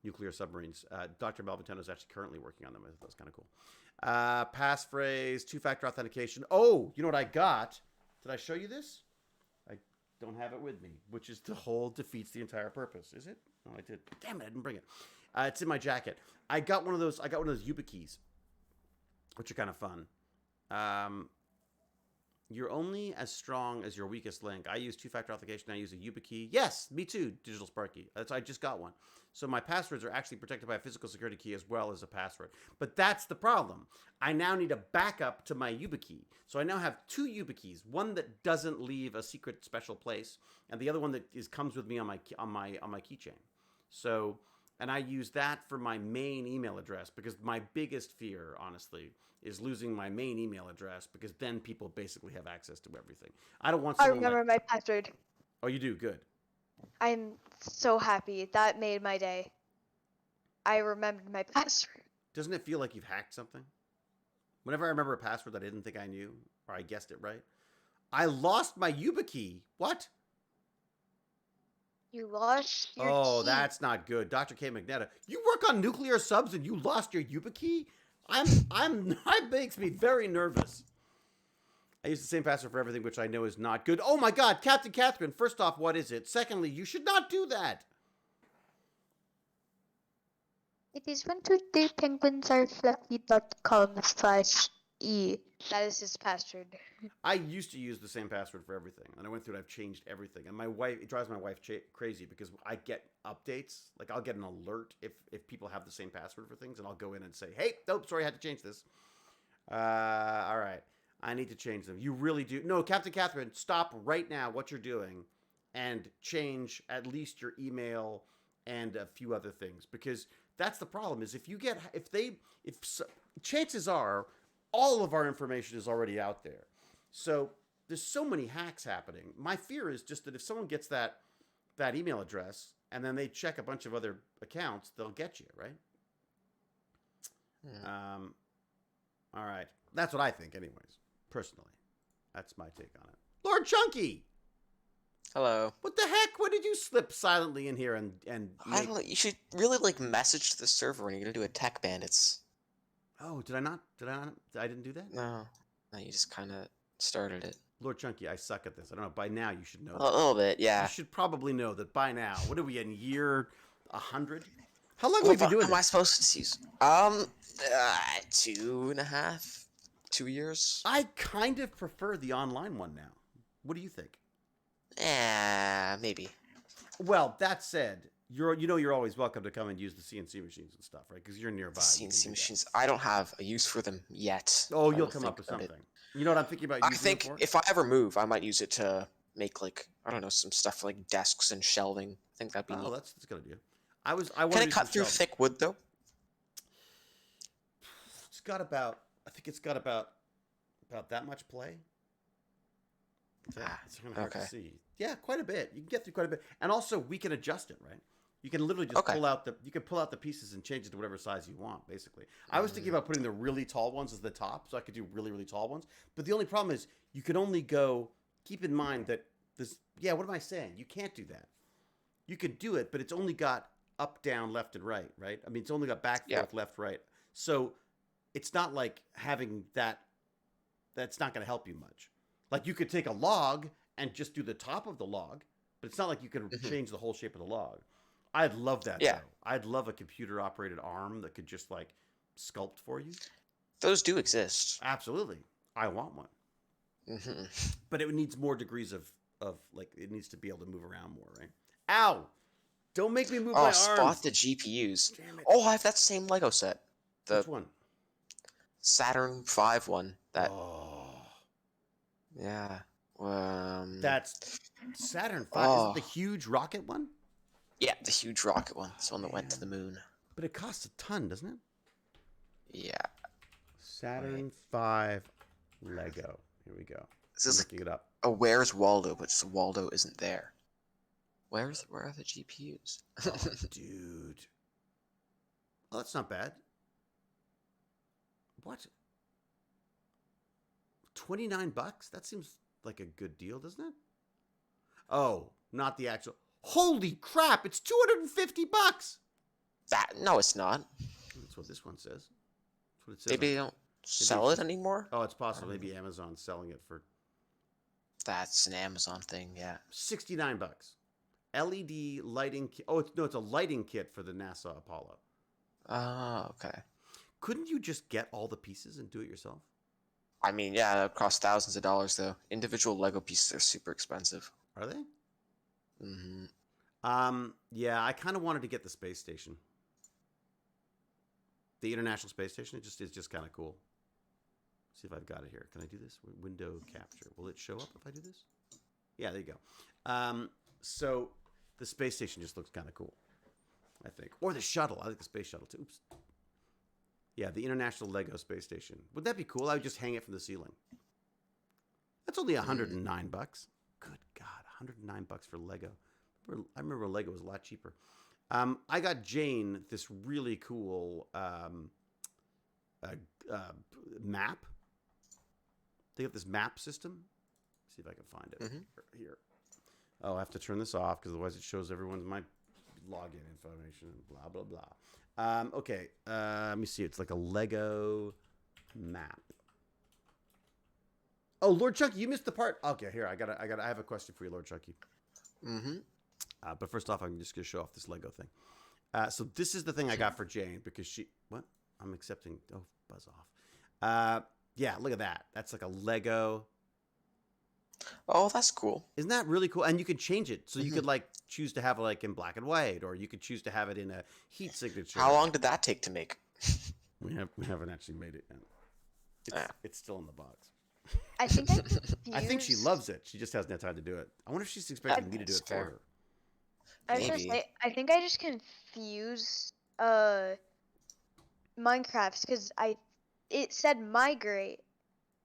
S1: nuclear submarines. Dr. Malventano is actually currently working on them. I thought that was kind of cool. Passphrase, two-factor authentication. Oh, you know what I got? Did I show you this? I don't have it with me, which is the whole defeats the entire purpose. Is it? No, I did. Damn it, I didn't bring it. It's in my jacket. I got one of those YubiKeys, which are kind of fun. You're only as strong as your weakest link. I use two-factor authentication. I use a YubiKey. Yes, me too, Digital Sparky. I just got one. So my passwords are actually protected by a physical security key as well as a password. But that's the problem. I now need a backup to my YubiKey. So I now have two YubiKeys. One that doesn't leave a secret special place, and the other one that comes with me on my keychain. So, and I use that for my main email address because my biggest fear, honestly, is losing my main email address because then people basically have access to everything. I don't want
S4: I
S1: someone
S4: remember my password.
S1: Oh, you do? Good.
S4: I'm so happy. That made my day. I remembered my password.
S1: Doesn't it feel like you've hacked something? Whenever I remember a password that I didn't think I knew, or I guessed it right, I lost my YubiKey. What?
S4: You lost your key.
S1: That's not good. Dr. K. Magneto, you work on nuclear subs and you lost your YubiKey? That makes me very nervous. I use the same password for everything, which I know is not good. Oh my God, Captain Catherine, first off, what is it? Secondly, you should not do that.
S4: It is 123penguinsareFluffy.com/e. That is his password.
S1: I used to use the same password for everything, and I went through and I've changed everything. And it drives my wife crazy because I get updates. Like I'll get an alert if people have the same password for things, and I'll go in and say, "Hey, nope, sorry, I had to change this." All right, I need to change them. You really do. No, Captain Catherine, stop right now what you're doing, and change at least your email and a few other things because that's the problem. Is chances are all of our information is already out there. So there's so many hacks happening. My fear is just that if someone gets that email address and then they check a bunch of other accounts, they'll get you, right? Yeah. All right. That's what I think anyways, personally. That's my take on it. Lord Chunky!
S7: Hello.
S1: What the heck? When did you slip silently in here and
S7: I don't know. You should really message to the server when you're gonna do a TechBandits.
S1: Oh, did I not? I didn't do that?
S7: No, you just kind of started it.
S1: Lord Chunky, I suck at this. I don't know. By now, you should know.
S7: A little bit, yeah.
S1: You should probably know that by now. What are we in year 100? How long have we been doing this?
S7: Am I supposed to use? 2.5, 2 years.
S1: I kind of prefer the online one now. What do you think?
S7: Maybe.
S1: Well, that said, you're always welcome to come and use the CNC machines and stuff, right? Because you're nearby.
S7: CNC machines. I don't have a use for them yet.
S1: Oh, you'll come up with something. You know what I'm thinking about using
S7: I think if I ever move, I might use it to make I don't know, some stuff for desks and shelving. I think that'd be neat.
S1: That's a good idea.
S7: Can it cut through thick wood though?
S1: I think it's got about that much play. It's kind of hard to see. Yeah, quite a bit. You can get through quite a bit, and also we can adjust it, right? You can literally just pull out the pieces and change it to whatever size you want. Basically, I was thinking about putting the really tall ones as the top, so I could do really really tall ones. But the only problem is you can only go. Keep in mind that this. Yeah, what am I saying? You can't do that. You could do it, but it's only got up, down, left, and right. Right? I mean, it's only got back, forth, left, right. So it's not like having that. That's not going to help you much. Like you could take a log and just do the top of the log, but it's not like you can change the whole shape of the log. I'd love that. Yeah. Though. I'd love a computer operated arm that could just sculpt for you.
S7: Those do exist.
S1: Absolutely. I want one. Mm-hmm. But it needs more degrees of it needs to be able to move around more, right? Ow! Don't make me move my arms.
S7: Spot the GPUs. Damn it. Oh, I have that same Lego set.
S1: Which one?
S7: Saturn V one.
S1: Oh.
S7: Yeah.
S1: That's Saturn V. Is it the huge rocket one?
S7: Yeah, the huge rocket one. It's the one that went to the moon.
S1: But it costs a ton, doesn't it?
S7: Yeah.
S1: Saturn V Lego. Here we go.
S7: This
S1: I'm
S7: is
S1: looking it up.
S7: a Where's Waldo, but just Waldo isn't there. Where are the GPUs?
S1: Oh, dude. Oh, that's not bad. What? $29? That seems like a good deal, doesn't it? Oh, not the actual. Holy crap! It's $250.
S7: No, it's not.
S1: That's what this one says. That's what it says.
S7: Maybe they don't sell it anymore.
S1: Oh, it's possible. Maybe Amazon's selling it for
S7: That's an Amazon thing. Yeah.
S1: $69. LED lighting kit. Oh, it's a lighting kit for the NASA Apollo.
S7: Oh, okay.
S1: Couldn't you just get all the pieces and do it yourself?
S7: I mean, yeah, it costs thousands of dollars though. Individual Lego pieces are super expensive.
S1: Are they?
S7: Mm-hmm.
S1: Yeah, I kind of wanted to get the space station. The International Space Station. It's just kind of cool. See if I've got it here. Can I do this? Window capture. Will it show up if I do this? Yeah, there you go. So the space station just looks kind of cool, I think. Or the shuttle. I like the space shuttle too. Oops. Yeah, the International Lego Space Station. Would that be cool? I would just hang it from the ceiling. That's only $109. Good God, $109 for Lego. I remember Lego was a lot cheaper. I got Jane this really cool map. They have this map system. See if I can find it here. Oh, I have to turn this off because otherwise it shows everyone's my login information and blah blah blah. Okay, let me see. It's like a Lego map. Oh, Lord Chunky, you missed the part. Okay, here I have a question for you, Lord Chunky. But first off, I'm just gonna show off this Lego thing. So this is the thing I got for Jane because what? I'm accepting. Oh, buzz off. Yeah, look at that. That's like a Lego.
S7: Oh, that's cool.
S1: Isn't that really cool? And you can change it. So you could like choose to have it like in black and white, or you could choose to have it in a heat signature.
S7: How long did that take to make?
S1: We haven't actually made it yet. It's still in the box.
S4: I think
S1: I think she loves it. She just hasn't had time to do it. I wonder if she's expecting me to do it for her.
S4: I was gonna say, I think I just confused Minecraft because it said migrate,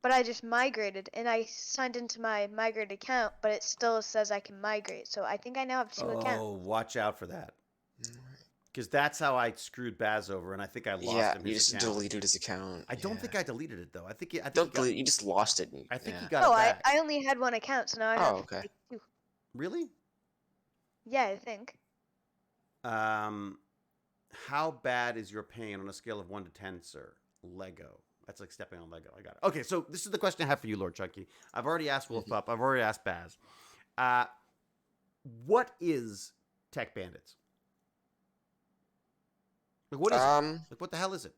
S4: but I just migrated and I signed into my migrate account, but it still says I can migrate. So I think I now have two accounts.
S1: Oh, watch out for that. Because that's how I screwed Baz over, and I think I lost him.
S7: Yeah,
S1: his
S7: you just
S1: account.
S7: deleted his account.
S1: I don't think I deleted it though. I think
S7: Don't delete. You just lost it.
S1: I think
S7: yeah.
S1: he got
S4: No,
S1: it back.
S4: I only had one account, so now I have
S7: okay.
S4: two.
S1: Really?
S4: Yeah, I think.
S1: How bad is your pain on a scale of 1 to 10, sir? Lego. That's like stepping on Lego. I got it. Okay, so this is the question I have for you, Lord Chunky. I've already asked Wolf Pup. I've already asked Baz. What is Tech Bandits? Like, what is it? Like, what the hell is it?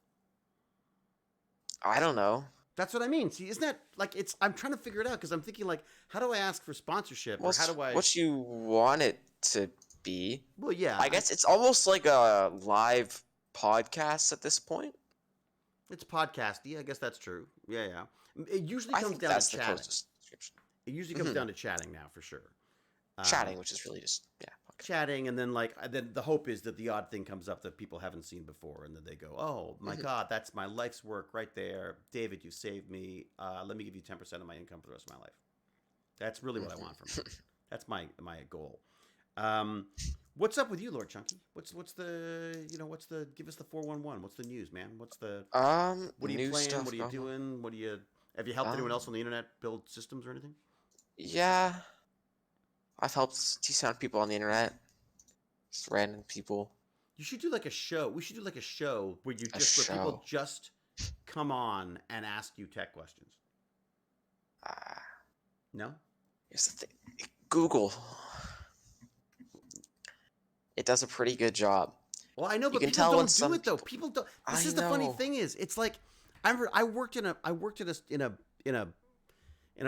S7: I don't know.
S1: That's what I mean. See, isn't that like it's? I'm trying to figure it out because I'm thinking like, how do I ask for sponsorship or how do I?
S7: What you want it to be?
S1: Well, yeah.
S7: I guess it's almost like a live podcast at this point.
S1: It's podcasty. I guess that's true. Yeah, yeah. It usually
S7: I
S1: comes
S7: think
S1: down
S7: that's
S1: to
S7: the
S1: chatting.
S7: closest description.
S1: It usually comes down to chatting now, for sure.
S7: Chatting, which is really just podcast.
S1: Chatting, and then then the hope is that the odd thing comes up that people haven't seen before, and then they go, "Oh my God, that's my life's work right there, David. You saved me. Let me give you 10% of my income for the rest of my life." That's really what I want from it. That's my goal. What's up with you, Lord Chunky? What's the give us the 411? What's the news, man? What's the what are you playing? What are you doing? Have you helped anyone else on the internet build systems or anything?
S7: Yeah. I've helped decent people on the internet. Just random people.
S1: You should do like a show. We should do like a show where people just come on and ask you tech questions. No?
S7: Here's the thing. Google. It does a pretty good job.
S1: Well, I know, but people don't do it though. People don't. This is the funny thing is, it's like I remember I worked in an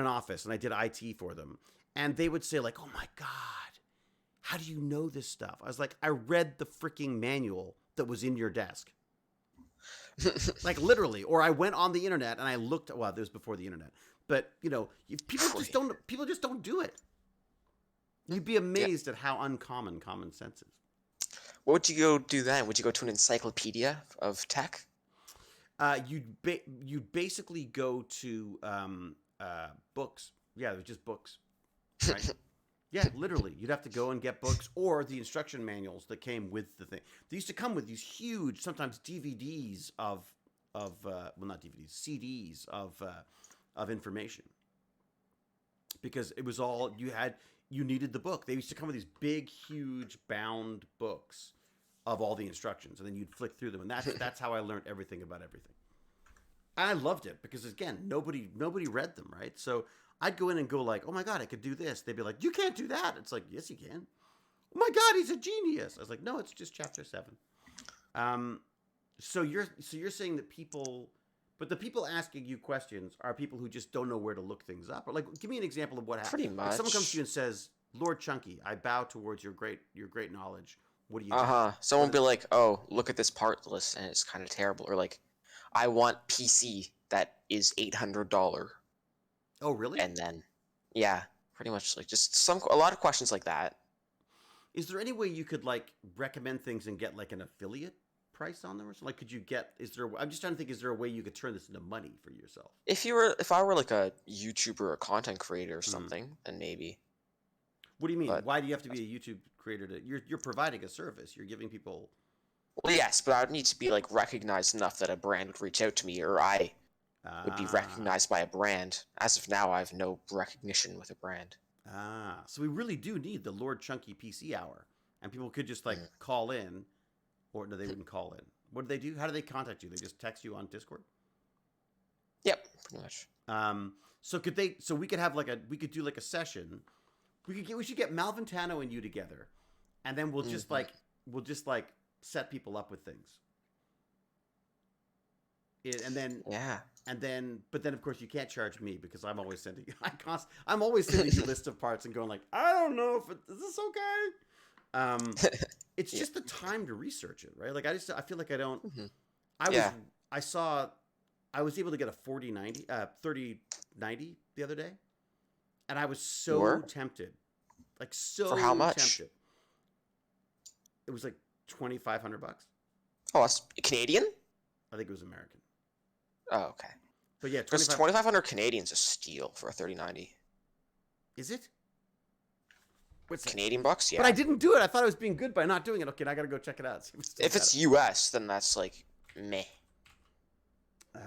S1: office and I did IT for them, and they would say like, "Oh my God, how do you know this stuff?" I was like, "I read the freaking manual that was in your desk." Like literally, or I went on the internet and I looked. Well, this was before the internet, but people just don't do it. You'd be amazed at how uncommon common sense is.
S7: What would you go do then? Would you go to an encyclopedia of tech?
S1: You'd basically go to books. Yeah, they're just books, right? Yeah, literally. You'd have to go and get books or the instruction manuals that came with the thing. They used to come with these huge, sometimes DVDs well, not DVDs, CDs of information, because it was all you needed the book. They used to come with these big, huge bound books of all the instructions, and then you'd flick through them, and that's how I learned everything about everything. I loved it because, again, nobody read them, right? So I'd go in and go like, oh my God, I could do this. They'd be like, you can't do that. It's like, yes, you can. Oh my God, he's a genius. I was like, no, it's just chapter 7. So you're saying that but the people asking you questions are people who just don't know where to look things up. Or like, give me an example of what happened.
S7: Pretty much.
S1: If someone comes to you and says, Lord Chunky, I bow towards your great knowledge. What do you do?
S7: Someone will be like, oh, look at this part list and it's kind of terrible. Or like, I want PC that is $800.
S1: Oh, really?
S7: And then, yeah, pretty much like just a lot of questions like that.
S1: Is there any way you could like recommend things and get like an affiliate price on them or something? Like, could you get? I'm just trying to think. Is there a way you could turn this into money for yourself?
S7: If I were like a YouTuber or a content creator or something, then maybe.
S1: What do you mean?
S7: But,
S1: why do you have to be a YouTube creator? You're providing a service. You're giving people.
S7: Well, yes, but I would need to be like recognized enough that a brand would reach out to me, or I would be recognized by a brand. As of now, I have no recognition with a brand.
S1: So we really do need the Lord Chunky PC hour, and people could just like call in, or no, they wouldn't call in. What do they do? How do they contact you? They just text you on Discord.
S7: Yep, pretty much.
S1: So we could have we could do like a session. We should get Malventano and you together, and then we'll just set people up with things. But then of course you can't charge me because I'm always sending you lists of parts and going like, I don't know is this okay? It's just the time to research it, right? Like I feel like I don't. I was able to get a 3090 the other day, and I was so tempted, like so.
S7: For how much?
S1: Tempted. It was like $2,500.
S7: Oh, that's Canadian?
S1: I think it was American.
S7: Oh, okay.
S1: But yeah,
S7: because 2,500 Canadian's a steal for a 3090.
S1: Is it? What's
S7: Canadian bucks? Yeah.
S1: But I didn't do it. I thought I was being good by not doing it. Okay, I gotta go check it out.
S7: If it's US, then that's like meh.
S1: All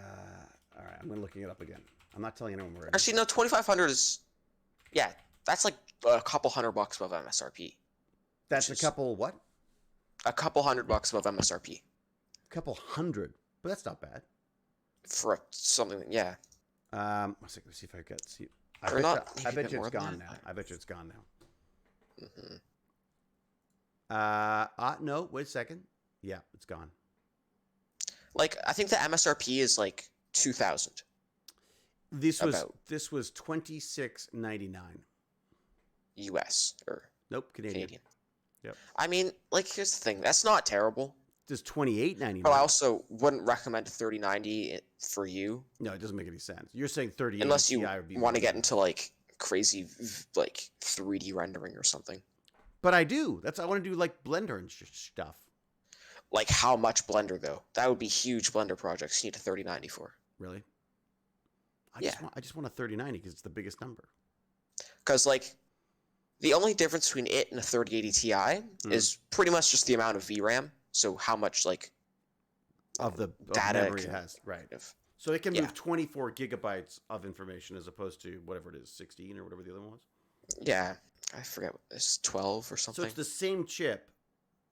S1: right, I'm looking it up again. I'm not telling anyone where it is.
S7: Actually, no, 2,500 is, yeah, that's like a couple $100 above MSRP.
S1: That's a couple what?
S7: A couple $100 above MSRP.
S1: A couple hundred, but that's not bad.
S7: For something, yeah.
S1: Let's see if I got see. I bet you it's gone now. I bet you it's gone now. No, wait a second. Yeah, it's gone.
S7: Like, I think the MSRP is like 2,000.
S1: This was $26.99.
S7: US or
S1: nope, Canadian. Yep.
S7: I mean, like, here's the thing. That's not terrible.
S1: It's $28.99.
S7: But I also wouldn't recommend a 3090 for you.
S1: No, it doesn't make any sense. You're saying 30
S7: unless you want to get into like crazy like 3D rendering or something.
S1: But I do. I want to do like Blender and stuff.
S7: Like how much Blender though? That would be huge Blender projects. You need a 3090 for.
S1: Really? I just want a 3090 because it's the biggest number.
S7: Because like the only difference between it and a 3080 Ti is pretty much just the amount of VRAM. So how much like
S1: of
S7: data
S1: memory it has, right? So it can move 24 gigabytes of information as opposed to whatever it is, 16 or whatever the other one was.
S7: Yeah, I forget. It's 12 or something.
S1: So it's the same chip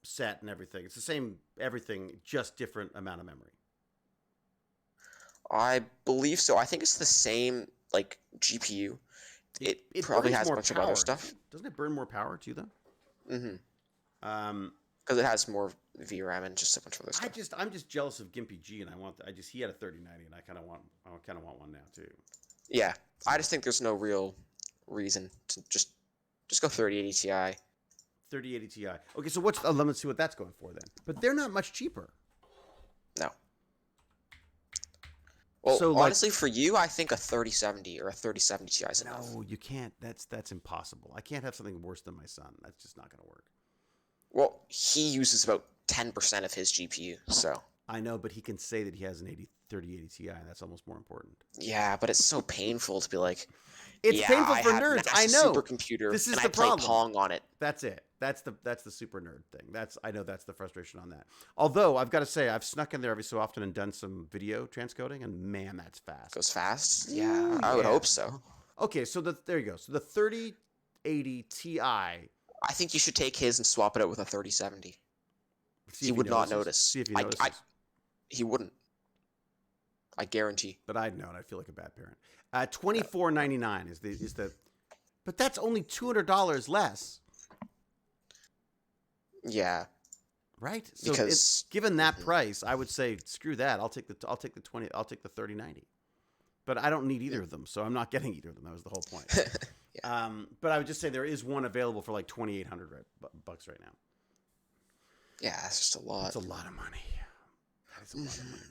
S1: set and everything. It's the same everything, just different amount of memory.
S7: I believe so. I think it's the same like GPU. It probably has a bunch of other stuff.
S1: Doesn't it burn more power too, though?
S7: Mm-hmm. Because it has more VRAM and just a bunch of other stuff.
S1: I'm just jealous of Gimpy G, and he had a 3090, and I kind of want one now too.
S7: Yeah, I just think there's no real reason to just go 3080 Ti.
S1: 3080 Ti. Okay, so let's see what that's going for then. But they're not much cheaper.
S7: No. Well, so, honestly, for you, I think a 3070 or a 3070 Ti is enough.
S1: No, you can't. That's impossible. I can't have something worse than my son. That's just not going to work.
S7: Well, he uses about 10% of his GPU, so.
S1: I know, but he can say that he has an 3080 Ti, and that's almost more important.
S7: Yeah, but it's so painful to be like,
S1: It's
S7: yeah,
S1: painful
S7: I
S1: for
S7: have
S1: nerds.
S7: NASA
S1: I know.
S7: supercomputer,
S1: This is
S7: and
S1: the
S7: I play
S1: problem.
S7: Pong on it.
S1: That's it. That's the super nerd thing. I know that's the frustration on that. Although I've got to say, I've snuck in there every so often and done some video transcoding, and man, that's fast.
S7: Goes fast?
S1: Ooh,
S7: Yeah, I would
S1: yeah.
S7: hope so.
S1: Okay, so there you go. So the 3080 Ti.
S7: I think you should take his and swap it out with a 3070. He would not notice.
S1: See if he notices.
S7: He wouldn't. I guarantee.
S1: But I'd know, and I'd feel like a bad parent. $24.99 is the, but that's only $200 less.
S7: Yeah.
S1: Right. So
S7: Because
S1: given that price, I would say screw that. I'll take the 3090. But I don't need either of them, so I'm not getting either of them. That was the whole point.
S7: Yeah.
S1: But I would just say there is one available for like $2,800 bucks right now.
S7: Yeah, that's just a lot.
S1: That's a lot of money. That is a lot of money.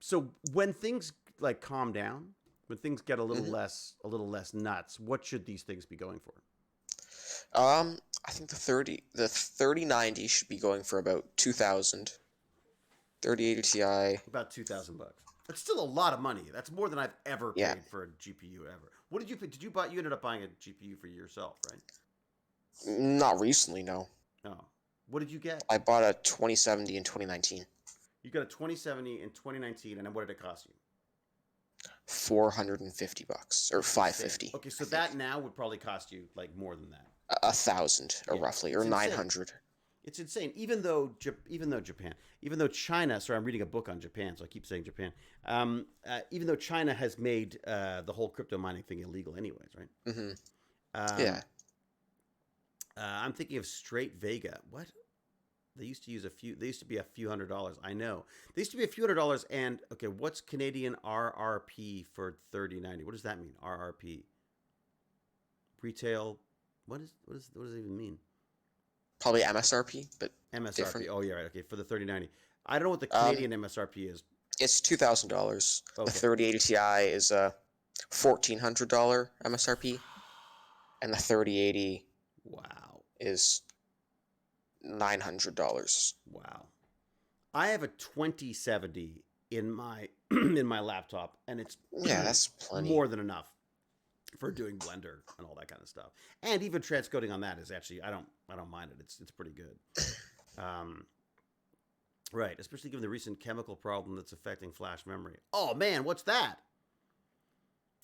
S1: So when things like calm down, when things get a little less nuts, what should these things be going for?
S7: I think the 3090 should be going for about 2,000. 3080 Ti.
S1: About $2,000 bucks. That's still a lot of money. That's more than I've ever paid for a GPU ever. What did you pay? You ended up buying a GPU for yourself, right?
S7: Not recently, no.
S1: Oh. What did you get?
S7: I bought a 2070 in 2019.
S1: You got a 2070 in 2019, and then what did it cost you?
S7: $450 or $550.
S1: Okay, so that now would probably cost you like more than that.
S7: 1,000 or roughly, or 900.
S1: It's insane. Even though China. Sorry, I'm reading a book on Japan, so I keep saying Japan. Even though China has made the whole crypto mining thing illegal, anyways, right?
S7: Mm-hmm. Yeah.
S1: I'm thinking of Straight Vega. What? They used to use They used to be a few $100s. I know. They used to be a few $100s. And okay, what's Canadian RRP for 3090? What does that mean? RRP. Retail. What does it even mean?
S7: Probably MSRP, but
S1: MSRP.
S7: different.
S1: Oh yeah, right. Okay, for the 3090. I don't know what the Canadian MSRP is.
S7: It's $2,000.
S1: Okay.
S7: The 3080 Ti is a $1,400 MSRP, and the 3080 is $900.
S1: Wow. I have a 2070 in my in my laptop, and it's
S7: that's plenty.
S1: More than enough for doing Blender and all that kind of stuff. And even transcoding on that is actually I don't mind it. It's pretty good. Right, especially given the recent chemical problem that's affecting flash memory. Oh man, what's that?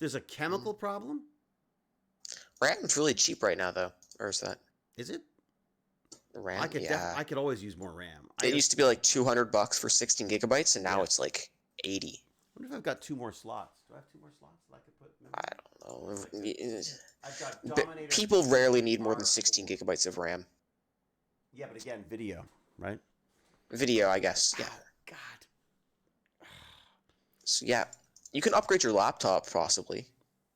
S1: There's a chemical problem?
S7: RAM's really cheap right now, though. Or is that?
S1: Is it?
S7: RAM?
S1: I could always use more RAM.
S7: It used to be like $200 for 16 gigabytes, and now it's like 80.
S1: I wonder if I've got 2 more slots. Do I have 2 more slots that I could put?
S7: I don't know.
S1: I've got Dominator.
S7: People rarely need more than 16 gigabytes of RAM.
S1: Yeah, but again, video, right?
S7: Video, I guess. Yeah.
S1: Oh, God.
S7: So yeah, you can upgrade your laptop possibly,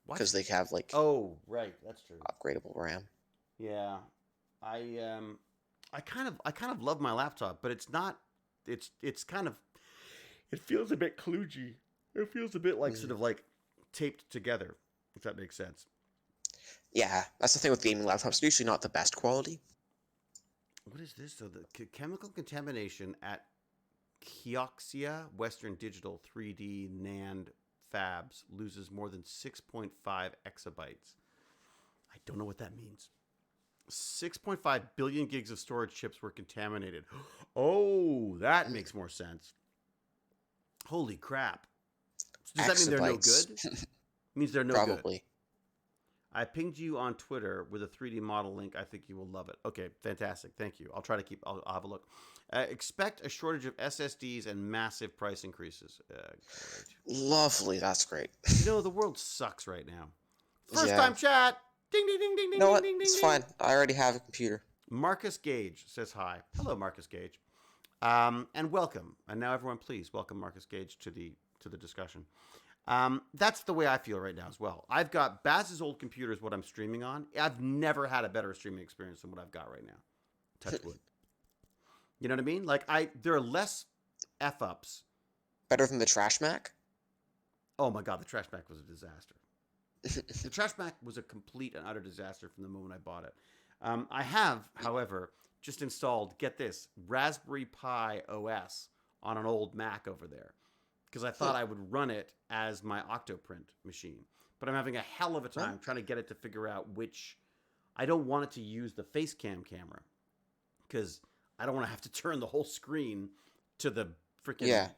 S7: because they have like.
S1: Oh, right, that's true.
S7: Upgradable RAM.
S1: Yeah, I kind of love my laptop, but it's not. It's kind of. It feels a bit kludgy. It feels a bit like sort of like taped together, if that makes sense.
S7: Yeah, that's the thing with gaming laptops. They're usually not the best quality.
S1: What is this? So the chemical contamination at Kioxia Western Digital 3D NAND fabs loses more than 6.5 exabytes. I don't know what that means. 6.5 billion gigs of storage chips were contaminated. Oh, that makes more sense. Holy crap. Does that mean they're no good? It means they're no good.
S7: Probably.
S1: I pinged you on Twitter with a 3D model link. I think you will love it. Okay, fantastic. Thank you. I'll I'll have a look. Expect a shortage of SSDs and massive price increases. Great.
S7: Lovely. That's great.
S1: You know, the world sucks right now. First time chat. Ding, ding, ding, ding, ding,
S7: what?
S1: ding, ding,
S7: It's
S1: ding.
S7: fine. I already have a computer.
S1: Marcus Gage says hi. Hello, Marcus Gage. And welcome. And now everyone, please welcome Marcus Gage to the discussion. That's the way I feel right now as well. I've got Baz's old computer is what I'm streaming on. I've never had a better streaming experience than what I've got right now. Touch wood. You know what I mean? Like there are less F-ups.
S7: Better than the Trash Mac?
S1: Oh my God, the Trash Mac was a disaster. The Trash Mac was a complete and utter disaster from the moment I bought it. I have, however, just installed, get this, Raspberry Pi OS on an old Mac over there because I thought I would run it as my Octoprint machine. But I'm having a hell of a time trying to get it to figure out which. I don't want it to use the Facecam camera because I don't want to have to turn the whole screen to the freaking.
S7: Yeah.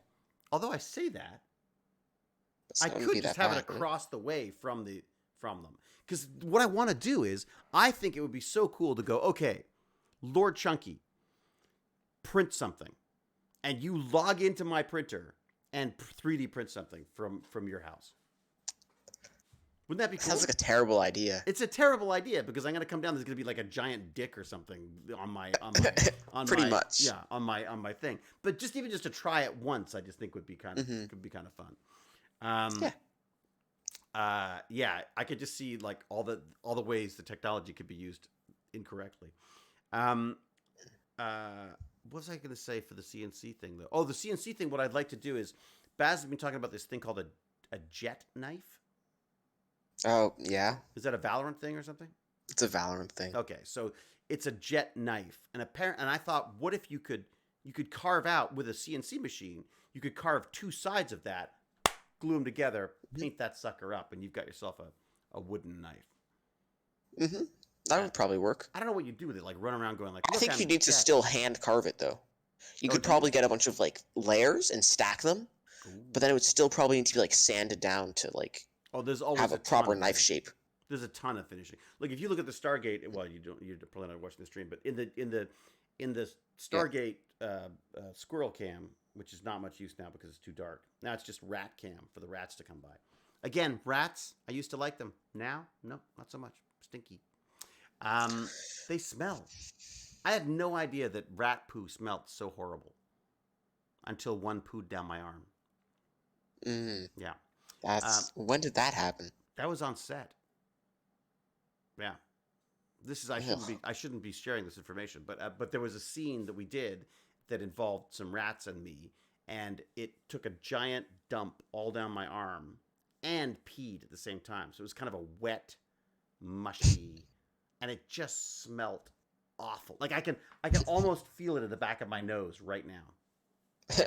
S1: Although I say that,
S7: It's
S1: I
S7: not gonna
S1: could
S7: be
S1: just
S7: that
S1: have
S7: bad,
S1: it
S7: right?
S1: across the way from them. Because what I want to do is, I think it would be so cool to go, okay, Lord Chunky, print something, and you log into my printer and 3D print something from your house. Wouldn't that be cool?
S7: Sounds like a terrible idea.
S1: It's a terrible idea because I'm gonna come down. There's gonna be like a giant dick or something on my
S7: Pretty much.
S1: on my thing. But just to try it once, I just think would be kind of fun. I could just see like all the ways the technology could be used incorrectly. What was I gonna say for the CNC thing though? Oh, the CNC thing. What I'd like to do is, Baz has been talking about this thing called a jet knife.
S7: Oh, yeah.
S1: Is that a Valorant thing or something?
S7: It's a Valorant thing.
S1: Okay, so it's a jet knife, and I thought, what if you could carve out with a CNC machine? You could carve two sides of that, glue them together, paint that sucker up, and you've got yourself a wooden knife.
S7: Mm-hmm. That would probably work.
S1: I don't know what you do with it, like run around going like.
S7: I think you need to still hand carve it though. You could probably get a bunch of like layers and stack them, but then it would still probably need to be like sanded down to like.
S1: Oh, there's always
S7: have a proper knife shape.
S1: There's a ton of finishing. Like if you look at the Stargate, well, you're probably not watching the stream, but in the Stargate squirrel cam, which is not much use now because it's too dark. Now it's just rat cam for the rats to come by. Again, rats. I used to like them. Now, no, not so much. Stinky. They smell. I had no idea that rat poo smelled so horrible until one pooed down my arm. Yeah.
S7: That's when did that happen?
S1: That was on set. Yeah, I shouldn't be sharing this information, but there was a scene that we did that involved some rats and me, and it took a giant dump all down my arm and peed at the same time. So it was kind of a wet, mushy, and it just smelled awful. Like I can almost feel it in the back of my nose right now. Yeah.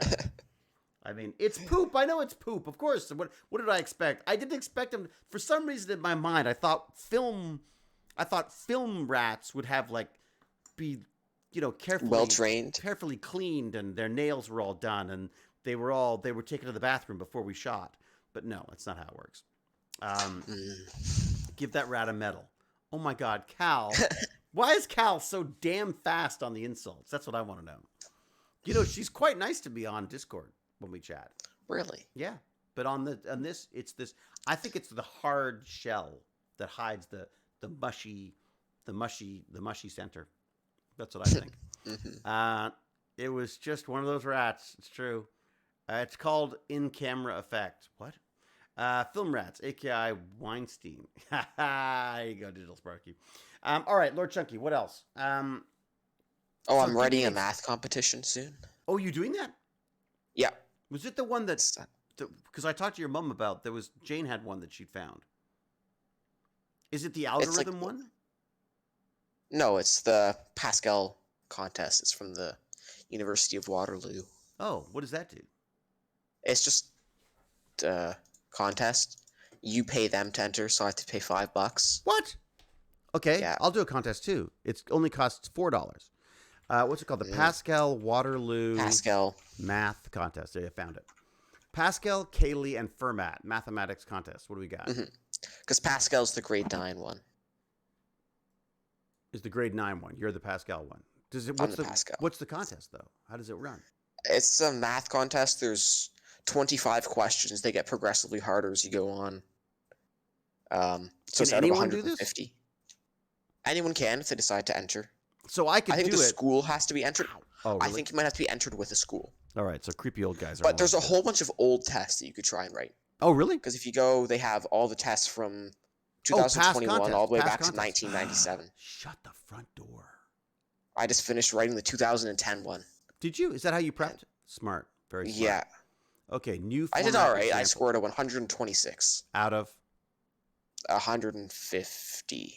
S1: I mean, it's poop. I know it's poop. Of course. What did I expect? I didn't expect them. For some reason in my mind, I thought film rats would have be, carefully
S7: well trained,
S1: carefully cleaned, and their nails were all done, and they were taken to the bathroom before we shot. But no, that's not how it works. Give that rat a medal. Oh my God, Cal! Why is Cal so damn fast on the insults? That's what I want to know. She's quite nice to me on Discord when we chat.
S7: Really?
S1: Yeah, but on this, it's this. I think it's the hard shell that hides the mushy center. That's what I think. It was just one of those rats. It's true. It's called in-camera effect. What? Film rats, aka Weinstein. There you go, Digital Sparky. All right, Lord Chunky. What else?
S7: I'm
S1: so
S7: writing a math competition soon.
S1: Oh, you doing that?
S7: Yeah.
S1: Was it the one that's because I talked to your mom about Jane had one that she'd found. Is it the algorithm one?
S7: No, it's the Pascal contest. It's from the University of Waterloo.
S1: Oh, what does that do?
S7: It's just a contest. You pay them to enter, so I have to pay $5.
S1: What? Okay,
S7: yeah.
S1: I'll do a contest too. It only costs $4. What's it called? The Pascal Waterloo Math Contest. There, I found it. Pascal, Cayley, and Fermat Mathematics Contest. What do we got?
S7: Because Pascal's the grade 9 one.
S1: Is the grade 9 one? You're the Pascal one.
S7: Pascal.
S1: What's the contest though? How does it run?
S7: It's a math contest. There's 25 questions. They get progressively harder as you go on. So it's out of 150. Anyone can if they decide to enter.
S1: So I
S7: think the school has to be entered.
S1: Oh, really?
S7: I think you might have to be entered with a school.
S1: All right, so creepy old guys.
S7: But there's a whole bunch of old tests that you could try and write.
S1: Oh, really?
S7: Because if you go, they have all the tests from 2021 all the way back to 1997.
S1: Shut the front door.
S7: I just finished writing the 2010 one.
S1: Did you? Is that how you prepped? Smart. Very smart.
S7: Yeah.
S1: Okay, new
S7: I did all right. I scored a 126.
S1: Out of?
S7: 150.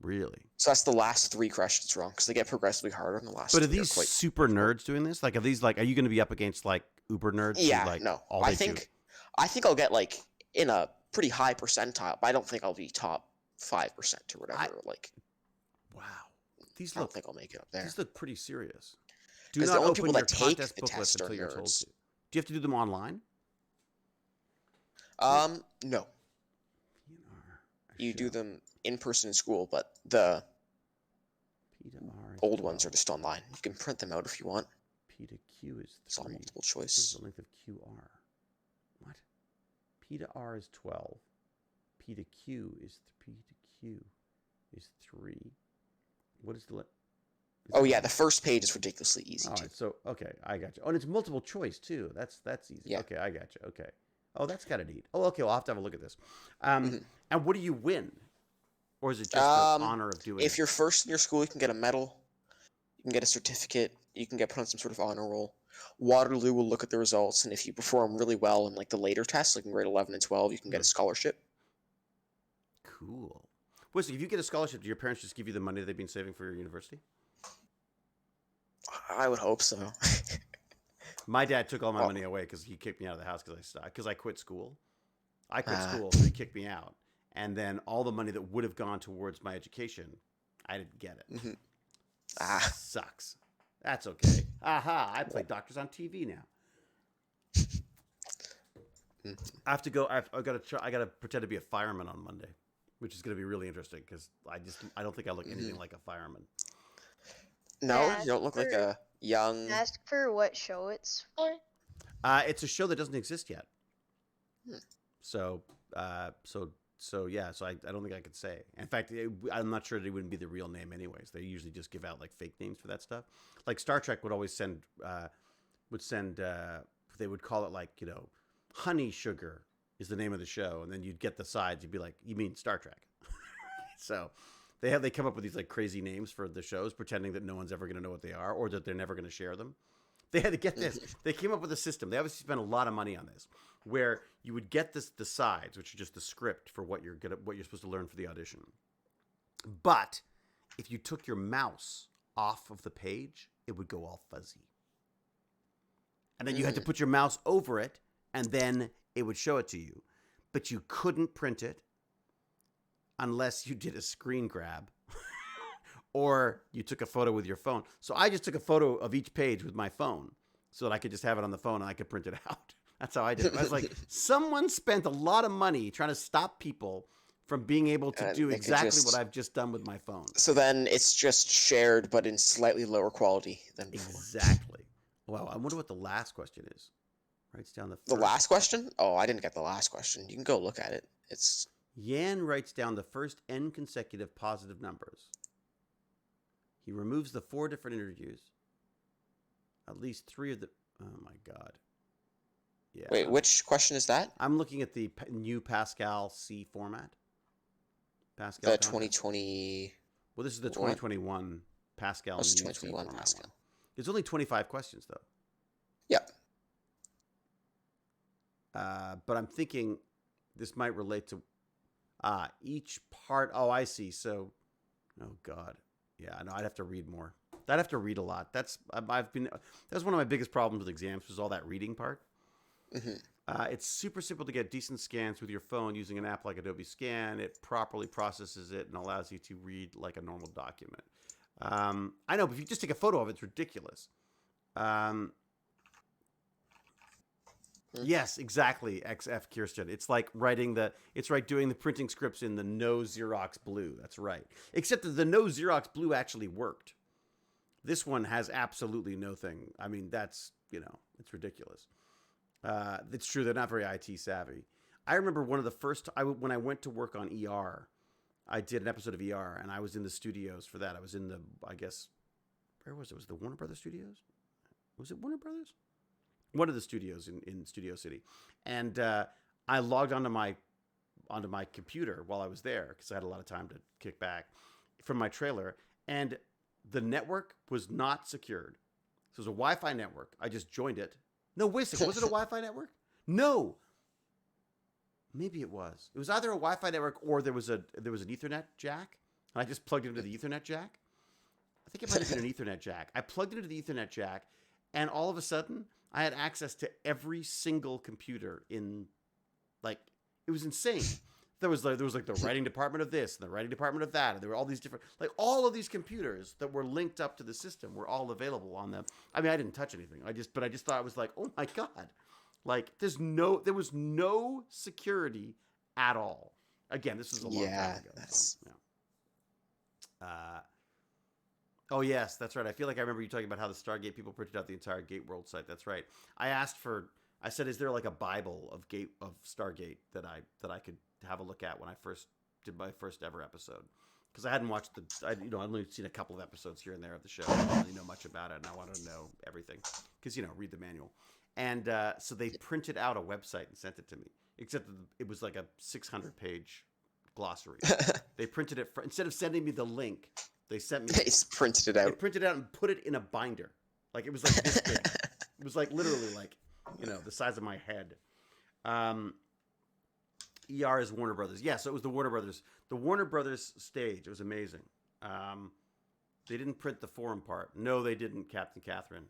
S1: Really?
S7: So that's the last 3 questions wrong because they get progressively harder in the last.
S1: But are
S7: 3
S1: these
S7: quite
S1: super nerds doing this? Like, are these like? Are you going to be up against like uber nerds?
S7: Yeah,
S1: who, like,
S7: no.
S1: all
S7: I
S1: they
S7: think
S1: do?
S7: I think I'll get like in a pretty high percentile, but I don't think I'll be top 5% or whatever.
S1: Wow. These
S7: I don't
S1: look.
S7: think I'll make it up there.
S1: These look pretty serious. Do
S7: 'Cause the
S1: not
S7: only
S1: open
S7: people
S1: your
S7: that take
S1: contest
S7: the
S1: booklets
S7: test are
S1: until you're told
S7: nerds.
S1: to. Do you have to do them online?
S7: No.
S1: P&R,
S7: You do
S1: show.
S7: them in person in school, but the
S1: P to R is
S7: old ones
S1: 12.
S7: are just online. You can print them out if you want.
S1: P to Q is 3.
S7: It's all multiple
S1: What is
S7: choice.
S1: the length of QR? What? P to R is 12. P to Q is 3. What is the?
S7: Oh yeah, the first page is ridiculously easy
S1: All
S7: too.
S1: right, so okay, I got you. Oh, and it's multiple choice too. That's easy.
S7: Yeah.
S1: Okay, I got you. Okay. Oh, that's kind of neat. Oh, okay. Well, I'll have to have a look at this.
S7: Mhm.
S1: And what do you win? Or is it just the honor of doing
S7: If
S1: it?
S7: you're first in your school, you can get a medal. You can get a certificate. You can get put on some sort of honor roll. Waterloo will look at the results, and if you perform really well in like the later tests, like in grade 11 and 12, you can get a scholarship.
S1: Cool. Wait, so if you get a scholarship, do your parents just give you the money they've been saving for your university?
S7: I would hope so.
S1: My dad took all my money away because he kicked me out of the house because I quit school. I quit school, so he kicked me out. And then all the money that would have gone towards my education, I didn't get it.
S7: Mhm.
S1: Sucks. That's okay. Aha! I play doctors on TV now. I have to go. I got to pretend to be a fireman on Monday, which is going to be really interesting because I don't think I look anything like a fireman.
S7: No,
S4: Yeah,
S7: you don't look like a young.
S4: Ask for what show it's for.
S1: It's a show that doesn't exist yet. So yeah. So I don't think I could say. In fact, I'm not sure it wouldn't be the real name anyways. They usually just give out like fake names for that stuff. Like Star Trek would always send. They would call it like Honey Sugar is the name of the show, and then you'd get the sides. You'd be like, you mean Star Trek? So they come up with these like crazy names for the shows, pretending that no one's ever going to know what they are, or that they're never going to share them. They had to get this. They came up with a system. They obviously spent a lot of money on this, where you would get the sides, which are just the script for what you're supposed to learn for the audition. But if you took your mouse off of the page, it would go all fuzzy. And then you had to put your mouse over it, and then it would show it to you. But you couldn't print it unless you did a screen grab or you took a photo with your phone. So I just took a photo of each page with my phone so that I could just have it on the phone and I could print it out. That's how I did it. I was like, someone spent a lot of money trying to stop people from being able to do exactly what I've just done with my phone.
S7: So then it's just shared, but in slightly lower quality than before.
S1: Exactly. Wow, I wonder what the last question is. Writes down
S7: The last question? Oh, I didn't get the last question. You can go look at it. It's
S1: Yan writes down the first n consecutive positive numbers. He removes the 4 different interviews. At least 3 of the. Oh my God. Yeah.
S7: Wait, which question is that?
S1: I'm looking at the new Pascal C format. Pascal.
S7: The
S1: content.
S7: 2020.
S1: Well, this is the 2021 Pascal.
S7: Oh, it's
S1: new
S7: 2021
S1: C format
S7: Pascal.
S1: one. There's only 25 questions though.
S7: Yep.
S1: But I'm thinking this might relate to each part. Oh, I see. So, oh God, yeah. No, I'd have to read more. I'd have to read a lot. That's one of my biggest problems with exams was all that reading part. It's super simple to get decent scans with your phone using an app like Adobe Scan. It properly processes it and allows you to read like a normal document. I know, but if you just take a photo of it, it's ridiculous. Yes, exactly. XF Kirsten. It's like doing the printing scripts in the no Xerox blue. That's right. Except that the no Xerox blue actually worked. This one has absolutely no thing. I mean, that's, it's ridiculous. It's true. They're not very IT savvy. I remember one of the first, when I went to work on ER, I did an episode of ER and I was in the studios for that. I was in the, I guess, where was it? Was it the Warner Brothers studios? Was it Warner Brothers? One of the studios in Studio City. And I logged onto my computer while I was there because I had a lot of time to kick back from my trailer. And the network was not secured. So it was a Wi-Fi network. I just joined it. No, wait a second. Was it a Wi-Fi network? No. Maybe it was. It was either a Wi-Fi network or there was an Ethernet jack. and I just plugged it into the Ethernet jack. I think it might have been an Ethernet jack. I plugged it into the Ethernet jack, and all of a sudden, I had access to every single computer in, like, it was insane. There was like the writing department of this and the writing department of that, and there were all these different, like, all of these computers that were linked up to the system were all available on them. I mean, I didn't touch anything. I just thought it was like, oh my god, like there was no security at all. Again, this was a long time ago.
S7: That's...
S1: So, yeah. Oh yes, that's right. I feel like I remember you talking about how the Stargate people printed out the entire Gate World site. That's right. I said, is there like a Bible of Stargate that I could have a look at when I first did my first ever episode? Because I hadn't watched I'd only seen a couple of episodes here and there of the show. I didn't really know much about it, and I wanted to know everything. Because read the manual. And so they printed out a website and sent it to me. Except that it was like a 600-page glossary. They printed it instead of sending me the link. They sent me.
S7: They printed it out.
S1: They printed it out and put it in a binder. Like it was like this big. It was like literally like the size of my head. ER is Warner Brothers. Yeah, so it was the Warner Brothers. The Warner Brothers stage. It was amazing. They didn't print the forum part. No, they didn't, Captain Catherine.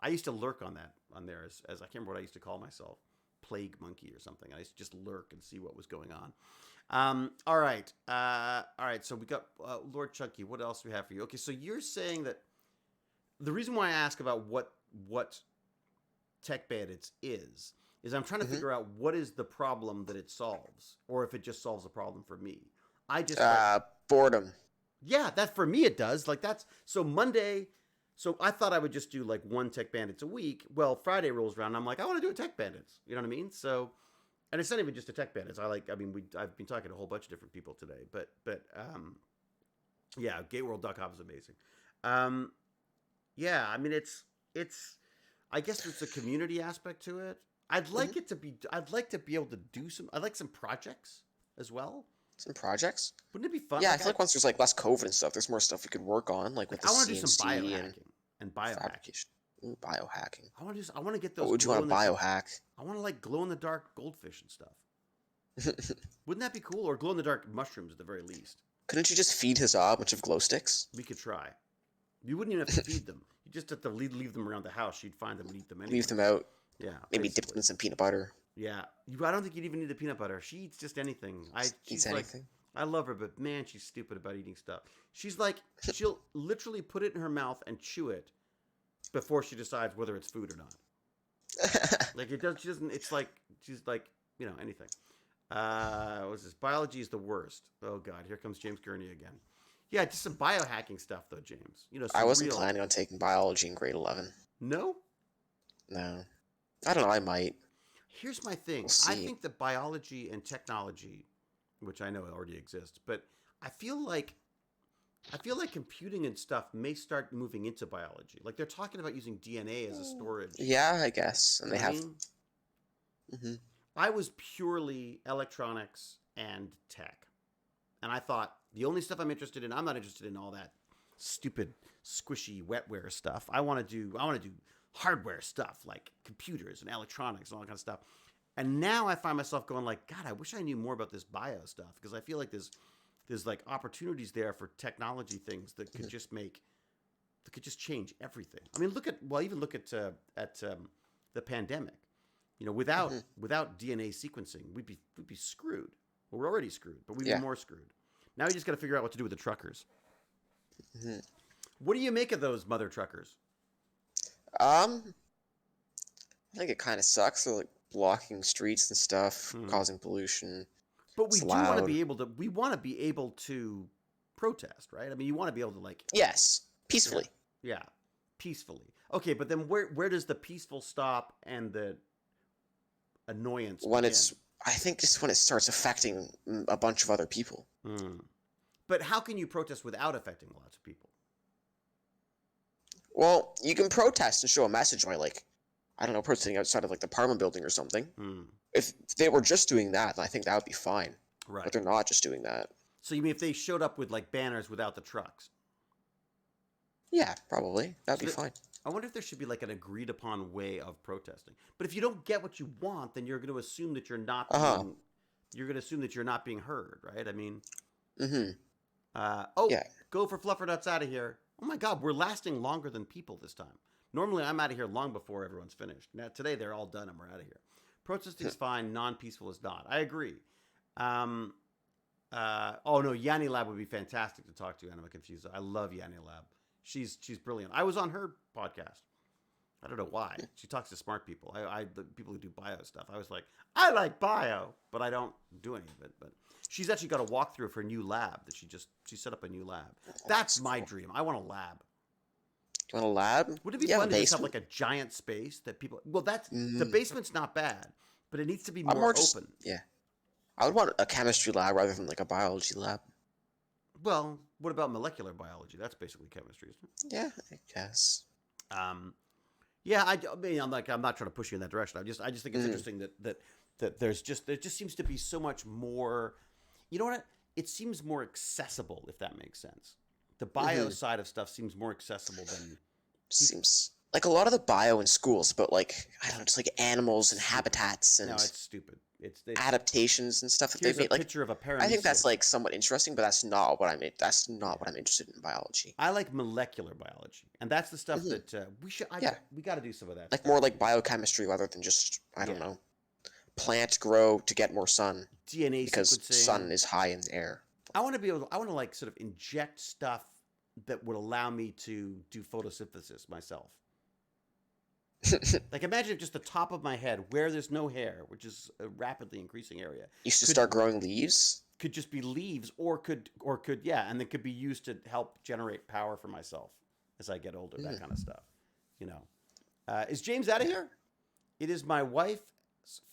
S1: I used to lurk on there as I can't remember what I used to call myself, Plague Monkey or something. I used to just lurk and see what was going on. All right. So we got Lord Chunky. What else do we have for you? Okay, so you're saying that the reason why I ask about what TechBandits is I'm trying to figure out what is the problem that it solves, or if it just solves a problem for me. I just
S7: boredom.
S1: Yeah, that for me it does. Like that's so Monday. So I thought I would just do like one TechBandits a week. Well, Friday rolls around, and I'm like, I want to do a TechBandits. You know what I mean? So, and it's not even just a TechBandits. I've been talking to a whole bunch of different people today, but yeah, gateworld.com is amazing. Yeah, I mean it's I guess there's a community aspect to it. I'd like to be able to do some projects as well.
S7: Some projects?
S1: Wouldn't it be fun?
S7: Yeah, I feel like once there's like less COVID and stuff, there's more stuff we could work on, like with the CNC.
S1: I want to do some biohacking and biohacking.
S7: Ooh, biohacking.
S1: I want to get those.
S7: What would you want to biohack?
S1: I want to like glow in the dark goldfish and stuff. Wouldn't that be cool? Or glow in the dark mushrooms at the very least.
S7: Couldn't you just feed Huzzah a bunch of glow sticks?
S1: We could try. You wouldn't even have to feed them. You just have to leave them around the house. You'd find them and eat them anyway.
S7: Leave them out.
S1: Yeah.
S7: Maybe dip them in some peanut butter.
S1: Yeah. I don't think you'd even need the peanut butter. She eats just anything. She's anything. I love her, but man, she's stupid about eating stuff. She's like, she'll literally put it in her mouth and chew it before she decides whether it's food or not. Like it does. She doesn't. It's like she's like anything. What's this? Biology is the worst. Oh God, here comes James Gurney again. Yeah, just some biohacking stuff though, James.
S7: I wasn't planning on taking biology in grade 11.
S1: No.
S7: No. I don't know. I might.
S1: Here's my thing.
S7: We'll see.
S1: I think that biology and technology, which I know already exists, but I feel like computing and stuff may start moving into biology. Like they're talking about using DNA as a storage.
S7: Yeah, I guess. And they have.
S1: I was purely electronics and tech. And I thought the only stuff I'm interested in, I'm not interested in all that stupid squishy wetware stuff. I want to do hardware stuff like computers and electronics and all that kind of stuff. And now I find myself going like, God, I wish I knew more about this bio stuff, because I feel like there's like opportunities there for technology things that could just change everything. I mean, look at the pandemic. Without DNA sequencing, we'd be screwed. Well, we're already screwed, but we'd be more screwed. Now we just got to figure out what to do with the truckers. What do you make of those mother truckers?
S7: I think it kind of sucks. They're like blocking streets and stuff, causing pollution.
S1: But we want to be able to. We want to be able to protest, right? I mean, you want to be able to like.
S7: Yes, peacefully.
S1: Yeah, peacefully. Okay, but then where does the peaceful stop and the annoyance begin?
S7: I think just when it starts affecting a bunch of other people.
S1: But how can you protest without affecting lots of people?
S7: Well, you can protest and show a message by, like, I don't know, protesting outside of, like, the Parliament building or something. If they were just doing that, then I think that would be fine.
S1: Right.
S7: But they're not just doing that.
S1: So you mean if they showed up with, like, banners without the trucks?
S7: Yeah, probably. That'd be fine.
S1: I wonder if there should be, like, an agreed-upon way of protesting. But if you don't get what you want, then you're going to assume that you're not being... You're going to assume that you're not being heard, right? I mean...
S7: Yeah.
S1: Go for Fluffernuts out of here. Oh my God, we're lasting longer than people this time. Normally, I'm out of here long before everyone's finished. Now, today, they're all done and we're out of here. Protesting's fine. Non-peaceful is not. I agree. Oh, no, Yanni Lab would be fantastic to talk to, Anima Confusa. I love Yanni Lab. She's brilliant. I was on her podcast. I don't know why. She talks to smart people. The people who do bio stuff. I was like, I like bio, but I don't do any of it. But she's actually got a walkthrough of her new lab that she set up a new lab. That's my dream. I want a lab.
S7: You want a lab?
S1: Would it be fun to just have like a giant space that people? Well, that's the basement's not bad, but it needs to be more open.
S7: Yeah, I would want a chemistry lab rather than like a biology lab.
S1: Well, what about molecular biology? That's basically chemistry, isn't it?
S7: Yeah, I guess.
S1: Yeah, I mean, I'm not trying to push you in that direction. I just think it's interesting that there just seems to be so much more. You know what? It seems more accessible, if that makes sense. The bio side of stuff seems more accessible than
S7: seems like a lot of the bio in schools, but like I don't know, just like animals and habitats and
S1: no, it's stupid. It's
S7: adaptations and stuff that they've made.
S1: Like picture of a paramecium.
S7: I think that's like somewhat interesting, but that's not what I'm. That's not what I'm interested in biology.
S1: I like molecular biology, and that's the stuff that we should. We got to do some of that.
S7: Like more like biochemistry rather than just I don't know, plants grow to get more sun.
S1: DNA
S7: because
S1: sequencing.
S7: Sun is high in the air.
S1: I want to like sort of inject stuff that would allow me to do photosynthesis myself. Like imagine if just the top of my head, where there's no hair, which is a rapidly increasing area,
S7: you should start growing leaves.
S1: Could just be leaves, or could and it could be used to help generate power for myself as I get older. That kind of stuff, you know. Is James out of here? It is my wife's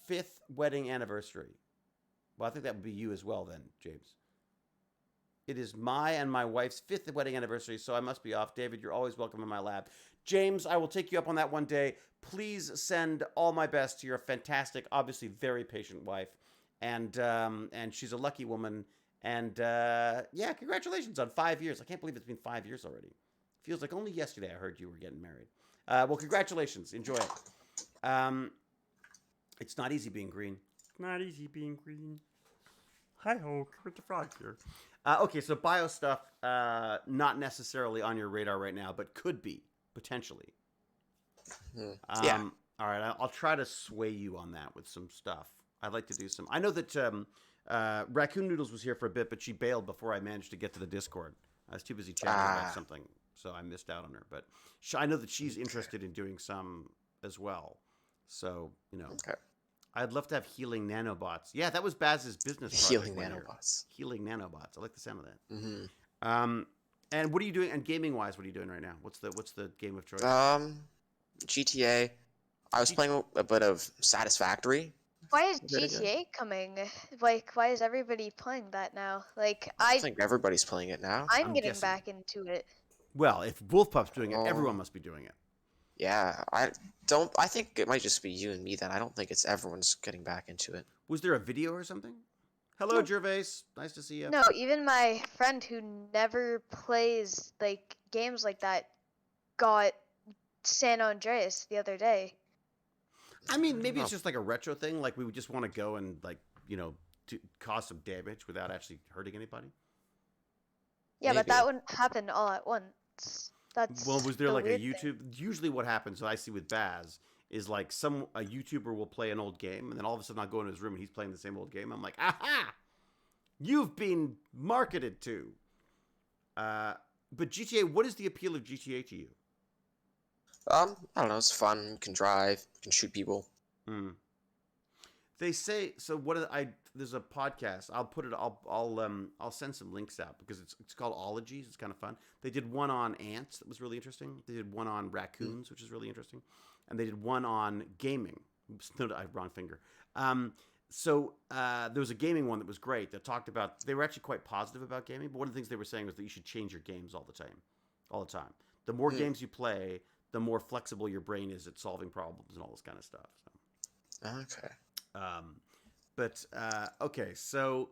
S1: 5th wedding anniversary. Well, I think that would be you as well, then, James. It is my and my wife's 5th wedding anniversary, so I must be off. David, you're always welcome in my lab. James, I will take you up on that one day. Please send all my best to your fantastic, obviously very patient wife. And she's a lucky woman. And yeah, congratulations on 5 years. I can't believe it's been 5 years already. Feels like only yesterday I heard you were getting married. Well, congratulations. Enjoy it. It's not easy being green. Not easy being green. Hi-ho, Kurt the Frog here. Okay, so bio stuff, not necessarily on your radar right now, but could be, potentially.
S7: Yeah.
S1: All right, I'll try to sway you on that with some stuff. I'd like to do some... I know that Raccoon Noodles was here for a bit, but she bailed before I managed to get to the Discord. I was too busy chatting about something, so I missed out on her. But I know that she's interested in doing some as well. So, you know...
S7: Okay.
S1: I'd love to have healing nanobots. Yeah, that was Baz's business project.
S7: Healing nanobots.
S1: Healing nanobots. I like the sound of that. Mm-hmm. And what are you doing? And gaming-wise, what are you doing right now? What's the game of choice?
S7: GTA. I was playing a bit of Satisfactory.
S4: Why is GTA coming? Like, why is everybody playing that now? Like, I
S7: think everybody's playing it now.
S4: I'm getting back into it.
S1: Well, if Wolfpup's doing it, everyone must be doing it.
S7: Yeah, I think it might just be you and me then. I don't think it's everyone's getting back into it.
S1: Was there a video or something? Hello, Gervais. Nice to see you.
S4: No, even my friend who never plays like games like that got San Andreas the other day.
S1: I mean, maybe it's just like a retro thing. Like we would just want to go and like, you know, to cause some damage without actually hurting anybody.
S4: Yeah, maybe. But that wouldn't happen all at once.
S1: Well, was there like a YouTube? Usually, what happens, what I see with Baz, is like a YouTuber will play an old game, and then all of a sudden I'll go into his room and he's playing the same old game. I'm like, aha! You've been marketed to. But GTA, what is the appeal of GTA to you?
S7: I don't know. It's fun. You can drive. You can shoot people.
S1: They say so. There's a podcast. I'll put it. I'll send some links out because it's called Ologies. It's kind of fun. They did one on ants that was really interesting. They did one on raccoons, which is really interesting, and they did one on gaming. No, I have wrong finger. So there was a gaming one that was great that talked about. They were actually quite positive about gaming, but one of the things they were saying was that you should change your games all the time. The more games you play, the more flexible your brain is at solving problems and all this kind of stuff. So.
S7: Okay.
S1: But okay, so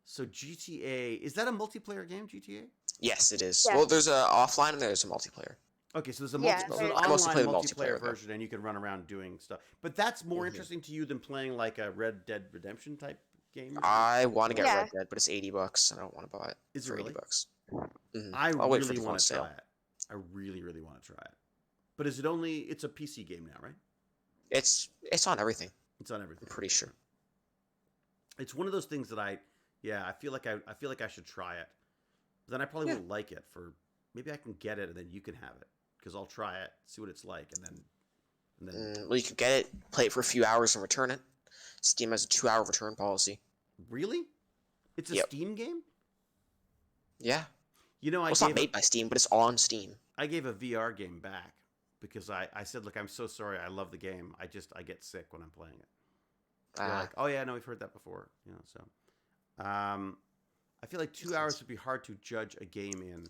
S1: GTA, is that a multiplayer game, GTA?
S7: Yes, it is.
S4: Yeah.
S7: Well, there's a offline and there's a multiplayer.
S1: Okay, so there's an
S7: I mostly play the
S1: multiplayer version, and you can run around doing stuff. But that's more interesting to you than playing like a Red Dead Redemption type game?
S7: I want to get
S4: Yeah.
S7: Red Dead, but it's $80. I don't want to buy it.
S1: Is it
S7: for
S1: really?
S7: $80. Mhm.
S1: I
S7: I'll wait for
S1: really
S7: the
S1: want to
S7: sale.
S1: try it. I really, really want to try it. But is it only? It's a PC game now, right?
S7: It's on everything.
S1: It's on everything.
S7: I'm pretty sure.
S1: It's one of those things that I feel like I should try it. But then I probably won't like it for. Maybe I can get it and then you can have it because I'll try it, see what it's like, and then.
S7: Well, you can get it, play it for a few hours, and return it. Steam has a 2-hour return policy.
S1: Really? It's a
S7: Yep.
S1: Steam game?
S7: Yeah.
S1: You know,
S7: Well, it's not made by Steam, but it's on Steam.
S1: I gave a VR game back because I said, look, I'm so sorry. I love the game. I get sick when I'm playing it. They're like, oh yeah, no, we've heard that before. You know, so I feel like 2 hours would be hard to judge a game in.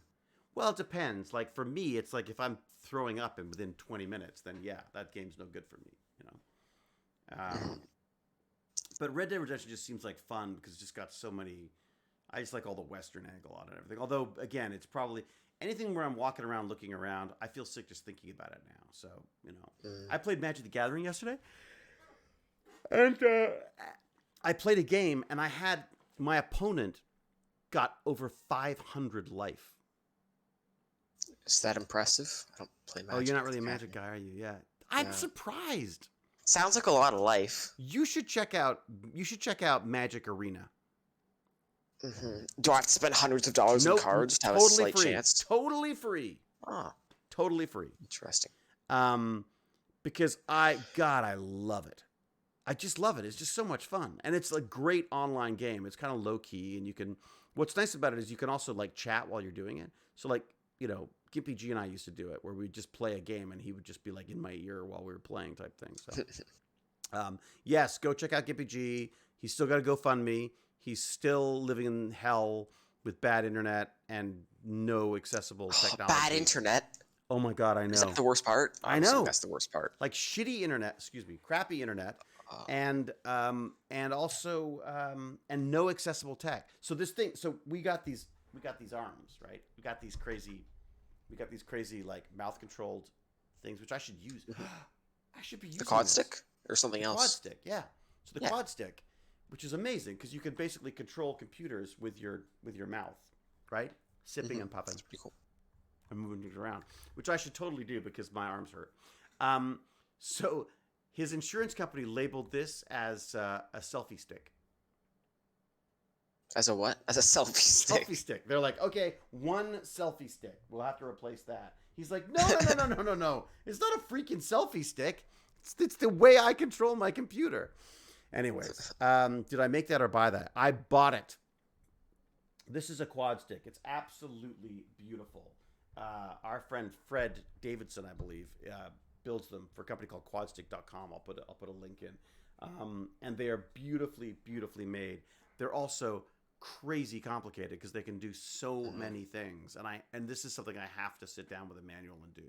S1: Well, it depends. Like for me, it's like if I'm throwing up in within 20 minutes, then yeah, that game's no good for me. You know. But Red Dead Redemption just seems like fun because it's just got so many. I just like all the Western angle on it and everything. Although, again, it's probably anything where I'm walking around looking around. I feel sick just thinking about it now. So, you know, I played Magic the Gathering yesterday, and I played a game, and I had my opponent got over 500 life.
S7: Is that impressive? I don't play Magic.
S1: Oh, you're not really a Magic guy, are you? Yeah, I'm surprised.
S7: Sounds like a lot of life.
S1: You should check out Magic Arena.
S7: Do I have to spend hundreds of dollars on cards to have a slight chance?
S1: Totally free.
S7: Oh,
S1: totally free.
S7: Interesting.
S1: Because I love it. I just love it. It's just so much fun, and it's a great online game. It's kind of low key, and you can. What's nice about it is you can also like chat while you're doing it. So like Gimpy G and I used to do it where we'd just play a game, and he would just be like in my ear while we were playing type thing. So, yes, go check out Gimpy G. He's still got a GoFundMe. He's still living in hell with bad internet and no accessible technology.
S7: Bad internet?
S1: Oh my God, I know.
S7: Is that the worst part?
S1: I know.
S7: That's the worst part.
S1: Like shitty internet, crappy internet, and also no accessible tech. So we got these arms, right? We got these crazy like mouth controlled things, which I should use. I should be using
S7: the quad stick or something else.
S1: Quad stick, yeah. So the quad stick, which is amazing because you can basically control computers with your mouth, right? Sipping and puffing.
S7: That's pretty cool.
S1: And moving it around, which I should totally do because my arms hurt. So his insurance company labeled this as a selfie stick.
S7: As a what? As a selfie stick?
S1: Selfie stick. They're like, okay, one selfie stick. We'll have to replace that. He's like, no. It's not a freaking selfie stick. It's the way I control my computer. Anyways, did I make that or buy that? I bought it. This is a quad stick. It's absolutely beautiful. Our friend Fred Davidson, I believe, builds them for a company called quadstick.com. I'll put a link in. And they are beautifully, beautifully made. They're also crazy complicated because they can do so many things. And this is something I have to sit down with a manual and do.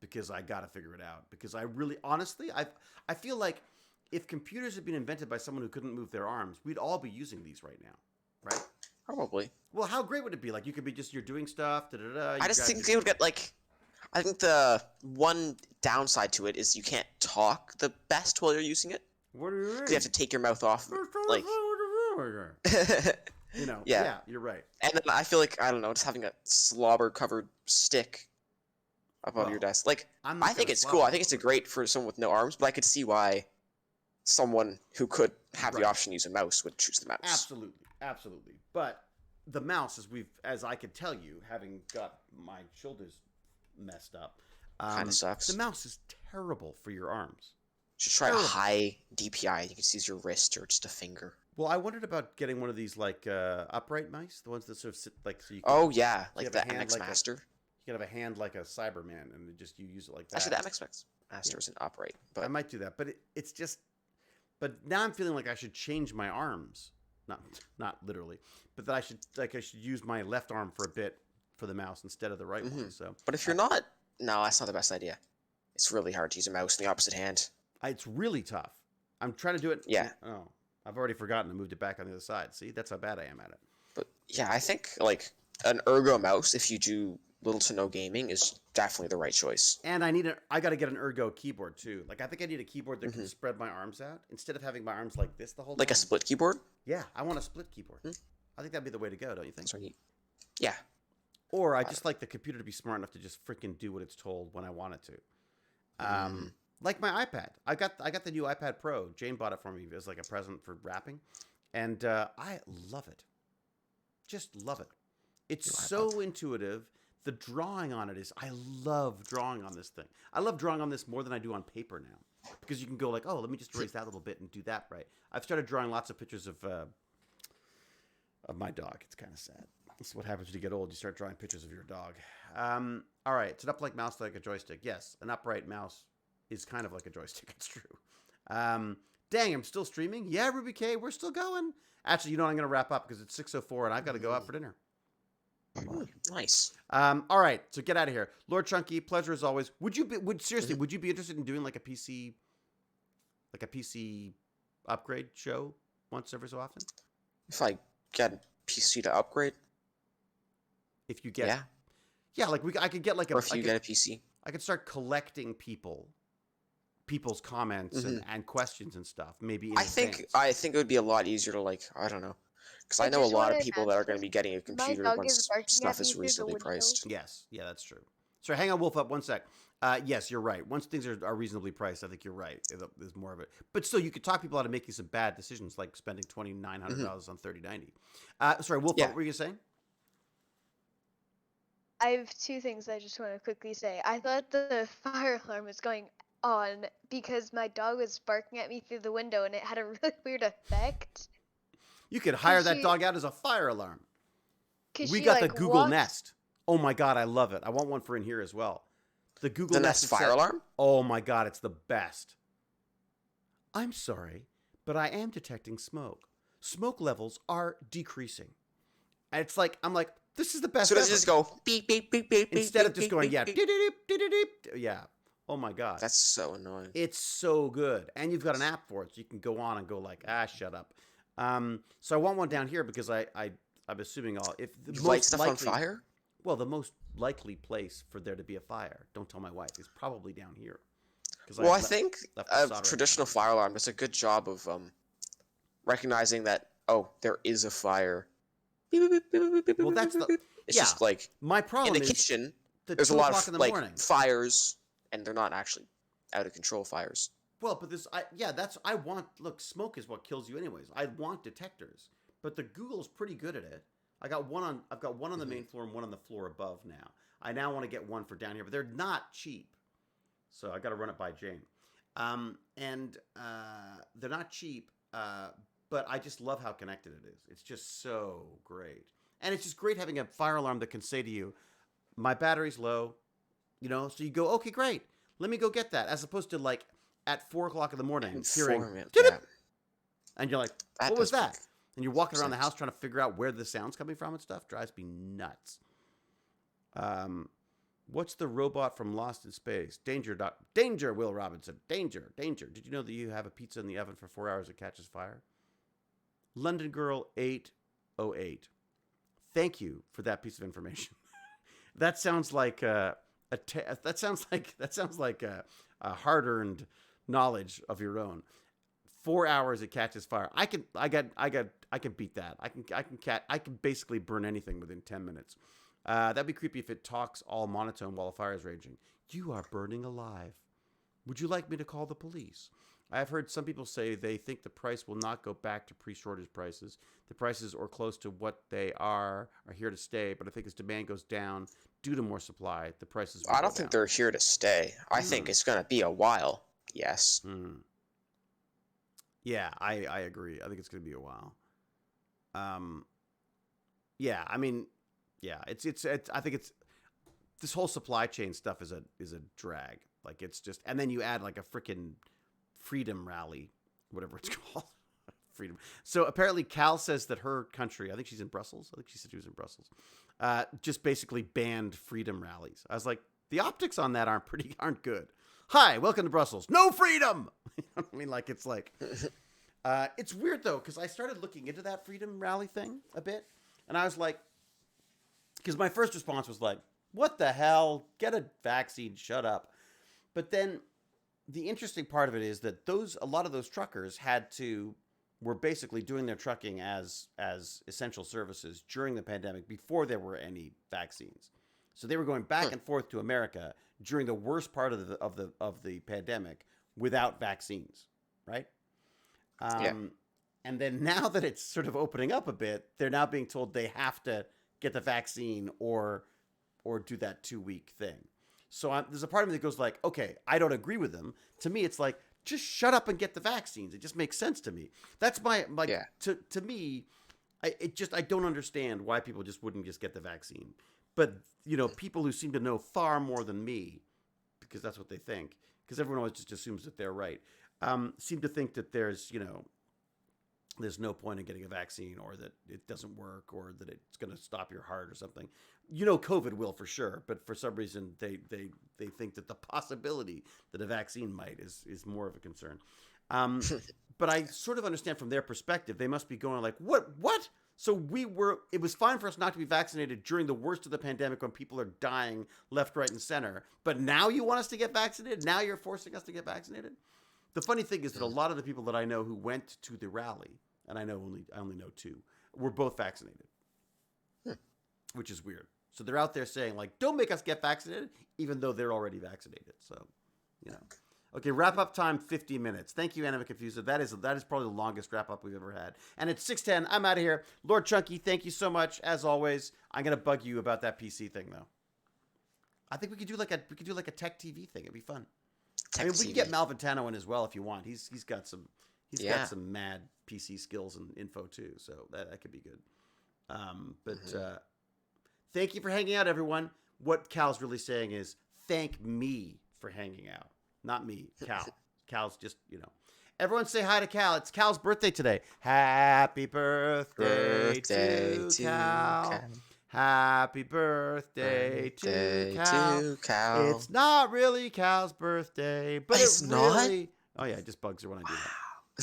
S1: Because I got to figure it out. Because I really, honestly, I feel like if computers had been invented by someone who couldn't move their arms, we'd all be using these right now, right?
S7: Probably.
S1: Well, how great would it be? Like, you could be you're doing stuff,
S7: I just think they would get, like, I think the one downside to it is you can't talk the best while you're using it.
S1: What do you mean?
S7: 'Cause you have to take your mouth off, like...
S1: Yeah, you're right.
S7: And then I feel like, I don't know, just having a slobber-covered stick above your desk. Like, I think it's cool. I think it's great for someone with no arms, but I could see why someone who could have the option to use a mouse would choose the mouse.
S1: Absolutely. But the mouse, as I could tell you, having got my shoulders messed up,
S7: kind of sucks.
S1: The mouse is terrible for your arms.
S7: You should try a high DPI. You can use your wrist or just a finger.
S1: Well, I wondered about getting one of these like upright mice, the ones that sort of sit like so you.
S7: Oh yeah, like the MX Master.
S1: You can have a hand like a Cyberman, and you use it like that.
S7: Actually, the MX Master isn't upright, but
S1: I might do that. But it's just. But now I'm feeling like I should change my arms. Not literally, but that I should use my left arm for a bit for the mouse instead of the right one. So,
S7: but if you're not, no, that's not the best idea. It's really hard to use a mouse in the opposite hand.
S1: It's really tough. I'm trying to do it.
S7: Yeah.
S1: Oh, I've already forgotten. I moved it back on the other side. See, that's how bad I am at it.
S7: But yeah, I think like an ergo mouse, if you do little to no gaming is definitely the right choice.
S1: And I got to get an ergo keyboard too. Like I think I need a keyboard that can spread my arms out instead of having my arms like this the whole time.
S7: Like a split keyboard?
S1: Yeah, I want a split keyboard. I think that'd be the way to go, don't you think?
S7: Sorry. Yeah.
S1: Or I just like the computer to be smart enough to just freaking do what it's told when I want it to. Like my iPad. I got the new iPad Pro. Jane bought it for me as like a present for wrapping, and I love it. Just love it. It's so intuitive. The drawing on it is. I love drawing on this thing. I love drawing on this more than I do on paper now, because you can go like, oh, let me just erase that little bit and do that right. I've started drawing lots of pictures of my dog. It's kind of sad. This is what happens when you get old. You start drawing pictures of your dog. All right. It's an upright mouse like a joystick. Yes, an upright mouse is kind of like a joystick. It's true. Dang, I'm still streaming? Yeah, Ruby K, we're still going. Actually, you know what? I'm going to wrap up because it's 6:04 and I've got to go out for dinner.
S7: Nice.
S1: All right. So get out of here. Lord Chunky, pleasure as always. Would you be interested in doing like a PC upgrade show once every so often?
S7: If I get a PC to upgrade?
S1: If you get... Yeah, like I could get like
S7: or if you get a PC.
S1: I could start collecting people's comments and questions and stuff. Maybe in
S7: I think it would be a lot easier to like, I don't know, because I know a lot of people that are going to be getting a computer once stuff is reasonably priced.
S1: Yes, yeah, that's true. Sorry, hang on, Wolf Up, one sec. Yes, you're right. Once things are reasonably priced, I think you're right. There's more of it, but still, you could talk people out of making some bad decisions, like spending $2,900 on 3090. Sorry, Wolf Up, what were you saying?
S4: I have two things I just want to quickly say. I thought the fire alarm was going on because my dog was barking at me through the window and it had a really weird effect.
S1: You could hire that dog out as a fire alarm. We got the Google
S4: walked...
S1: Nest. Oh my God, I love it. I want one for in here as well. The Google Nest
S7: fire alarm?
S1: Oh my God, it's the best. I'm sorry, but I am detecting smoke. Smoke levels are decreasing. And it's like, I'm like, this is the best.
S7: So does it just go beep, beep, beep, beep,
S1: instead
S7: beep,
S1: of just
S7: beep,
S1: going,
S7: beep,
S1: yeah,
S7: beep.
S1: yeah. Oh my God.
S7: That's so annoying.
S1: It's so good. And you've got an app for it, so you can go on and go like, shut up. So I want one down here because I'm assuming if the
S7: You
S1: most
S7: light stuff
S1: likely,
S7: on fire?
S1: Well, the most likely place for there to be a fire, don't tell my wife, is probably down here.
S7: Well, I think a traditional fire alarm does a good job of recognizing that, oh, there is a fire.
S1: Well, that's the...
S7: It's just like,
S1: my problem
S7: in the kitchen, there's a lot of like fires, and they're not actually out of control fires.
S1: Well, but look, smoke is what kills you anyways. I want detectors, but the Google's pretty good at it. I've got one on the main floor and one on the floor above now. I now want to get one for down here, but they're not cheap. So I got to run it by Jane. They're not cheap, but I just love how connected it is. It's just so great. And it's just great having a fire alarm that can say to you, my battery's low, so you go, okay, great. Let me go get that. As opposed to like at 4 o'clock in the morning hearing, and you're like, what was that? And you're walking around the house trying to figure out where the sound's coming from and stuff. Drives me nuts. What's the robot from Lost in Space? Danger, Will Robinson. Danger. Did you know that you have a pizza in the oven for 4 hours that catches fire? London Girl 808. Thank you for that piece of information. That sounds like a hard-earned knowledge of your own. 4 hours it catches fire. I can beat that. I can basically burn anything within 10 minutes. That'd be creepy if it talks all monotone while a fire is raging. You are burning alive. Would you like me to call the police? I have heard some people say they think the price will not go back to pre-shortage prices. The prices or close to what they are here to stay, but I think as demand goes down due to more supply, the prices will
S7: I don't think they're here to stay. I think it's going to be a while. Yes.
S1: Yeah, I agree. I think it's going to be a while. Yeah, I mean, yeah, it's I think it's this whole supply chain stuff is a drag. Like it's just, and then you add like a freaking freedom rally, whatever it's called. Freedom. So apparently Cal says that her country, I think she's in Brussels. I think she said she was in Brussels. Just basically banned freedom rallies. I was like, the optics on that aren't good. Hi, welcome to Brussels. No freedom. I mean, like it's like, it's weird though because I started looking into that freedom rally thing a bit, and I was like, because my first response was like, What the hell? Get a vaccine. Shut up. But then the interesting part of it is that a lot of those truckers were basically doing their trucking as essential services during the pandemic before there were any vaccines. So they were going back and forth to America during the worst part of the pandemic without vaccines, right? And then now that it's sort of opening up a bit, they're now being told they have to get the vaccine or do that 2-week thing. So there's a part of me that goes like, okay, I don't agree with them. To me, it's like, just shut up and get the vaccines. It just makes sense to me. That's to me, I don't understand why people just wouldn't just get the vaccine. But, people who seem to know far more than me, because that's what they think, because everyone always just assumes that they're right, seem to think that there's no point in getting a vaccine, or that it doesn't work, or that it's going to stop your heart or something. COVID will for sure, but for some reason they think that the possibility that a vaccine might is more of a concern. But I sort of understand from their perspective, they must be going like, what? So it was fine for us not to be vaccinated during the worst of the pandemic when people are dying left, right, and center. But now you want us to get vaccinated? Now you're forcing us to get vaccinated? The funny thing is that a lot of the people that I know who went to the rally, and I only know 2, were both vaccinated, which is weird. So they're out there saying like, don't make us get vaccinated, even though they're already vaccinated. So, Okay, wrap up time 50 minutes. Thank you, Anima Confusa. That is probably the longest wrap up we've ever had. And it's 6:10. I'm out of here. Lord Chunky, thank you so much as always. I'm gonna bug you about that PC thing though. I think we could do like a tech TV thing. It'd be fun. We can get Malventano in as well if you want. He's got some mad PC skills and info too, so that could be good. Thank you for hanging out, everyone. What Cal's really saying is thank me for hanging out, not me, Cal. Cal's just Everyone say hi to Cal. It's Cal's birthday today. Happy birthday to Cal. Happy birthday to Cal. It's not really Cal's birthday, but it's really... Oh, yeah, it just bugs her when I do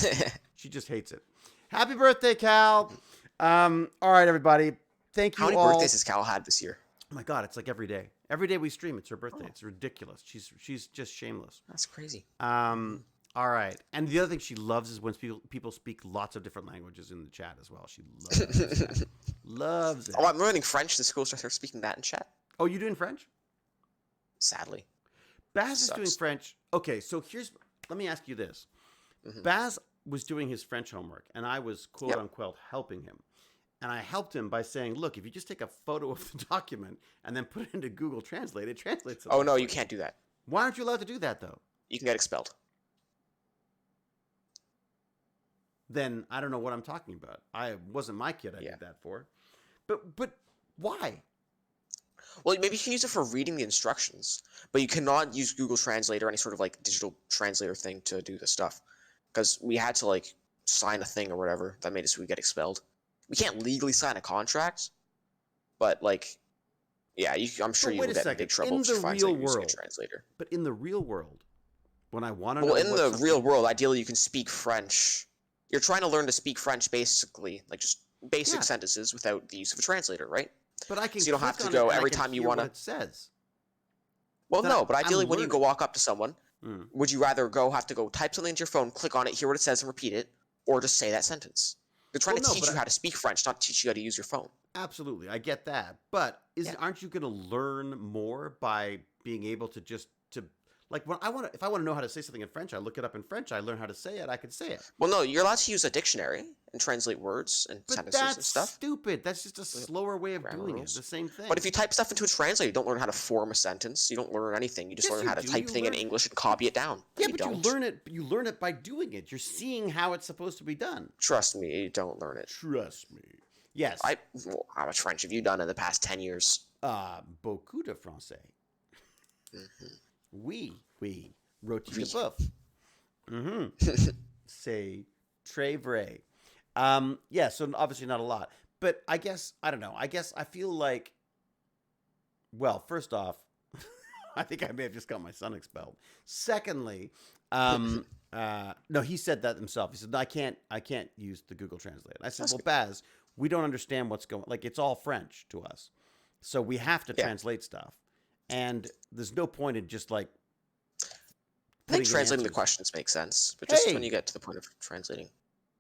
S1: that. She just hates it. Happy birthday, Cal. All right, everybody. Thank you all.
S7: How many birthdays has Cal had this year?
S1: Oh, my God. It's like every day. Every day we stream, it's her birthday. It's ridiculous. She's just shameless.
S7: That's crazy.
S1: All right. And the other thing she loves is when people speak lots of different languages in the chat as well. She loves that. Loves it.
S7: Oh, I'm learning French in school, so I start speaking that in chat.
S1: Oh, you doing French?
S7: Sadly.
S1: Baz is doing French. Okay, so let me ask you this. Baz was doing his French homework, and I was quote unquote helping him. And I helped him by saying, look, if you just take a photo of the document and then put it into Google Translate, it translates it.
S7: Oh, no, you can't do that.
S1: Why aren't you allowed to do that, though?
S7: You can get expelled.
S1: Then I don't know what I'm talking about. I wasn't my kid I did that for. But why?
S7: Well, maybe you can use it for reading the instructions, but you cannot use Google Translate or any sort of like digital translator thing to do this stuff. Because we had to like sign a thing or whatever that made us we get expelled. We can't legally sign a contract, but like, yeah, I'm sure you will get in big trouble if you find someone using a translator.
S1: But in the real world, when I want to know...
S7: Well, in the real world, ideally you can speak French. You're trying to learn to speak French basically, like just basic sentences without the use of a translator, right?
S1: But I can
S7: so you don't have to go every time you want to...
S1: it says.
S7: Well, no, but ideally when you go walk up to someone, would you rather have to go type something into your phone, click on it, hear what it says, and repeat it, or just say that sentence? They're trying to teach you how to speak French, not teach you how to use your phone.
S1: Absolutely, I get that. But aren't you going to learn more by being able to just like if I want to know how to say something in French, I look it up in French. I learn how to say it. I can say it.
S7: Well, no, you're allowed to use a dictionary and translate words and sentences and stuff.
S1: That's stupid. That's just a slower way of doing it. The same thing.
S7: But if you type stuff into a translator, you don't learn how to form a sentence. You don't learn anything. You just learn how to type thing in English and copy it down.
S1: Yeah, but you learn it. You learn it by doing it. You're seeing how it's supposed to be done.
S7: Trust me, you don't learn it.
S1: Trust me. Yes.
S7: How much French have you done in the past 10 years?
S1: Beaucoup de français. Oui. Roti de boeuf. C'est très vrai. Yeah, so obviously not a lot. But I guess, I don't know. I guess I feel like, well, first off, I think I may have just got my son expelled. Secondly, no, he said that himself. He said, I can't use the Google Translate. I said, well, Baz, we don't understand what's going on. Like, it's all French to us. So we have to translate stuff. and there's no point in just like.
S7: I think
S1: putting in
S7: translating the
S1: answers.
S7: questions makes sense, but just
S1: Hey!
S7: when you get to the point of translating.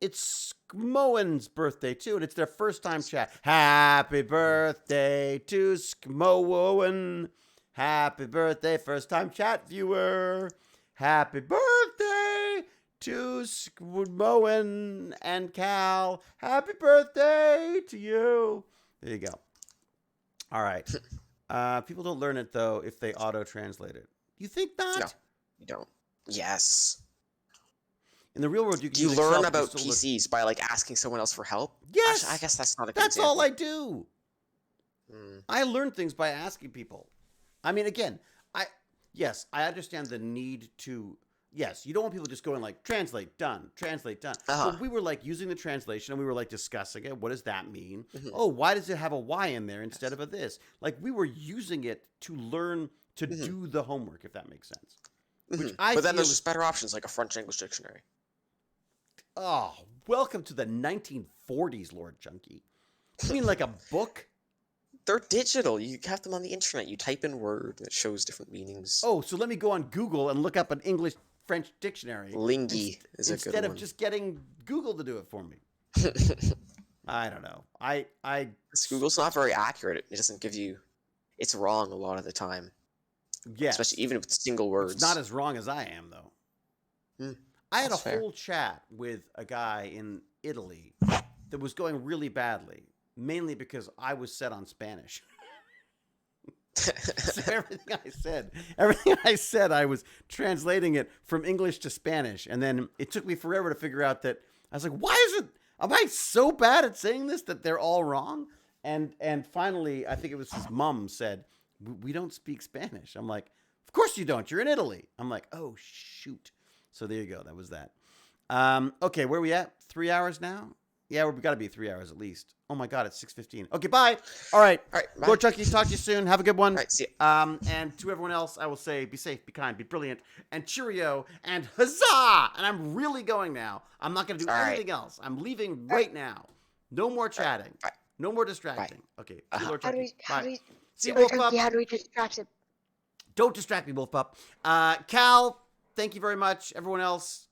S1: It's Skmoen's birthday too, and it's their first time chat. Happy birthday to Skmoen. Happy birthday, first time chat viewer. Happy birthday to Skmoen and Cal. Happy birthday to you. There you go. All right. People don't learn it though if they auto translate it. You think not?
S7: No, you don't. Yes.
S1: In the real world, you can
S7: Do you
S1: use
S7: learn
S1: Excel, but
S7: about
S1: you still
S7: PCs by like asking someone else for help?
S1: Yes.
S7: Actually, I guess that's not a good
S1: That's
S7: example.
S1: all I do.
S7: Mm.
S1: I learn things by asking people. I mean, again, I understand the need to. Yes, you don't want people just going like translate done. But we were like using the translation and we were like discussing it. What does that mean?
S7: Mhm.
S1: Oh, why does it have a Y in there instead of a this? Like we were using it to learn to do the homework, if that makes sense. Which I
S7: But then
S1: feel
S7: there's
S1: is-
S7: just better options like a French English dictionary.
S1: Oh, welcome to the 1940s, Lord Junkie. You mean like a book?
S7: They're digital. You have them on the internet. You type in word that shows different meanings.
S1: Oh, so let me go on Google and look up an English-French dictionary.
S7: Lingy is a good
S1: Instead of
S7: one.
S1: just getting Google to do it for me. I don't know.
S7: Google's not very accurate. It doesn't give you. It's wrong a lot of the time.
S1: Yes.
S7: Especially even with single words.
S1: It's not as wrong as I am, though. I had a
S7: That's fair.
S1: whole chat with a guy in Italy that was going really badly, mainly because I was set on Spanish. So everything I said, I was translating it from English to Spanish. And then it took me forever to figure out that I was like, am I so bad at saying this that they're all wrong? And finally, I think it was his mom said, we don't speak Spanish. I'm like, of course you don't. You're in Italy. I'm like, oh, shoot. So there you go. That was that. Okay, where are we at? 3 hours now? Yeah, we've got to be 3 hours at least. Oh my God, it's 6:15. Okay, bye. All right.
S7: All right, bye.
S1: Lord Chucky, talk to you soon. Have a good one.
S7: All right, see ya.
S1: And to everyone else, I will say, be safe, be kind, be brilliant, and cheerio, and huzzah! And I'm really going now. I'm not going to do
S7: All right.
S1: anything else. I'm leaving right now. No more chatting.
S7: Bye.
S1: No more distracting. Okay. See you, Lord
S4: How do
S1: Chucky.
S4: we? How do
S1: Bye.
S4: we?
S1: See you,
S4: Lord
S1: Wolf Pup.
S4: Chunky, how do we distract him?
S1: Don't distract me, Wolf Pup. Cal, thank you very much. Everyone else,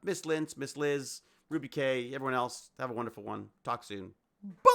S1: Miss Lintz, Miss Liz, Ruby K, everyone else, have a wonderful one. Talk soon. Bye.